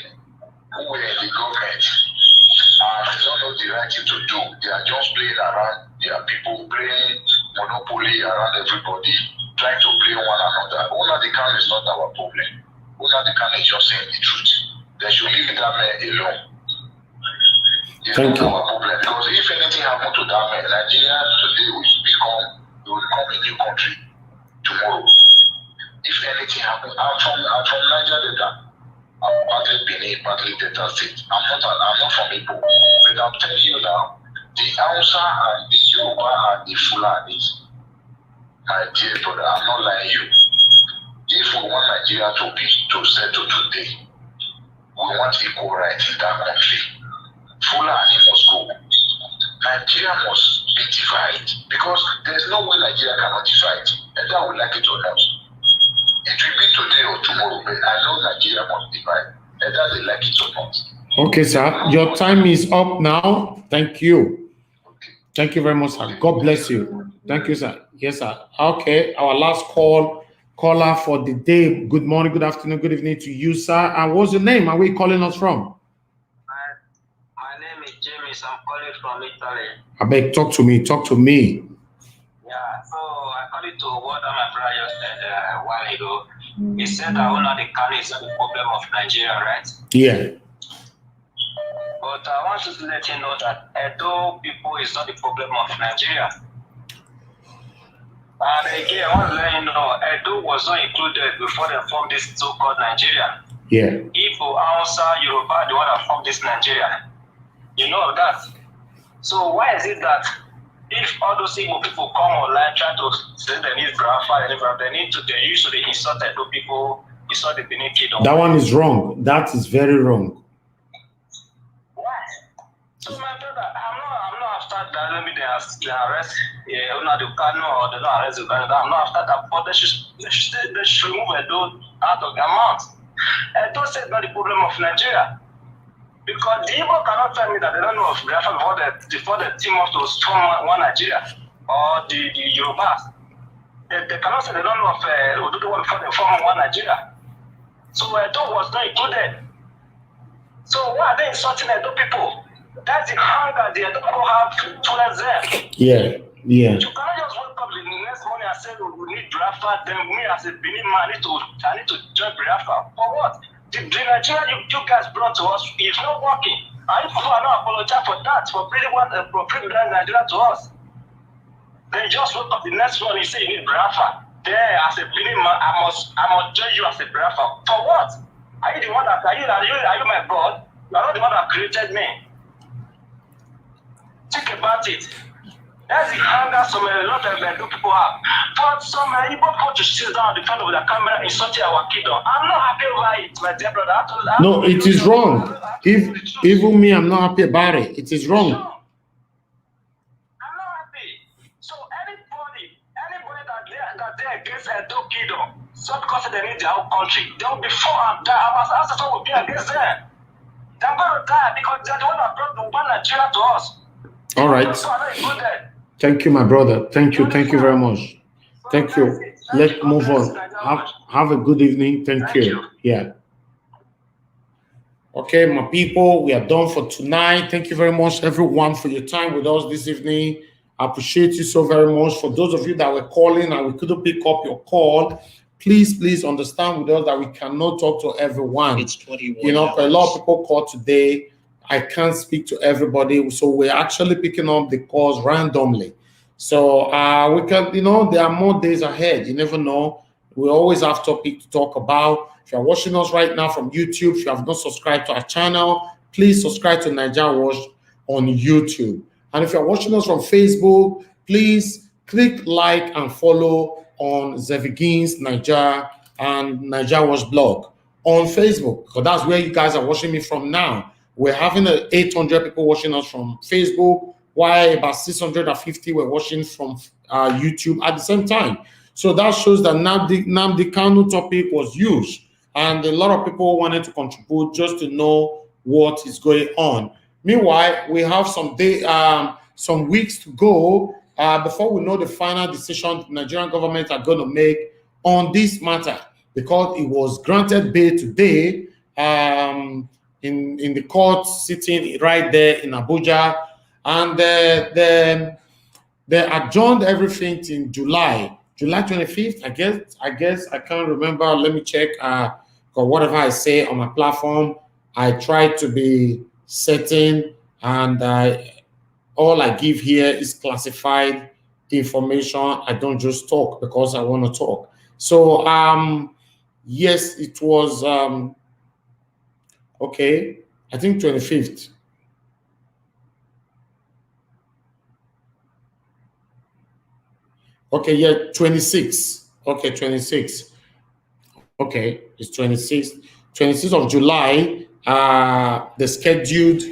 who were in the government don't know the right thing to do. They are just playing around. There are people playing monopoly around everybody, trying to play one another. Nnamdi Kanu is not our problem. Nnamdi Kanu is just saying the truth. They should leave that man alone. It's not our problem. Because if anything happened to that man, Nigeria today will become a new country tomorrow. If anything happens, I'm from Niger Delta. I'm partly Benin, partly Delta State. I'm not from Igbo. But I'm telling you now, the Hausa and the Yoruba and the Fulanis, my dear brother, I'm not lying you. If we want Nigeria to settle today, we want equal rights in that country. Fulani must go. Nigeria must be divided because there's no way Nigeria cannot divide, either we like it or not. It will be today or tomorrow, but I know Nigeria must divide, either they like it or not. Okay, sir. Your time is up now. Thank you. Okay. Thank you very much, sir. God bless you. Thank you, sir. Yes, sir. Okay, our last caller for the day. Good morning, good afternoon, good evening to you, sir. And what's your name? Are we calling us from? My name is James. I'm calling from Italy. I beg, talk to me. Talk to me. Yeah, so according to what my brother just said a while ago, he said that Nnamdi Kanu is not the problem of Nigeria, right? Yeah. But I want to let you know that Edo people is not the problem of Nigeria. And again, I want to let you know, Edo was not included before they formed this so-called Nigeria. Yeah. Igbo, Hausa, Yoruba, the one that formed this Nigeria. You know that. So why is it that if all those Igbo people come online try to say they need Biafra, they used to insult Edo people, insult the Benin kingdom? That one is wrong. That is very wrong. Why? So my brother, I'm not after that. Let me they arrest Nnamdi Kanu or they don't arrest Uganda. I'm not after that. But they should remove Edo out of their mouth. Edo said not the problem of Nigeria. Because the Igbo cannot tell me that they don't know of Biafra before they team up to form one Nigeria. Or the Yorubas. They cannot say they don't know of Oduduwa before they form one Nigeria. So Edo was not included. So why are they insulting Edo people? That's the hunger the Edo people have towards them. Yeah. You cannot just wake up the next morning and say we need Biafra, then me as a Benin man I need to join Biafra. For what? The Nigeria you guys brought to us is not working. And you people are not apologize for that, for bringing Nigeria to us. Then just wake up the next morning and say you need Biafra. There, as a Benin man, I must join you as a Biafra. For what? Are you the one that are you my God? You are not the one that created me. Think about it. That's the hunger some a lot of people have. But some Igbo people to sit down in front of the camera insulting our kingdom. I'm not happy over it, my dear brother. No, it is wrong. If even me, I'm not happy about it. It is wrong. I'm not happy. So anybody that they're against Edo kingdom, so because they need their own country, they will be for and die. Our ancestors will be against them. They're going to die because they're the one that brought the one Nigeria to us. All right. Thank you, my brother. Thank you. Thank you very much. Thank you. Let's move on. Have a good evening. Thank you. Yeah. Okay, my people, we are done for tonight. Thank you very much, everyone, for your time with us this evening. I appreciate you so very much. For those of you that were calling and we couldn't pick up your call, please understand with us that we cannot talk to everyone. It's 21. You know, a lot of people called today. I can't speak to everybody, so we're actually picking up the calls randomly. So we can, you know, there are more days ahead. You never know. We always have topic to talk about. If you're watching us right now from YouTube, if you have not subscribed to our channel, please subscribe to Naija Watch on YouTube. And if you're watching us from Facebook, please click like and follow on Zevigins Niger and Niger Watch blog on Facebook, because that's where you guys are watching me from now. We're having 800 people watching us from Facebook, while about 650 were watching from YouTube at the same time. So that shows that Nnamdi Kanu topic was huge, and a lot of people wanted to contribute just to know what is going on. Meanwhile, we have some weeks to go before we know the final decision the Nigerian government are going to make on this matter, because it was granted bail today in the court sitting right there in Abuja, and they adjourned everything in July 25th. I guess I can't remember. Let me check. Because whatever I say on my platform, I try to be certain, and all I give here is classified information. I don't just talk because I want to talk. So yes, it was okay, I think 25th. Okay, yeah, 26. Okay, 26. Okay, it's 26th. 26th of July, they scheduled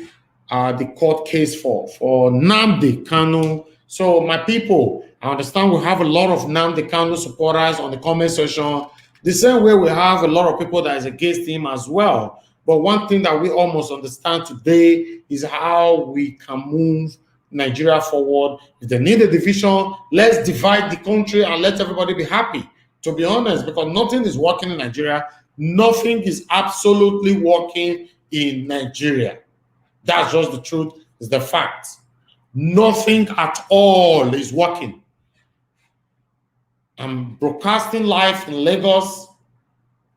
the court case for Nnamdi Kanu. So my people, I understand we have a lot of Nnamdi Kanu supporters on the comment section, the same way we have a lot of people that is against him as well. But one thing that we almost understand today is how we can move Nigeria forward. If they need a division, let's divide the country and let everybody be happy. To be honest, because nothing is working in Nigeria. Nothing is absolutely working in Nigeria. That's just the truth, it's the fact. Nothing at all is working. I'm broadcasting live in Lagos,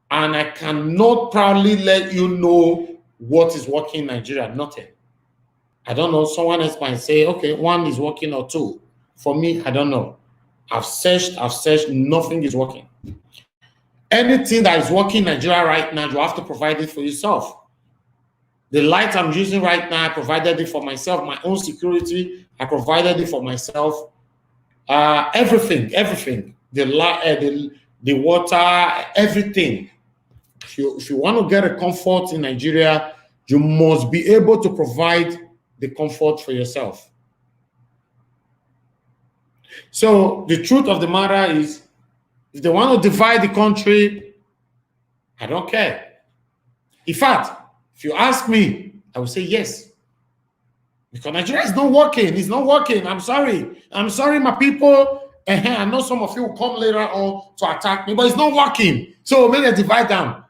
and I cannot proudly let you know what is working in Nigeria. Nothing. I don't know. Someone else might say, okay, one is working or two. For me, I don't know. I've searched, nothing is working. Anything that is working in Nigeria right now, you have to provide it for yourself. The light I'm using right now, I provided it for myself. My own security, I provided it for myself. Everything. The light, the water, everything. If you want to get a comfort in Nigeria, you must be able to provide the comfort for yourself. So the truth of the matter is, if they want to divide the country, I don't care. In fact, if you ask me, I will say yes. Because Nigeria is not working. It's not working. I'm sorry. I'm sorry, my people. I know some of you will come later on to attack me, but it's not working. So maybe divide them.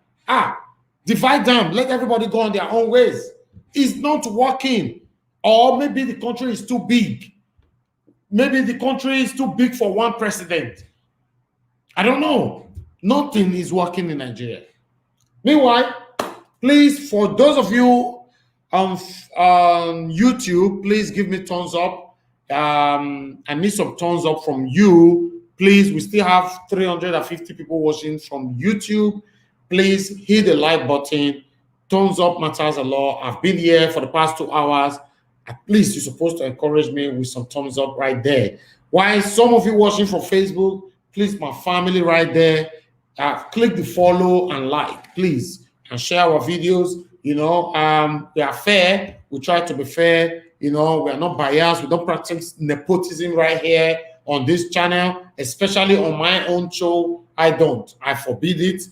Divide them. Let everybody go on their own ways. It's not working. Or maybe the country is too big. Maybe the country is too big for one president. I don't know. Nothing is working in Nigeria. Meanwhile, please, for those of you on YouTube, please give me thumbs up. I need some thumbs up from you. Please, we still have 350 people watching from YouTube. Please hit the like button. Thumbs up matters a lot. I've been here for the past 2 hours. At least you're supposed to encourage me with some thumbs up right there. While some of you watching from Facebook, please, my family right there, click the follow and like, please, and share our videos. You know, we are fair. We try to be fair. You know, we are not biased. We don't practice nepotism right here on this channel, especially on my own show. I don't. I forbid it.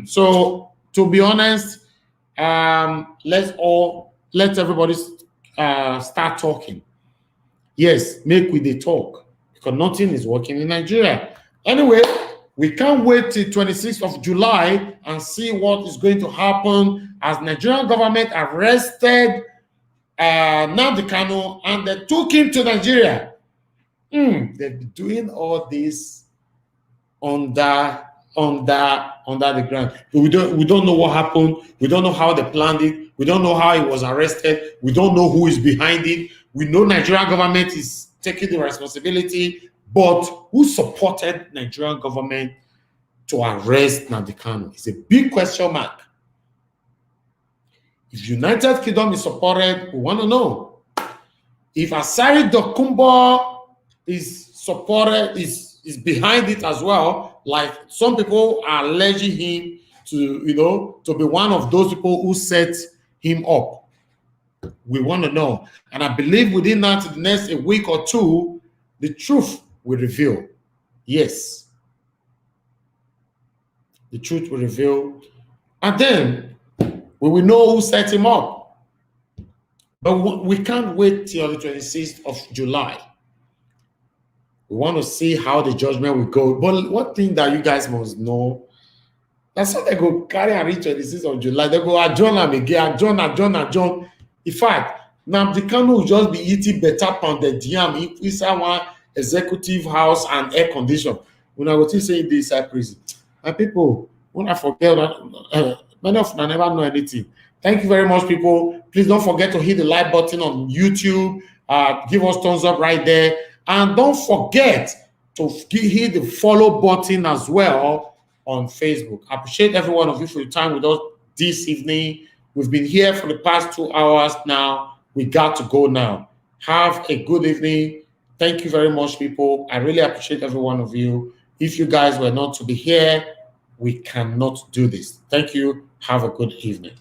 So, to be honest, let everybody start talking. Yes, make we the talk, because nothing is working in Nigeria. Anyway, we can't wait till 26th of July and see what is going to happen as Nigerian government arrested Nnamdi Kanu and they took him to Nigeria. They've been doing all this under the ground. We don't know what happened. We don't know how they planned it. We don't know how he was arrested. We don't know who is behind it. We know Nigerian government is taking the responsibility, but who supported Nigerian government to arrest Nnamdi Kanu? It's a big question mark. If United Kingdom is supported, we want to know. If Asari Dokubo is supported, is behind it as well. Like some people are alleging him to, to be one of those people who set him up. We want to know. And I believe within that, the next a week or two, the truth will reveal. Yes. The truth will reveal. And then we will know who set him up. But we can't wait till the 26th of July. We want to see how the judgment will go. But one thing that you guys must know, that's how they go carry and reach 26th of July. They go adjourn them again, adjourn. In fact, Nnamdi Kanu will just be eating better pounded yam inside one executive house and air condition. When I was saying this prison, and people, when I forget that many of them never know anything. Thank you very much, people. Please don't forget to hit the like button on YouTube. Give us thumbs up right there, and don't forget to hit the follow button as well on Facebook. I appreciate every one of you for your time with us this evening. We've been here for the past 2 hours now. We got to go now. Have a good evening. Thank you very much, people. I really appreciate every one of you. If you guys were not to be here, we cannot do this. Thank you. Have a good evening.